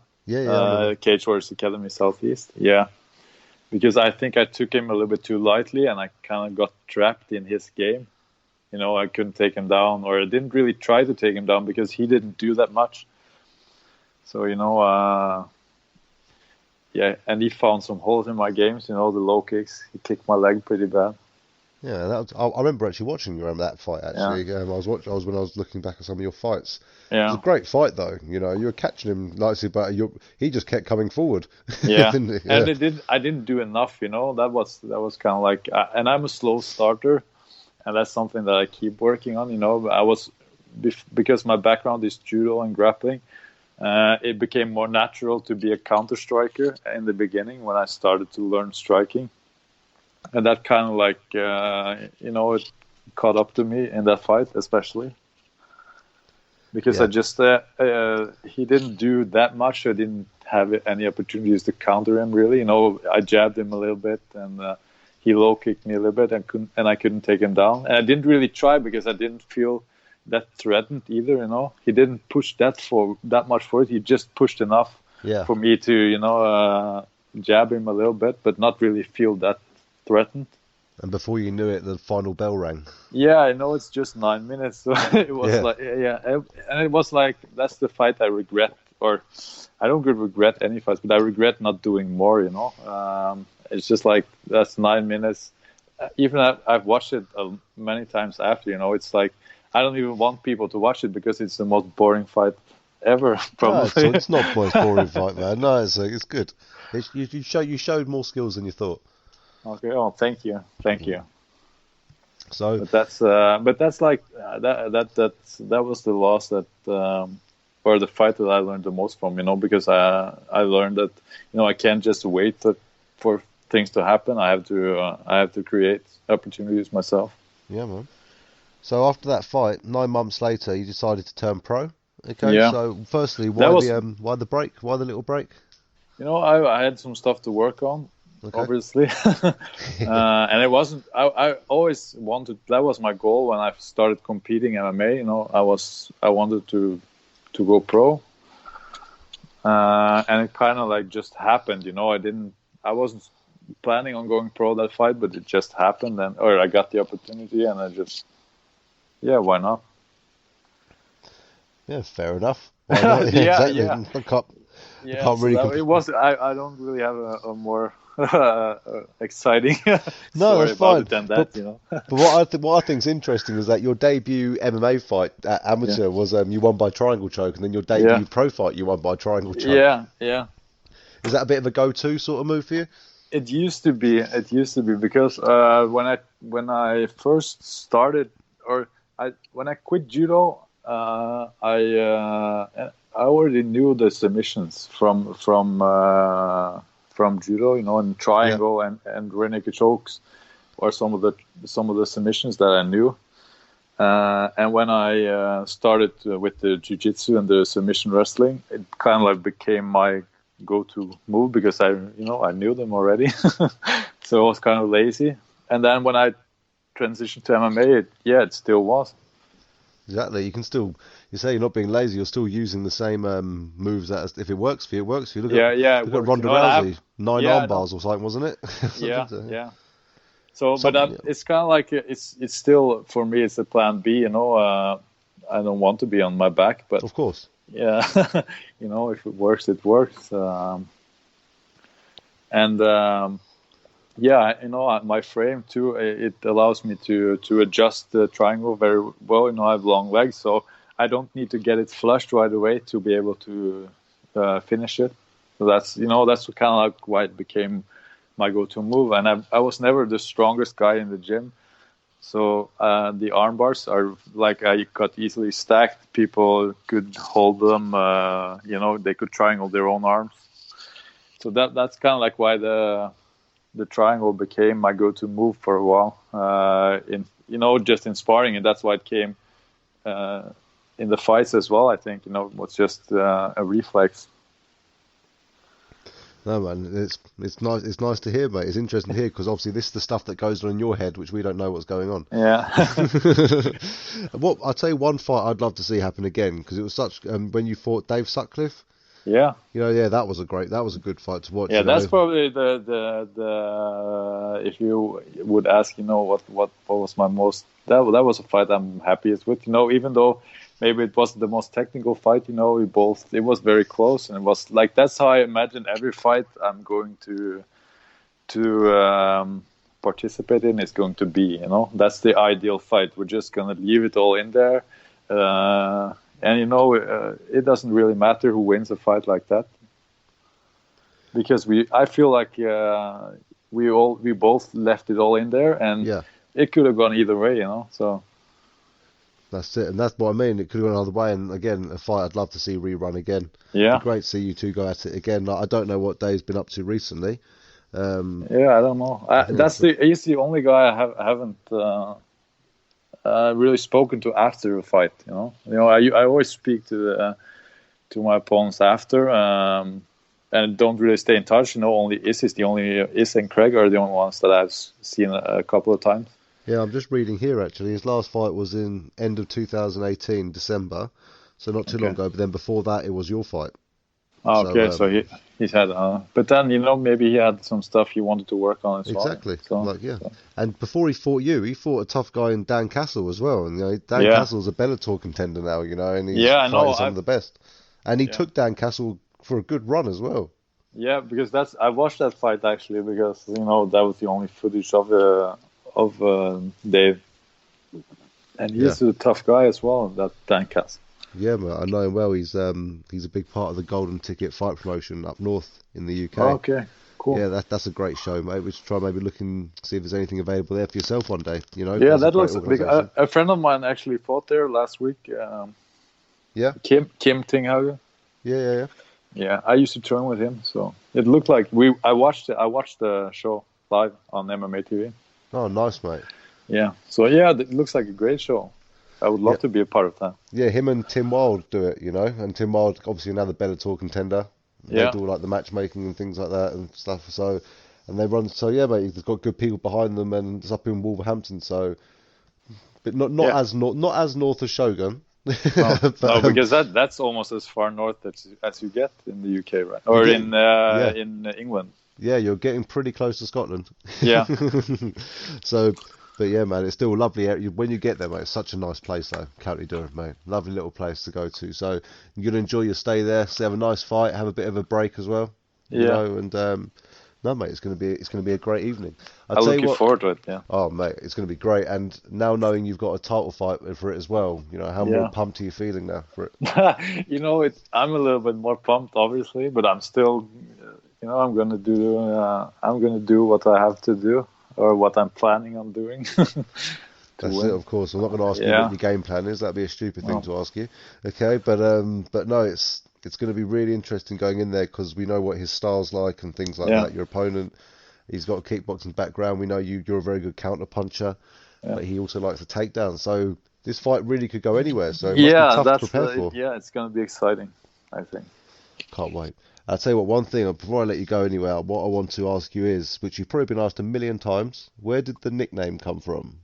Cage Warriors Academy Southeast. Yeah. Because I think I took him a little bit too lightly, and I kind of got trapped in his game. You know, I couldn't take him down, or I didn't really try to take him down because he didn't do that much. So, you know, and he found some holes in my games, you know, the low kicks. He kicked my leg pretty bad. Yeah, I remember actually watching you that fight, actually. Yeah. I was when I was looking back at some of your fights. Yeah. It was a great fight, though. You know, you were catching him nicely, but he just kept coming forward. Yeah, and I didn't do enough, you know. That was kind of like, and I'm a slow starter. And that's something that I keep working on, you know. Because my background is judo and grappling, it became more natural to be a counter striker in the beginning when I started to learn striking. And that kind of like, you know, it caught up to me in that fight, especially. Because I just, he didn't do that much. I didn't have any opportunities to counter him, really. You know, I jabbed him a little bit and... he low kicked me a little bit and I couldn't take him down. And I didn't really try because I didn't feel that threatened either, you know. He didn't push that much for it. He just pushed enough for me to, you know, jab him a little bit, but not really feel that threatened. And before you knew it, the final bell rang. Yeah, I know it's just 9 minutes. So it was and it was like, that's the fight I regret. Or I don't regret any fights, but I regret not doing more, you know. It's just like, that's 9 minutes. Even I've watched it many times after, you know. It's like, I don't even want people to watch it because it's the most boring fight ever, probably. No, it's not the most boring fight, man. No, it's good. You showed more skills than you thought. Okay, thank you. So, but that's like, that was the loss that, or the fight that I learned the most from, you know, because I learned that, you know, I can't just wait for things to happen. I have to create opportunities myself. Yeah, man. So after that fight, 9 months later, you decided to turn pro. Okay. Yeah. So firstly, why the break? Why the little break? You know, I had some stuff to work on, obviously, and it wasn't. I always wanted. That was my goal when I started competing MMA. You know, I wanted to go pro, and it kind of like just happened. You know, I wasn't planning on going pro that fight, but it just happened, or I got the opportunity, and I just, why not? Yeah, fair enough. Why not? Exactly. I can't really. It was. I don't really have a more exciting story about it than that. You know. But what I think is interesting is that your debut MMA fight at amateur was you won by triangle choke, and then your debut pro fight you won by triangle choke. Yeah. Is that a bit of a go-to sort of move for you? It used to be because when I first started, when I quit judo, I already knew the submissions from judo, and triangle and rear naked chokes, or some of the submissions that I knew. And when I started with the jiu-jitsu and the submission wrestling, it kind of like became my go-to move because I knew them already. So I was kind of lazy. And then when I transitioned to MMA, it still was. Exactly. You can still, you say you're not being lazy, you're still using the same moves as if it works for you, it works for you. Look at Ronda Rousey, 9 arm bars or something, wasn't it? Yeah. So, but it's kind of like it's still, for me, it's a plan B. I don't want to be on my back, but of course, yeah, if it works, it works. My frame too, it allows me to adjust the triangle very well. I have long legs, so I don't need to get it flushed right away to be able to finish it. So that's kind of like why it became my go-to move. And I was never the strongest guy in the gym, so the arm bars are like I got easily stacked. People could hold them, they could triangle their own arms. So that's kind of like why the triangle became my go-to move for a while. Just in sparring, and that's why it came in the fights as well. I think it was just a reflex. No, man, it's nice. It's nice to hear, mate. It's interesting to hear because obviously this is the stuff that goes on in your head, which we don't know what's going on. Yeah. I'll tell you one fight I'd love to see happen again because it was such when you fought Dave Sutcliffe. Yeah. That was a good fight to watch. Yeah, that's probably the if you would ask, what was my most that was a fight I'm happiest with. Even though maybe it wasn't the most technical fight, it was very close, and it was like that's how I imagine every fight I'm going to participate in is going to be. That's the ideal fight. We're just gonna leave it all in there. And it doesn't really matter who wins a fight like that, because I feel like we both left it all in there, and it could have gone either way, So that's it, and that's what I mean. It could have gone another way, and again, a fight I'd love to see rerun again. Yeah, it'd be great to see you two go at it again. Like, I don't know what Dave's been up to recently. I don't know. He's the only guy I haven't. Really spoken to after a fight, I always speak to my opponents after, and don't really stay in touch. Only Is and Craig are the only ones that I've seen a couple of times. Yeah, I'm just reading here actually. His last fight was in end of 2018, December, so not too long ago. But then before that, it was your fight. Oh, okay, so he's had, but then maybe he had some stuff he wanted to work on as well. Exactly, And before he fought you, he fought a tough guy in Dan Castle as well. And Dan Castle's a Bellator contender now, and he's fighting some of the best. And he took Dan Castle for a good run as well. Yeah, because I watched that fight actually because that was the only footage of Dave, and he's a tough guy as well. That Dan Castle. Yeah, man, I know him well. He's a big part of the Golden Ticket fight promotion up north in the UK. Oh, okay, cool. Yeah, that's a great show, mate. We should try maybe look and see if there's anything available there for yourself one day. Yeah, that looks big. A friend of mine actually fought there last week. Kim Tinghauge. Yeah. Yeah, I used to train with him, so it looked like I watched the show live on MMA TV. Oh, nice, mate. Yeah, so it looks like a great show. I would love to be a part of that. Yeah, him and Tim Wilde do it, and Tim Wilde, obviously another Bellator contender. They do like the matchmaking and things like that and stuff. So, and they run. So yeah, mate, they've got good people behind them, and it's up in Wolverhampton. So, but not as north as Shogun. But, no, because that's almost as far north as you get in the UK, right? Or in England. Yeah, you're getting pretty close to Scotland. Yeah. So. But yeah, man, it's still a lovely area. When you get there, mate, it's such a nice place, though. County Durham, mate. Lovely little place to go to. So you're going to enjoy your stay there. So have a nice fight, have a bit of a break as well. And no, mate, it's going to be a great evening. I'm looking forward to it. Yeah. Oh, mate, it's going to be great. And now knowing you've got a title fight for it as well, how more pumped are you feeling now for it? I'm a little bit more pumped, obviously, but I'm still, I'm going to do what I have to do. Or what I'm planning on doing. That's win. it, of course. I'm not going to ask you what your game plan is. That'd be a stupid thing to ask you. Okay, but no, it's going to be really interesting going in there because we know what his style's like and things like that. Your opponent, he's got a kickboxing background. We know you're a very good counter puncher, but he also likes the takedown. So this fight really could go anywhere. So it must be tough to prepare for. Yeah, it's going to be exciting, I think. Can't wait. I'll tell you what, one thing, before I let you go anywhere, what I want to ask you is, which you've probably been asked a million times, where did the nickname come from?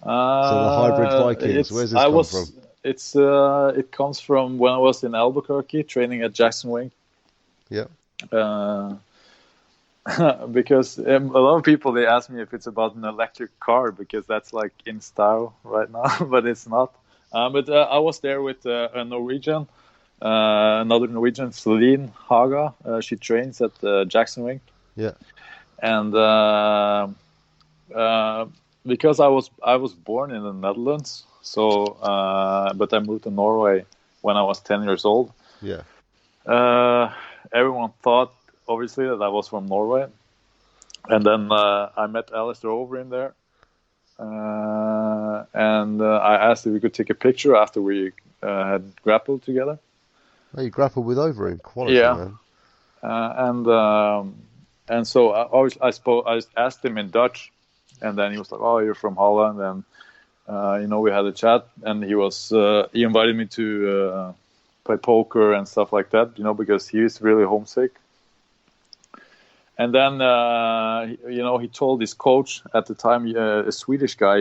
So the Hybrid Vikings, where's this come from? It comes from when I was in Albuquerque training at Jackson Wink. Yeah. Because a lot of people, they ask me if it's about an electric car because that's like in style right now, but it's not. But I was there with a Norwegian. Another Norwegian, Celine Haga. She trains at Jackson Wink. Yeah. And because I was born in the Netherlands, so but I moved to Norway when I was 10 years old. Yeah. Everyone thought obviously that I was from Norway, and then I met Alistair over in there, and I asked if we could take a picture after we had grappled together. Oh, you grappled with Overeem, quality, man. And so I asked him in Dutch, and then he was like, "Oh, you're from Holland," and we had a chat, and he invited me to play poker and stuff like that, because he was really homesick. And then he told his coach at the time, a Swedish guy,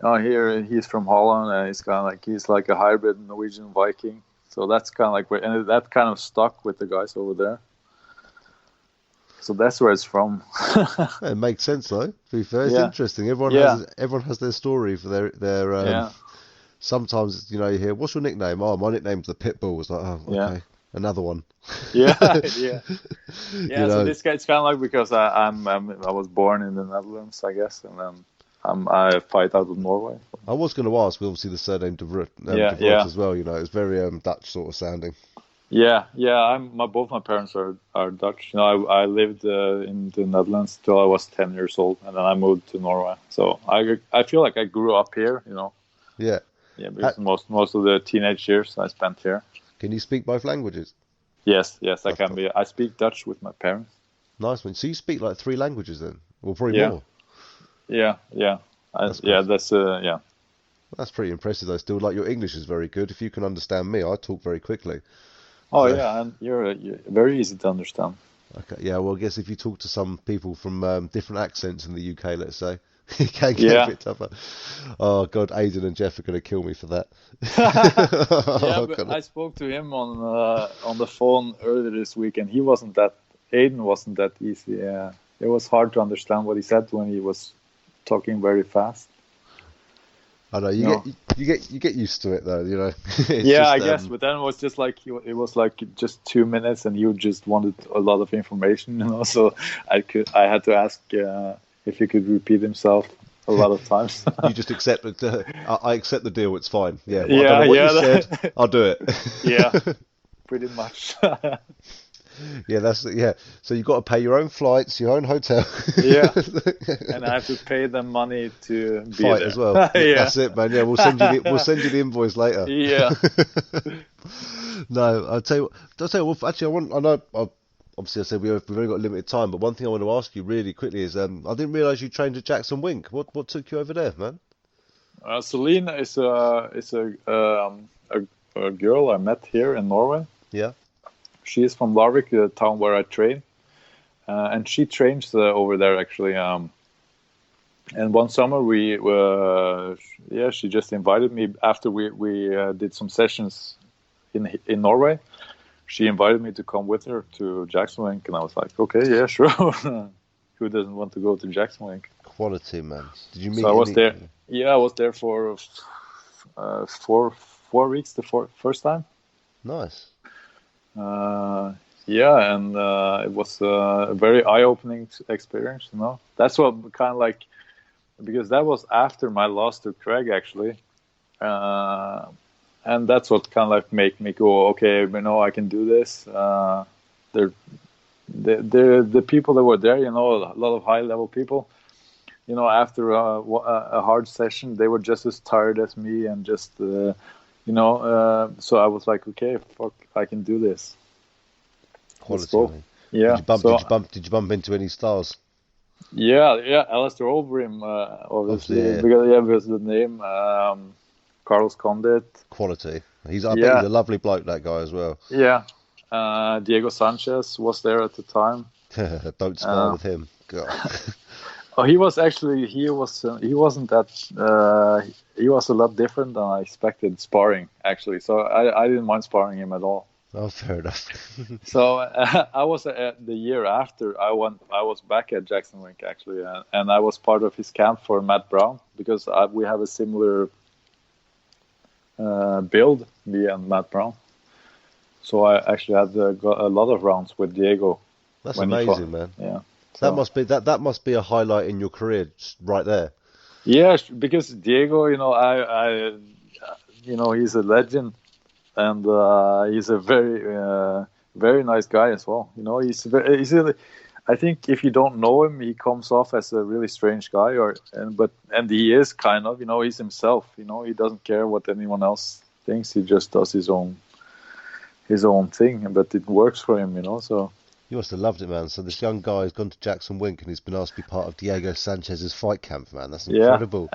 here he's from Holland, and he's like a hybrid Norwegian Viking. So that's kind of like and that kind of stuck with the guys over there. So that's where it's from. It makes sense, though. To be fair, it's interesting. Everyone has their story for their. Sometimes you hear, what's your nickname? Oh, my nickname's the Pitbull. It's like, oh, okay, another one. Yeah. So this guy, it's kind of like because I was born in the Netherlands, I guess, and then I fight out of Norway. I was going to ask, obviously, the surname Devreught as well. It's very Dutch sort of sounding. Yeah. Both my parents are Dutch. I lived in the Netherlands till I was 10 years old, and then I moved to Norway. So I feel like I grew up here. Yeah. Yeah, because most of the teenage years I spent here. Can you speak both languages? Yes, I can. I speak Dutch with my parents. Nice one. So you speak like 3 languages then, or probably more. Yeah. That's pretty impressive though. Still, like your English is very good. If you can understand me, I talk very quickly. Oh yeah, and you're very easy to understand. Okay, yeah. Well, I guess if you talk to some people from different accents in the UK, let's say, it can get a bit tougher. Oh God, Aidan and Jeff are going to kill me for that. But I spoke to him on the phone earlier this week, and Aidan wasn't that easy. It was hard to understand what he said when he was talking very fast. I know you get used to it though, I guess. But then it was just like just 2 minutes, and you just wanted a lot of information, So I had to ask if he could repeat himself a lot of times. You just accept it. I accept the deal. It's fine. Yeah. Well, I don't know what you said. I'll do it. Yeah. Pretty much. Yeah, So you've got to pay your own flights, your own hotel. Yeah, and I have to pay them money to be fight there as well. That's it, man. Yeah, we'll send you the invoice later. Yeah. No, I'll tell you what. Actually, I know. Obviously, I said we've only got limited time, but one thing I want to ask you really quickly is, I didn't realise you trained at Jackson Wink. What took you over there, man? Celine is a girl I met here in Norway. Yeah. She is from Larvik, the town where I train, and she trains over there actually. And one summer she just invited me after we did some sessions in Norway. She invited me to come with her to Jackson Wink, and I was like, okay, yeah, sure. Who doesn't want to go to Jackson Wink? Quality, man. Did you meet? So I was there. Yeah, I was there for 4 weeks the first time. Nice. And it was a very eye-opening experience. That's what kind of like, because that was after my loss to Craig actually, and that's what kind of like made me go, okay, I can do this. The people that were there, a lot of high-level people, after a hard session, they were just as tired as me, and just so I was like, okay, fuck, I can do this. Quality. Man. Yeah. Did you bump into any stars? Yeah, Alistair Overeem, obviously, because the name, Carlos Condit. Quality. I bet he's a lovely bloke, that guy as well. Yeah. Diego Sanchez was there at the time. Don't spar with him. God. Oh, he wasn't that. He was a lot different than I expected sparring, actually. So I didn't mind sparring him at all. Oh, fair enough. So I was the year after I was back at Jackson Wink, actually, and I was part of his camp for Matt Brown, because we have a similar build, me and Matt Brown. So I actually had got a lot of rounds with Diego. That's amazing, man. Yeah. So. That must be a highlight in your career, right there. Yeah, because Diego, he's a legend, and he's a very, very nice guy as well. I think if you don't know him, he comes off as a really strange guy, and he is kind of, he's himself. He doesn't care what anyone else thinks. He just does his own thing, but it works for him. So. You must have loved it, man. So this young guy has gone to Jackson Wink and he's been asked to be part of Diego Sanchez's fight camp, man. That's incredible.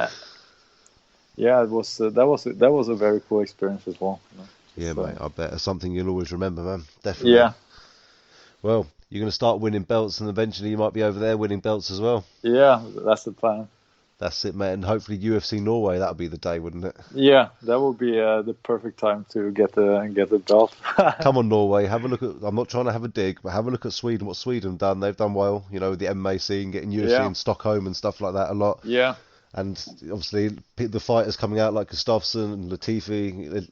Yeah, it was. That was a very cool experience as well. Yeah, mate. I bet it's something you'll always remember, man. Definitely. Yeah. Well, you're going to start winning belts, and eventually you might be over there winning belts as well. Yeah, that's the plan. That's it, mate. And hopefully UFC Norway, that'll be the day, wouldn't it? Yeah, that would be the perfect time to get the belt. Come on, Norway. Have a look at. I'm not trying to have a dig, but have a look at Sweden. What Sweden done? They've done well. The MMA scene, getting UFC in Stockholm and stuff like that a lot. Yeah. And obviously the fighters coming out like Gustaffson and Latifi,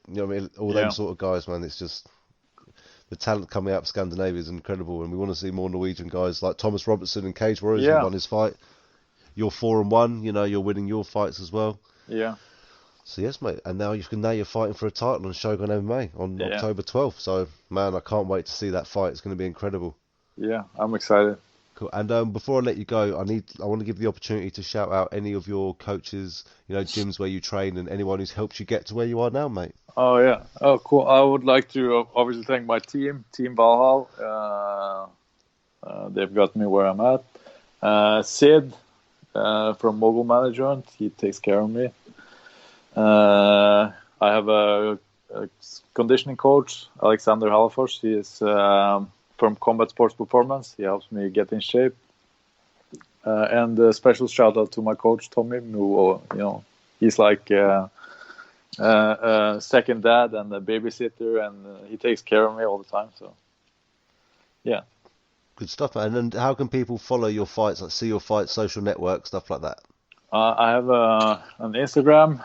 all them sort of guys, man. It's just the talent coming out of Scandinavia is incredible, and we want to see more Norwegian guys like Thomas Robertson and Cage Warriors who won his fight. You're 4-1, you're winning your fights as well. Yeah. So yes, mate. And now you're fighting for a title on Shogun MMA on October 12th. So man, I can't wait to see that fight. It's going to be incredible. Yeah, I'm excited. Cool. And before I let you go, I want to give the opportunity to shout out any of your coaches, gyms where you train, and anyone who's helped you get to where you are now, mate. Oh yeah. Oh cool. I would like to obviously thank my Team Valhall. They've got me where I'm at. Sid. From Mogul Management, he takes care of me. I have a conditioning coach, Alexander Hallfors. He is from Combat Sports Performance. He helps me get in shape. And a special shout out to my coach Tommy, who he's like a second dad and a babysitter, and he takes care of me all the time. So, yeah. Good stuff, man. And how can people follow your fights, like see your fights, social network, stuff like that? I have an Instagram.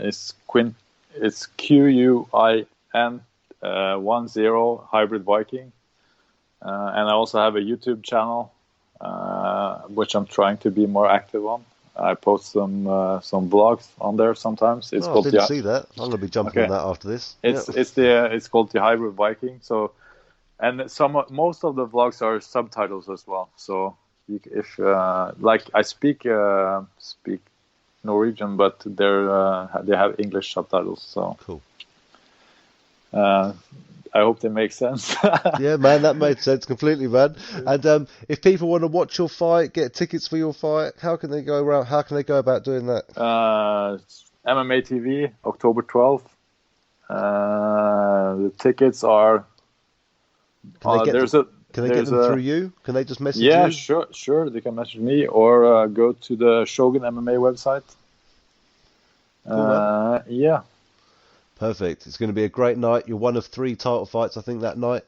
It's QUIN 10 Hybrid Viking, and I also have a YouTube channel, which I'm trying to be more active on. I post some vlogs on there sometimes. It's called I didn't see that. I'm going to be jumping on that after this. It's called the Hybrid Viking. So. And most of the vlogs are subtitles as well. So if I speak Norwegian, but they have English subtitles. So cool. I hope they make sense. Yeah, man, that made sense completely, man. And if people want to watch your fight, get tickets for your fight, how can they go around? How can they go about doing that? MMA TV, October 12th. The tickets are. Can they get them through you? Can they just message you? Yeah, sure. They can message me or go to the Shogun MMA website. Cool, yeah. Perfect. It's going to be a great night. You're one of 3 title fights, I think, that night.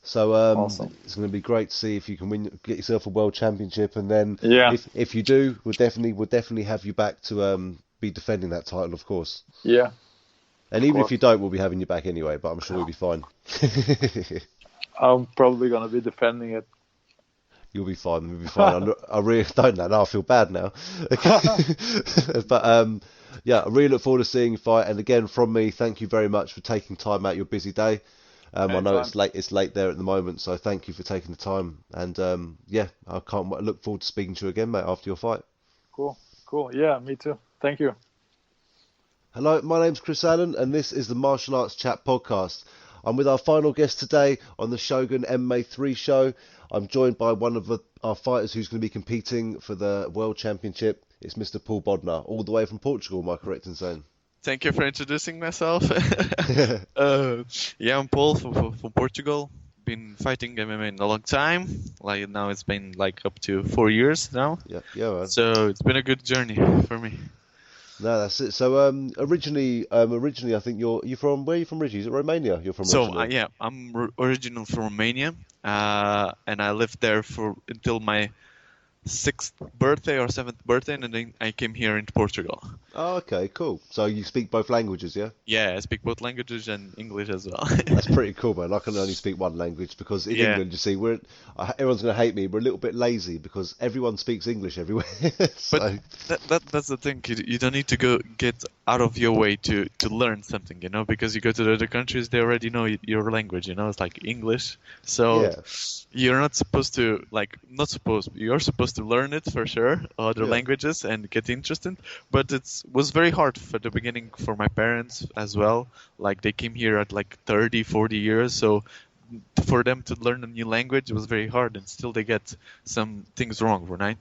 So awesome. It's going to be great to see if you can get yourself a world championship, and then if you do, we'll definitely have you back to be defending that title, of course. Yeah. And even if you don't, we'll be having you back anyway. But I'm sure we'll be fine. I'm probably going to be defending it. You'll be fine. We'll be fine. I really don't know. Now I feel bad now. But I really look forward to seeing you fight. And again, from me, thank you very much for taking time out your busy day. I know Anytime. it's late there at the moment, so thank you for taking the time. And I can't look forward to speaking to you again, mate, after your fight. Cool. Yeah, me too. Thank you. Hello, my name's Chris Allen, and this is the Martial Arts Chat podcast. I'm with our final guest today on the Shogun MMA 3 show. I'm joined by one of our fighters who's going to be competing for the World Championship. It's Mr. Paul Bodnar, all the way from Portugal, am I correct in saying? Thank you for introducing myself. I'm Paul from Portugal. Been fighting MMA in a long time. Like now it's been like up to 4 years now. Yeah, man. So it's been a good journey for me. No, that's it. So originally, I think you're from where are you from originally? Is it Romania? You're from originally? I'm original from Romania, and I lived there until my 6th birthday or 7th birthday, and then I came here into Portugal. Oh, okay, cool. So you speak both languages, yeah? Yeah, I speak both languages and English as well. That's pretty cool, man. I can only speak one language because in England, you see, everyone's going to hate me. We're a little bit lazy because everyone speaks English everywhere. So. But that's the thing. You don't need to get out of your way to learn something, because you go to the other countries, they already know your language, it's like English. So you're not supposed to, you're supposed to learn it for sure, other languages, and get interested. But it was very hard for the beginning for my parents as well. Like they came here at 30, 40 years. So for them to learn a new language, it was very hard, and still they get some things wrong, right?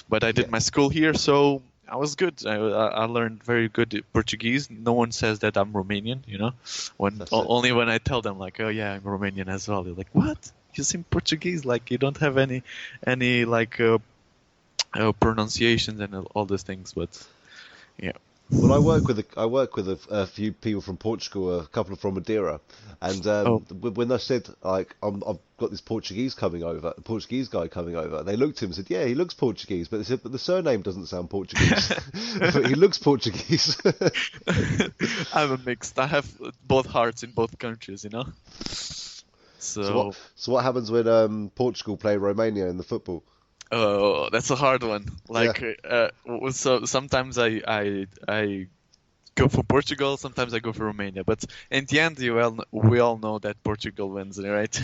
But I did my school here, so I was good. I learned very good Portuguese. No one says that I'm Romanian, only when I tell them oh yeah, I'm Romanian as well. They're like, what? You seem Portuguese, you don't have any pronunciations and all these things. But yeah. Well, I work with a few people from Portugal, a couple from Madeira, and when I said I've got this Portuguese guy coming over, they looked at him and said, yeah, he looks Portuguese, but they said, but the surname doesn't sound Portuguese, but he looks Portuguese. I'm a mixed. I have both hearts in both countries, So what happens when Portugal play Romania in the football? Oh, that's a hard one. So sometimes I go for Portugal, sometimes I go for Romania. But in the end, we all know that Portugal wins, right?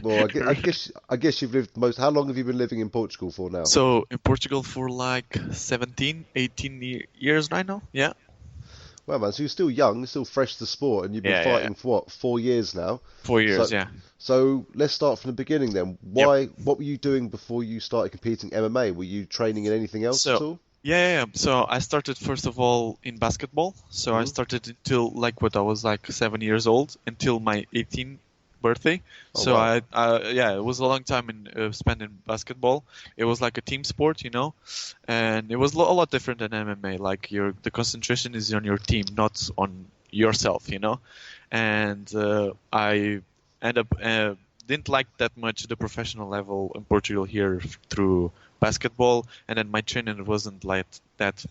Well, I guess you've lived How long have you been living in Portugal for now? So in Portugal for 17, 18 years right now. Yeah. Well, man, so you're still young, still fresh to sport, and you've been fighting for 4 years now? 4 years, yeah. So let's start from the beginning then. What were you doing before you started competing MMA? Were you training in anything else at all? Yeah. So I started first of all in basketball. So I started until when I was 7 years old, until my 18th birthday. So wow. It was a long time spent in basketball. It was like a team sport, and it was a lot different than MMA. The concentration is on your team, not on yourself, And I end up didn't like that much the professional level in Portugal here through basketball, and then my trainer wasn't that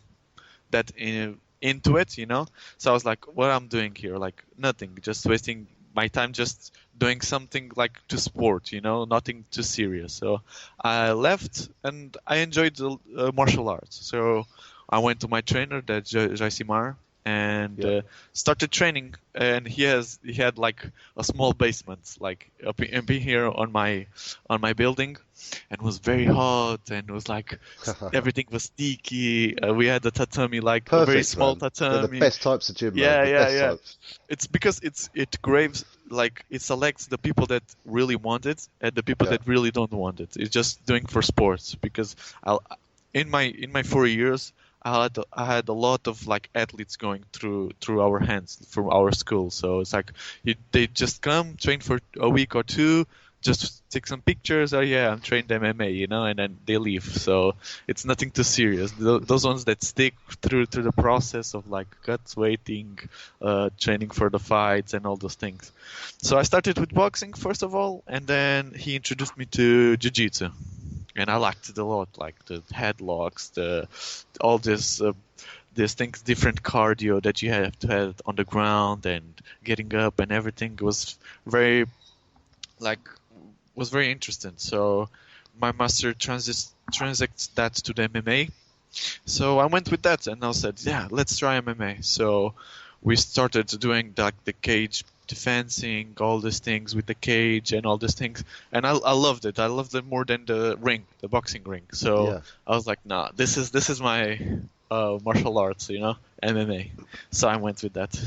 into it, So I was like, what I'm doing here, nothing, just wasting my time, just doing something to sport, nothing too serious. So I left, and I enjoyed martial arts. So I went to my trainer, that Jaisimar, and started training. And he had a small basement, up in here on my building, and it was very hot, and it was everything was sticky. We had a tatami, Perfect, a very small tatami. They're the best types of gym. Yeah. It's because it graves, it selects the people that really want it and the people that really don't want it. It's just doing for sports, because in my 4 years, I had a lot of athletes going through our hands from our school. So it's they just come, train for a week or two, just take some pictures. Oh yeah, I'm trained MMA, and then they leave. So it's nothing too serious. Those ones that stick through the process of guts waiting, training for the fights and all those things. So I started with boxing first of all, and then he introduced me to jiu-jitsu. And I liked it a lot, the headlocks, all these things, different cardio that you have to have on the ground and getting up and everything was very interesting. So my master transacts that to the MMA. So I went with that, and I said, yeah, let's try MMA. So we started doing the cage fencing, all these things with the cage and all these things, and I loved it. I loved it more than the ring, the boxing ring. So I was like, nah, this is my martial arts, MMA. So I went with that.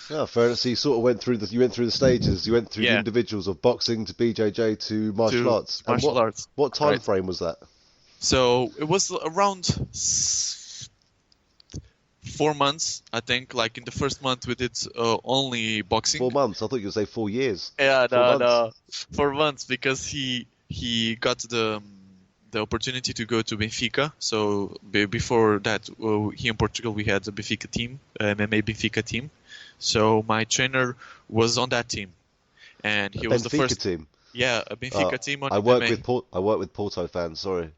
Yeah, fair enough. So you sort of went through the stages. You went through the individuals of boxing to BJJ to martial arts. And martial arts. What time frame was that? So it was around 4 months, I think. Like in the first month we did only boxing. 4 months? I thought you were going to say 4 years. Yeah, no, 4 months, because he got the opportunity to go to Benfica. So before that, here in Portugal we had the Benfica team, MMA Benfica team. So my trainer was on that team, and he was the first team. Yeah, a Benfica team on I work with Porto fans. Sorry.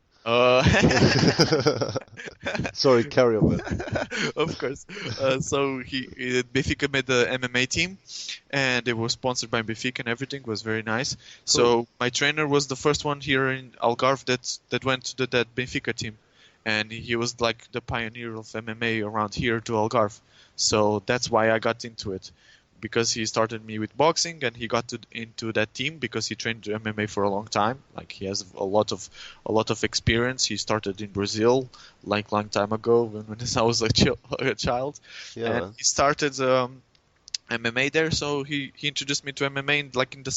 Sorry, carry on. Man. Of course. So Benfica made the MMA team, and it was sponsored by Benfica, and everything was very nice. Cool. So my trainer was the first one here in Algarve that went to that Benfica team, and he was like the pioneer of MMA around here to Algarve. So that's why I got into it, because he started me with boxing, and he got into that team because he trained MMA for a long time. Like, he has a lot of experience. He started in Brazil like long time ago when I was a child. Yeah. And he started MMA there, so he introduced me to MMA in the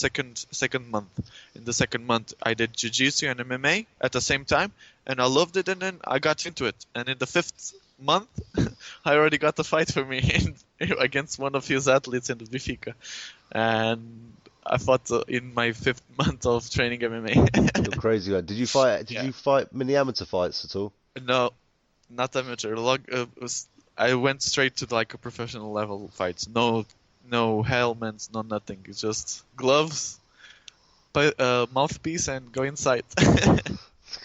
second month. In the second month, I did jiu-jitsu and MMA at the same time, and I loved it, and then I got into it. And in the 5th month, I already got the fight for me against one of his athletes in the Benfica, and I fought in my 5th month of training MMA. You're crazy, man. Did you fight many amateur fights at all? No, not amateur. I went straight to like a professional level fights. No helmets, no nothing. It's just gloves, mouthpiece, and go inside.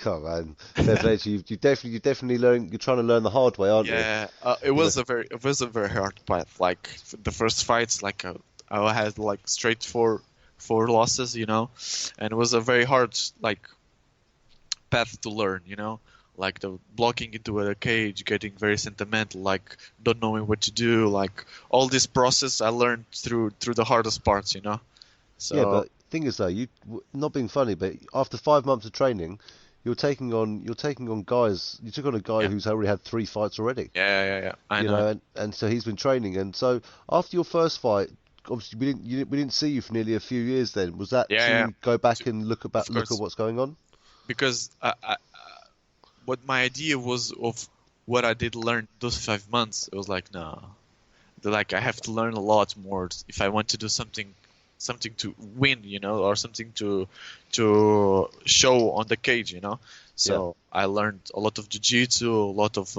Come on, man. You definitely learn. You're trying to learn the hard way, aren't you? Yeah, it was a very hard path. Like the first fights, like I had like straight four losses, and it was a very hard like path to learn, like the blocking into a cage, getting very sentimental, like don't knowing what to do, like all this process I learned through the hardest parts, So yeah, but thing is though, you not being funny, but after 5 months of training, you're taking on guys. You took on a guy who's already had 3 fights already. Yeah. I know. And so he's been training, and so after your first fight, obviously we didn't see you for nearly a few years. Then was that to go back and look at what's going on? Because what my idea was of what I did learn those 5 months, it was like, no, like I have to learn a lot more if I want to do something to win, or something to show on the cage, So I learned a lot of jiu-jitsu, a lot of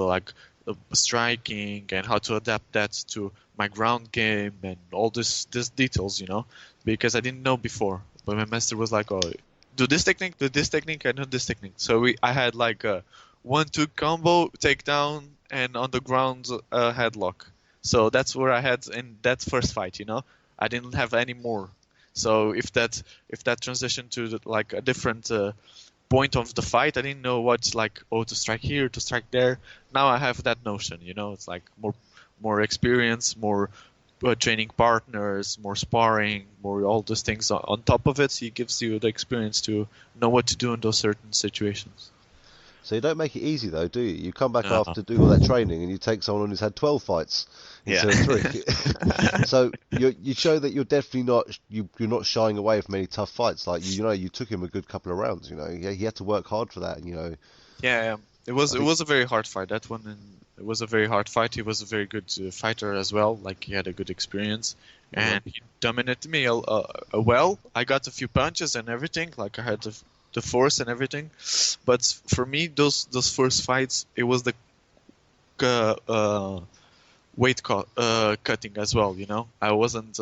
striking, and how to adapt that to my ground game and all these details, because I didn't know before. But my master was like, oh, do this technique, and do this technique. So I had like a 1-2 combo, takedown, and on the ground headlock. So that's where I had in that first fight, I didn't have any more. So if that transitioned to like a different point of the fight, I didn't know what's like, to strike here, to strike there. Now I have that notion, it's like more experience, more training partners, more sparring, more all those things on top of it. He gives you the experience to know what to do in those certain situations. So you don't make it easy though, do you? You come back after doing all that training and you take someone who's had 12 fights instead of 3. So you show that you're definitely you're not shying away from any tough fights. Like you took him a good couple of rounds. He had to work hard for that. Yeah. It was a very hard fight, that one. And it was a very hard fight. He was a very good fighter as well. Like, he had a good experience, and he dominated me well. I got a few punches and everything. Like, I had the force and everything. But for me, those first fights, it was the weight cutting as well. I wasn't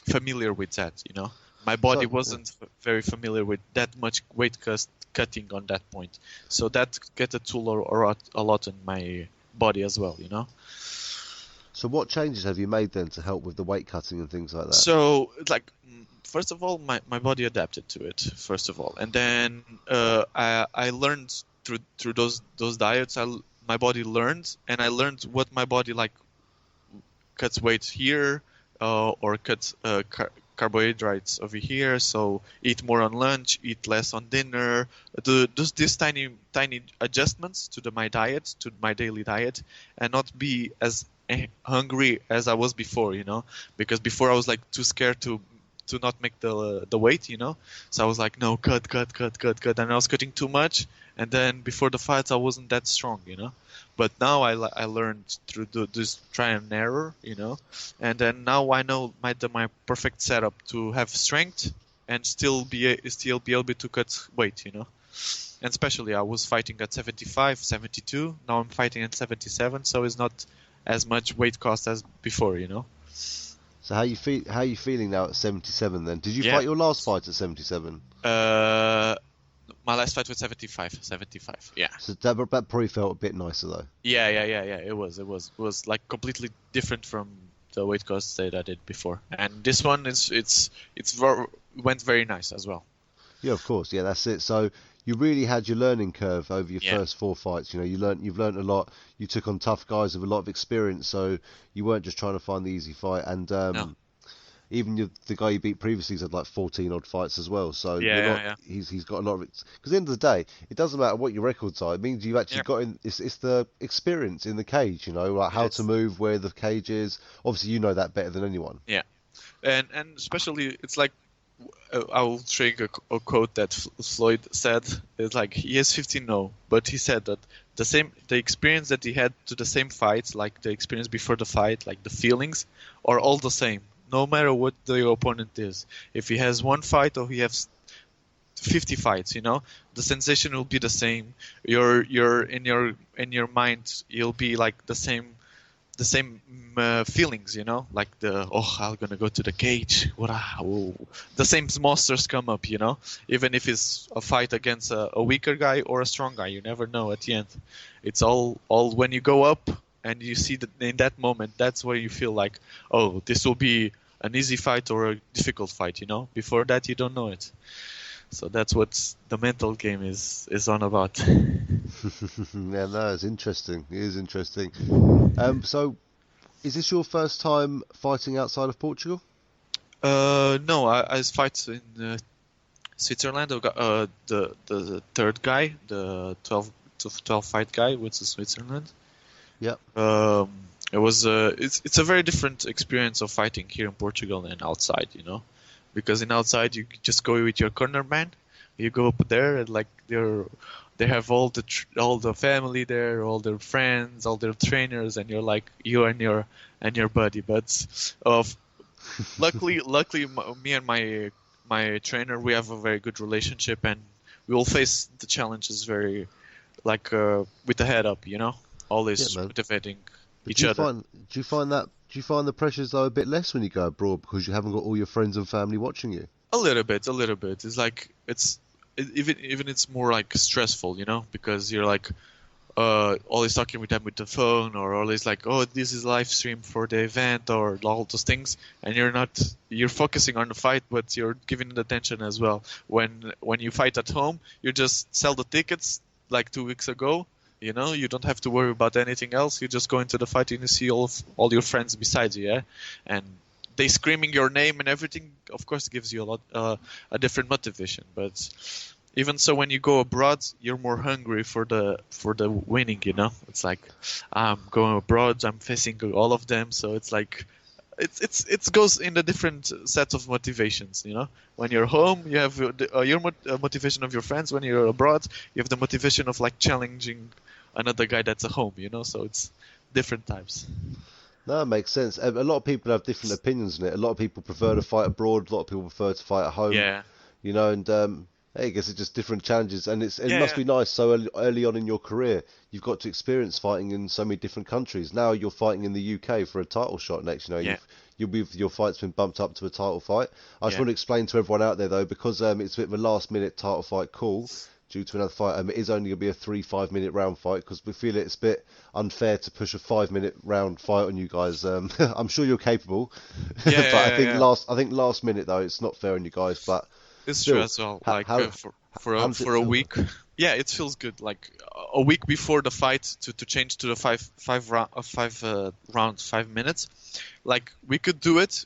familiar with that. My body wasn't very familiar with that much weight cutting on that point. So that get a tool a lot in my body as well, So what changes have you made then to help with the weight cutting and things like that? So, like, first of all, my body adapted to it, first of all. And then I learned through those diets, my body learned, and I learned what my body, like, cuts weight here, or cut carbohydrates over here. So eat more on lunch, eat less on dinner. Do these tiny adjustments to my diet, to my daily diet, and not be as hungry as I was before. Because before I was like too scared to not make the weight. So I was like, no, cut, and I was cutting too much. And then before the fights, I wasn't that strong. But now I learned through this try and error, and then now I know my perfect setup to have strength and still be able to cut weight, And especially I was fighting at 75, 72. Now I'm fighting at 77, so it's not as much weight cost as before, So how you feeling now at 77 then? Did you fight your last fight at 77? My last fight was 75, yeah. So that probably felt a bit nicer though. Yeah. It was like completely different from the weight class that I did before. And this one went very nice as well. Yeah, of course. Yeah, that's it. So you really had your learning curve over your first 4 fights. You've learned a lot. You took on tough guys with a lot of experience, so you weren't just trying to find the easy fight. And no. Even the guy you beat previously has had like 14 odd fights as well. So he's got a lot of it. Because at the end of the day, it doesn't matter what your records are. It means you've actually got in. It's the experience in the cage. Like how to move, where the cage is. Obviously, you know that better than anyone. Yeah, and especially it's like I will share a quote that Floyd said. It's like he has 15-0, but he said that the experience that he had to the same fights, like the experience before the fight, like the feelings, are all the same. No matter what the opponent is. If he has one fight or he has 50 fights, the sensation will be the same. You're in your mind, you'll be like the same feelings, like I'm gonna go to the cage. The same monsters come up, even if it's a fight against a weaker guy or a strong guy. You never know at the end. It's all when you go up and you see that in that moment, that's where you feel like, oh, this will be an easy fight or a difficult fight, Before that, you don't know it. So that's what the mental game is on about. Yeah, no, it's interesting. It is interesting. So, is this your first time fighting outside of Portugal? No, I fight in Switzerland. I got the third guy, the 12 fight guy, with Switzerland. Yeah. It's a very different experience of fighting here in Portugal and outside, because in outside you just go with your corner man. You go up there and like they have all the family there, all their friends, all their trainers, and you're like you and your buddy. But luckily, me and my trainer, we have a very good relationship, and we will face the challenges very with the head up, always motivating each other. Do you find the pressures though a bit less when you go abroad because you haven't got all your friends and family watching you? A little bit. It's like even it's more like stressful, because you're like always talking with them with the phone, or always like, oh, this is live stream for the event, or all those things, and you're focusing on the fight, but you're giving it attention as well. When you fight at home, you just sell the tickets like 2 weeks ago. You don't have to worry about anything else. You just go into the fight and you see all your friends beside you, yeah? And they screaming your name and everything, of course, gives you a different motivation. But even so, when you go abroad, you're more hungry for the winning, It's like, I'm going abroad, I'm facing all of them, so it's like, it goes in the different sets of motivations, When you're home, you have your motivation of your friends. When you're abroad, you have the motivation of like challenging another guy that's at home, So it's different types. No, it makes sense. A lot of people have different opinions on it. A lot of people prefer to fight abroad. A lot of people prefer to fight at home. Yeah. And I guess it's just different challenges, and it must be nice. So early on in your career, you've got to experience fighting in so many different countries. Now you're fighting in the UK for a title shot next. Your fight's been bumped up to a title fight. I just want to explain to everyone out there though, because it's a bit of a last-minute title fight call due to another fight. It is only going to be a 3 5-minute round fight because we feel it's a bit unfair to push a 5-minute round fight on you guys. I'm sure you're capable, but I think last minute though, it's not fair on you guys. But it's true as well. For a week, yeah, it feels good. Like a week before the fight to change to the rounds, 5 minutes. Like we could do it,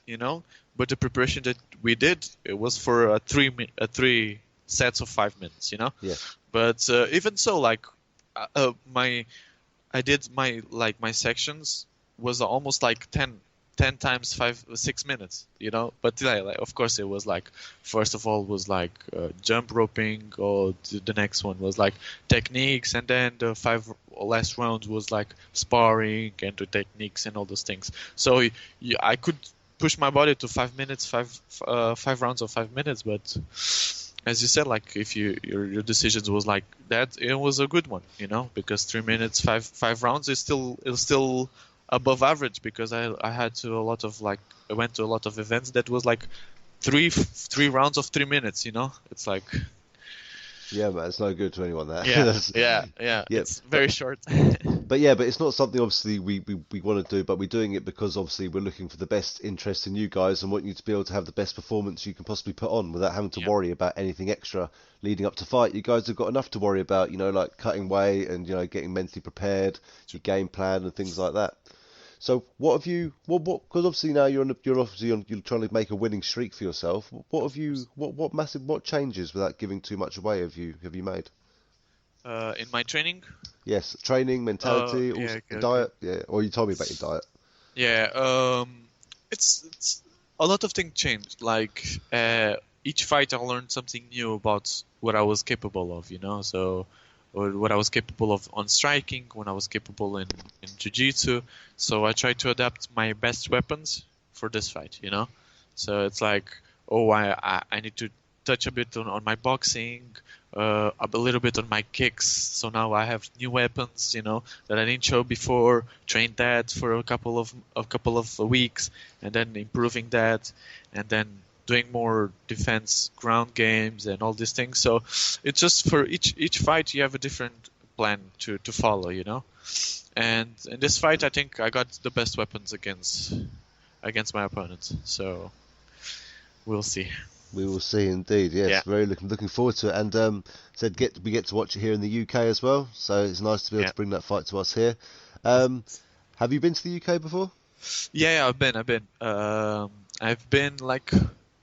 but the preparation that we did, it was for three sets of 5 minutes, Yeah. But even so, like I did my sections was almost like 10 times 6 minutes, but of course it was like, first of all was like jump roping, or the next one was like techniques, and then the 5 last rounds was like sparring and the techniques and all those things. So I could push my body to 5 minutes, five rounds of 5 minutes, but as you said, like if your decisions was like that, it was a good one, because 3 minutes, five rounds is still above average, because I went to a lot of events that was like three rounds of 3 minutes. It's like, yeah, man, it's no good to anyone. That yeah, it's very short. But it's not something obviously we want to do, but we're doing it because obviously we're looking for the best interest in you guys and want you to be able to have the best performance you can possibly put on without having to worry about anything extra leading up to fight. You guys have got enough to worry about, like cutting weight and getting mentally prepared, your game plan and things like that. So what have you? What? Because obviously now you're trying to make a winning streak for yourself. What changes, without giving too much away, have you made? In my training? Yes, training, mentality, diet. Okay. Yeah, or you told me about your diet. Yeah, it's a lot of things changed. Like each fight, I learned something new about what I was capable of. So. Or what I was capable of on striking, when I was capable in jiu-jitsu. So I tried to adapt my best weapons for this fight, So it's like, I need to touch a bit on my boxing, a little bit on my kicks. So now I have new weapons, that I didn't show before. Trained that for a couple of weeks, and then improving that, and then doing more defense, ground games, and all these things. So it's just for each fight you have a different plan to follow, And in this fight, I think I got the best weapons against my opponent. So we'll see. We will see, indeed. Yes, yeah. Very looking forward to it. And we get to watch it here in the UK as well. So it's nice to be able to bring that fight to us here. Have you been to the UK before? Yeah, I've been. I've been like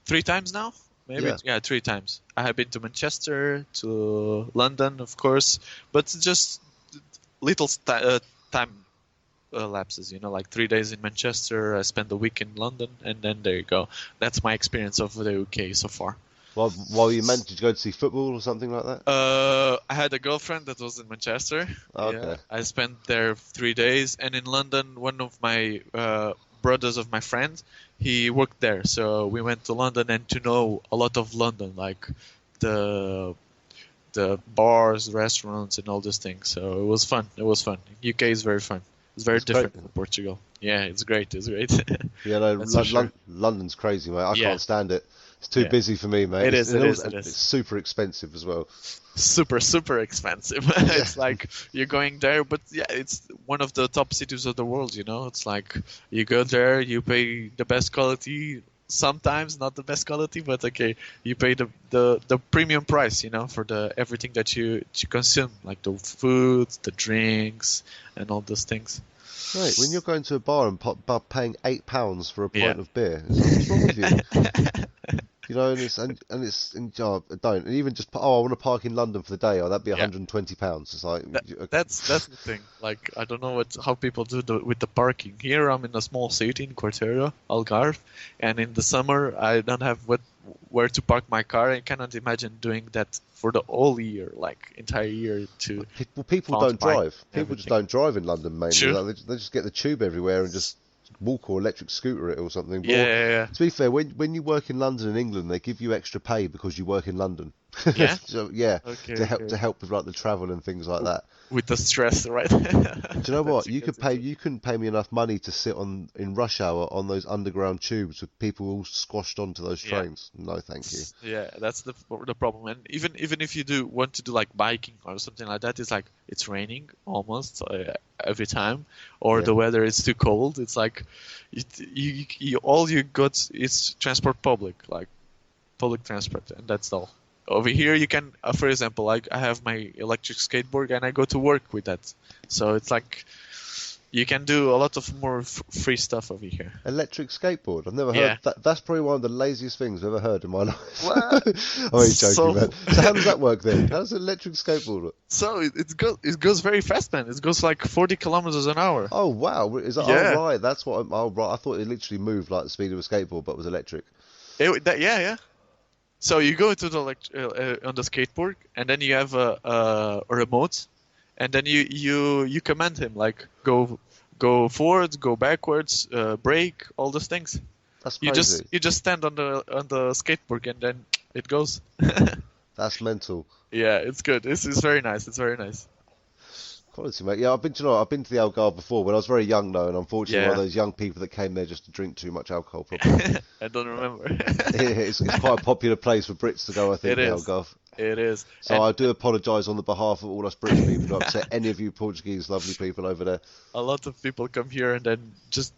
3 times now, maybe. Yeah, 3 times. I have been to Manchester, to London, of course, but just little time lapses. Like 3 days in Manchester. I spent the week in London, and then there you go. That's my experience of the UK so far. While you did you go to see football or something like that? I had a girlfriend that was in Manchester. Okay. Yeah, I spent there 3 days, and in London, one of my brothers of my friend, he worked there, so we went to London and to know a lot of London, like the bars, restaurants, and all those things. So it was fun. UK is very fun. It's very different from Portugal. Yeah, it's great. Yeah, no, London's crazy, mate. I can't stand it. It's too busy for me, mate. It is. It's super expensive as well. Super expensive. It's like you're going there, but it's one of the top cities of the world. It's like you go there, you pay the best quality. Sometimes not the best quality, but okay, you pay the premium price, for the everything that you consume, like the food, the drinks, and all those things. Right, when you're going to a bar and paying £8 for a pint of beer, what's wrong with you? And even just I want to park in London for the day. That'd be £120. It's like that's the thing. Like I don't know how people do with the parking. Here I'm in a small city in Quarteiro, Algarve, and in the summer I don't have where to park my car. I cannot imagine doing that for the whole year, like entire year. People don't drive. People just don't drive in London mainly. Sure. Like, they just get the tube everywhere and just walk or electric scooter it or something. Yeah. To be fair, when you work in London and England, they give you extra pay because you work in London. Yeah. So, to help with like the travel and things like that. With the stress, right? Do you know what? You couldn't pay me enough money to sit in rush hour on those underground tubes with people all squashed onto those trains. No, thank you. Yeah, that's the problem. And even if you want to do like biking or something like that, it's like it's raining almost every time, or the weather is too cold. It's like all you got is public transport, and that's all. over here you can, for example, like I have my electric skateboard and I go to work with that. So it's like you can do a lot of more free stuff over here. Electric skateboard? I've never heard. Yeah. That's probably one of the laziest things I've ever heard in my life. What? I'm only joking, man. So how does that work then? How does an electric skateboard work? So it goes very fast, man. It goes like 40 kilometers an hour. Oh wow! Is that, Yeah. oh right? That's what. Right. I thought it literally moved like the speed of a skateboard, but was electric. Yeah. So you go into the on the skateboard, and then you have a remote, and then you command him like go forward, go backwards, brake, all those things. That's crazy. You just stand on the skateboard and then it goes. That's mental. Yeah, it's good. It's very nice. It's very nice. Quality, mate. Yeah, I've been to the Algarve before when I was very young, though, and unfortunately, one of those young people that came there just to drink too much alcohol. Probably. I don't remember. It's quite a popular place for Brits to go, I think. It is. Algarve. It is. So I do apologise on the behalf of all us British people to upset any of you Portuguese lovely people over there. A lot of people come here and then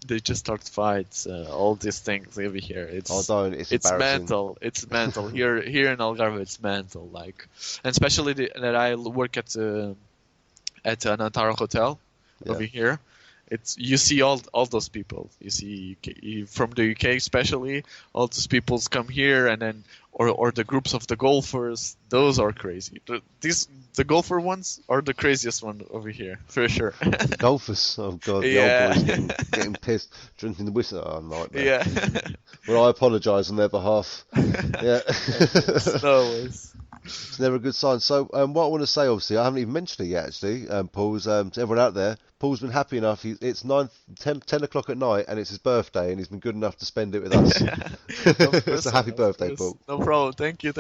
they just start fights, all these things over here. It's embarrassing. mental. It's mental. Here in Algarve, it's mental. Like, and especially that I work at an Antara hotel over here. You see all those people. You see from the UK especially, all those people come here, and then or the groups of the golfers. Those are crazy. The golfer ones are the craziest one over here for sure. The golfers, oh god, the old boys getting pissed, drinking the whiskey. Oh, nightmare. Yeah. Well, I apologise on their behalf. Yeah. No worries. It's never a good sign. So, what I want to say, obviously, I haven't even mentioned it yet, actually, Paul's, to everyone out there, Paul's been happy enough. It's 10 o'clock at night, and it's his birthday, and he's been good enough to spend it with us. It's a happy birthday, Paul. No problem. Thank you.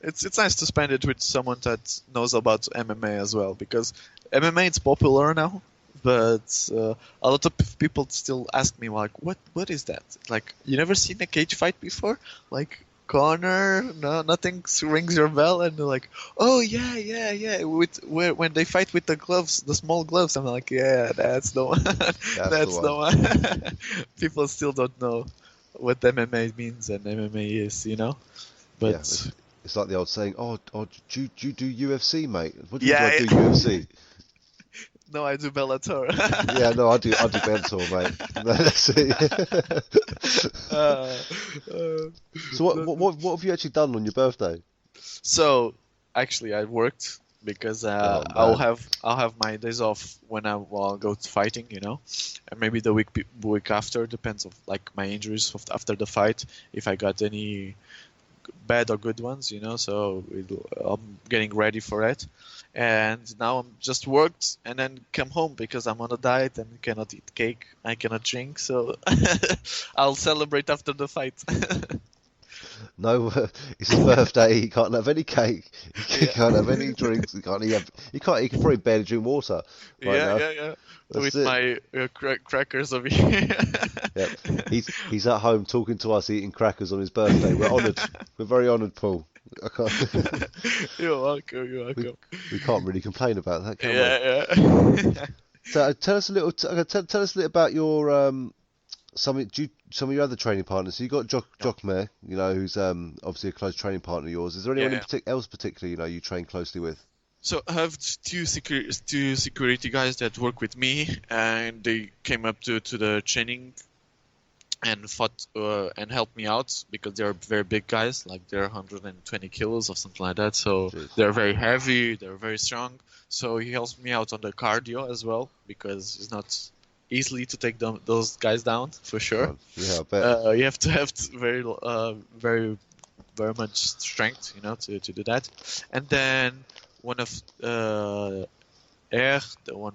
It's nice to spend it with someone that knows about MMA as well, because MMA is popular now, but a lot of people still ask me, like, what is that? Like, you never seen a cage fight before? Like, Connor, no, nothing rings your bell, and they're like, oh yeah. When they fight with the gloves, the small gloves, I'm like, yeah, that's the one. That's the one. People still don't know what MMA means and MMA is, you know. But yeah, it's like the old saying, oh, do you do UFC, mate? What do you do UFC? No, I do Bellator. Yeah, no, I do Bellator, mate. No, that's it. So what have you actually done on your birthday? So actually, I worked because I'll have my days off when I'll go to fighting, you know, and maybe the week after, depends of like my injuries after the fight, if I got any bad or good ones, you know. So I'm getting ready for it. And now I'm just worked and then come home because I'm on a diet and cannot eat cake. I cannot drink, so I'll celebrate after the fight. No, it's his birthday. He can't have any cake. He can't have any drinks. He can probably barely drink water. Yeah. With my crackers over here. Yep. He's at home talking to us, eating crackers on his birthday. We're honoured. We're very honoured, Paul. You're welcome. We can't really complain about that, can we? Yeah. So tell us a little about your some of your other training partners. So you got Jockmare, you know, who's obviously a close training partner of yours. Is there anyone else particularly, you know, you train closely with? So I have two security guys that work with me, and they came up to the training and fought and helped me out because they're very big guys, like they're 120 kilos or something like that. So they're very heavy, they're very strong. So he helps me out on the cardio as well because it's not easily to take those guys down for sure. Yeah, I bet. You have to have very much strength, you know, to do that. And then one of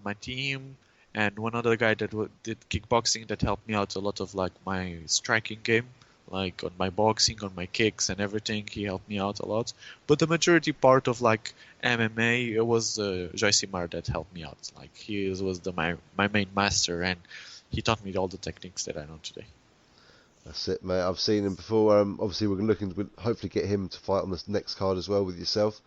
my team, and one other guy that did kickboxing that helped me out a lot of like my striking game, like on my boxing, on my kicks and everything. He helped me out a lot. But the majority part of like MMA, it was Joycimar that helped me out. Like he was my main master, and he taught me all the techniques that I know today. That's it, mate. I've seen him before. Obviously, we're looking to hopefully get him to fight on the next card as well with yourself.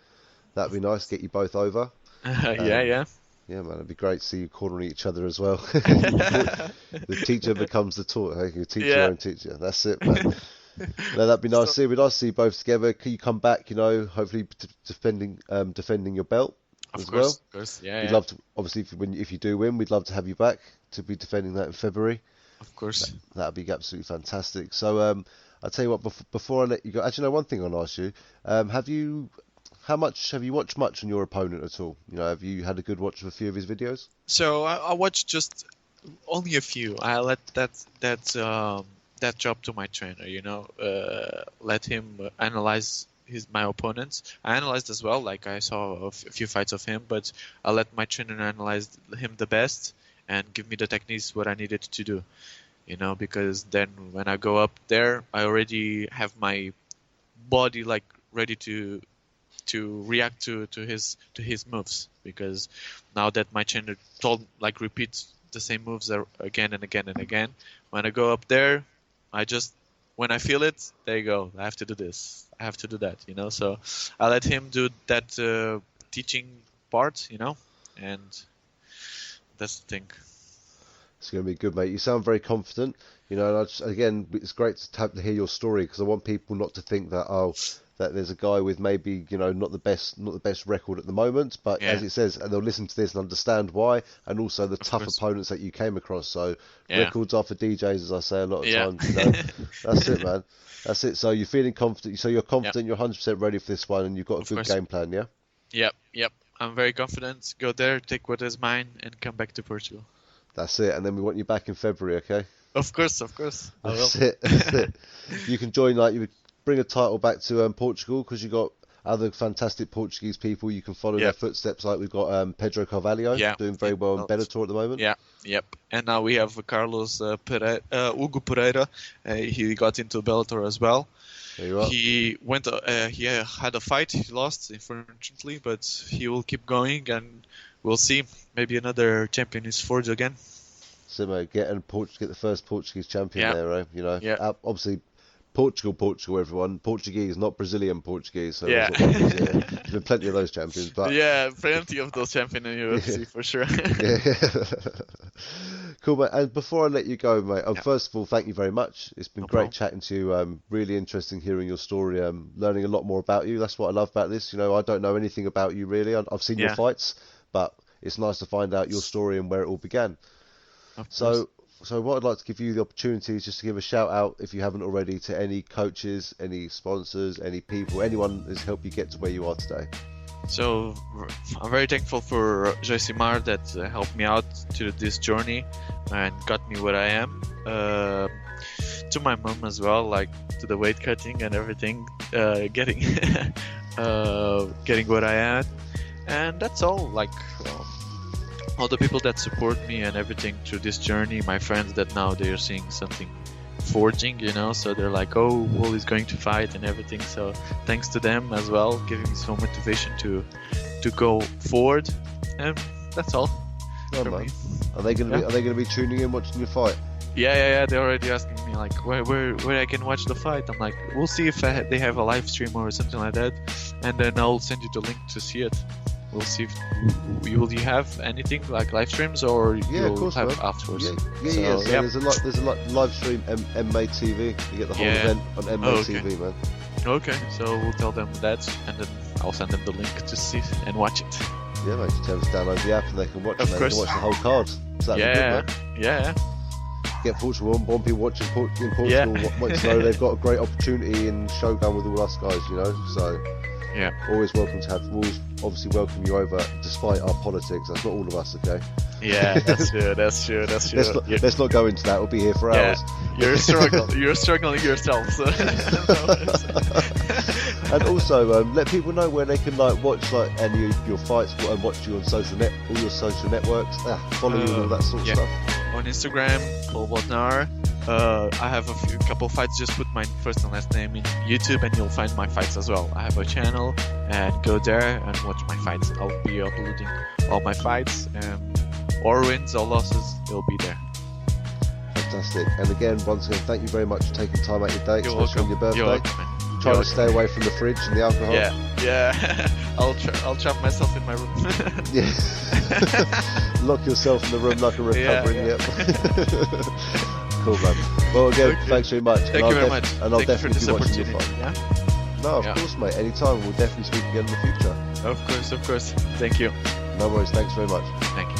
That'd be nice. Get you both over. Yeah. Yeah, man, it'd be great to see you cornering each other as well. The teacher becomes the taught. You teach your own teacher. That's it, man. No, that'd be nice. See, we'd nice to see you both together. Can you come back? You know, hopefully defending your belt as well. Of course, yeah. We'd love to. Obviously, if you do win, we'd love to have you back to be defending that in February. Of course. That'd be absolutely fantastic. So, I'll tell you what. Before I let you go, actually, no. One thing I'll ask you: have you watched much on your opponent at all? You know, have you had a good watch of a few of his videos? So I watched just only a few. I let that job to my trainer. You know, let him analyze my opponents. I analyzed as well. Like I saw a few fights of him, but I let my trainer analyze him the best and give me the techniques what I needed to do. You know, because then when I go up there, I already have my body like ready to react to his moves, because now that my trainer repeats the same moves again and again and again, when I go up there, when I feel it, there you go, I have to do this, I have to do that, you know. So I let him do that teaching part, you know, and that's the thing. It's going to be good, mate. You sound very confident, you know. And again, it's great to hear your story, because I want people not to think that that there's a guy with maybe, you know, not the best record at the moment, but as it says, and they'll listen to this and understand why, and also the tough opponents that you came across. So records are for DJs, as I say a lot of times. You know? That's it, man. That's it. So you're feeling confident. So you're confident. You're 100% ready for this one, and you've got a good game plan. Yeah. Yep. I'm very confident. Go there, take what is mine, and come back to Portugal. That's it. And then we want you back in February, okay? Of course. That's it. You can join, you bring a title back to Portugal, because you've got other fantastic Portuguese people you can follow their footsteps. Like we've got Pedro Carvalho doing very well in Bellator at the moment. Yep. And now we have Carlos Hugo Pereira. He got into Bellator as well. There you are. He went. He had a fight. He lost, unfortunately, but he will keep going, and we'll see. Maybe another champion is forged again. So, mate, get the first Portuguese champion there, right? You know, obviously. Portugal, everyone. Portuguese, not Brazilian Portuguese. So there's been plenty of those champions. But plenty of those champions in UFC for sure. Cool, mate. And before I let you go, mate, first of all, thank you very much. It's been great chatting to you. Really interesting hearing your story. Learning a lot more about you. That's what I love about this. You know, I don't know anything about you really. I've seen your fights, but it's nice to find out your story and where it all began. So what I'd like to give you the opportunity is just to give a shout out, if you haven't already, to any coaches, any sponsors, any people, anyone that's helped you get to where you are today. So I'm very thankful for Joycimar that helped me out to this journey and got me where I am. To my mom as well, like to the weight cutting and everything, getting where I am, and that's all. Like. All the people that support me and everything through this journey, my friends that now they are seeing something forging, you know, so they're like, oh, Will is going to fight and everything. So thanks to them as well, giving me some motivation to go forward, and that's all. Oh, man. Are they going to be tuning in, watching your fight? Yeah. They're already asking me like where I can watch the fight. I'm like, we'll see if they have a live stream or something like that, and then I'll send you the link to see it. We'll see if will you have anything like live streams, or you'll have afterwards. So there's a lot live stream MMA TV. You get the whole event on MMA TV, man. Okay, so we'll tell them that, and then I'll send them the link to see and watch it. Yeah, mate. Just tell them to download the app and they can watch it. They can watch the whole card. So that'd be good, man. Yeah. Get Portugal on. People watching in Portugal want to know they've got a great opportunity in Shogun with all us guys, you know. So always welcome to have. We'll obviously welcome you over, despite our politics. That's not all of us, okay? Yeah, that's true. Let's not go into that. We'll be here for hours. You're struggling yourself. So. And also, let people know where they can watch any of your fights and watch you on all your social networks. Follow you and all that sort of stuff. On Instagram, Bodnar. I have a couple fights. Just put my first and last name in YouTube, and you'll find my fights as well. I have a channel, and go there and watch my fights. I'll be uploading all my fights, or wins or losses. They'll be there. Fantastic. And again, once again, thank you very much for taking time out of your day, especially on your birthday. You're welcome. Try to stay away from the fridge and the alcohol. Yeah. I'll trap myself in my room. Lock yourself in the room like a recovering. Yep. Cool, man. Well, again, thanks very much. Thank you very much. And I'll Thank you for definitely this be watching your opportunity. fight. Yeah? No, of course, mate. Anytime. We'll definitely speak again in the future. Of course. Thank you. No worries. Thanks very much. Thank you.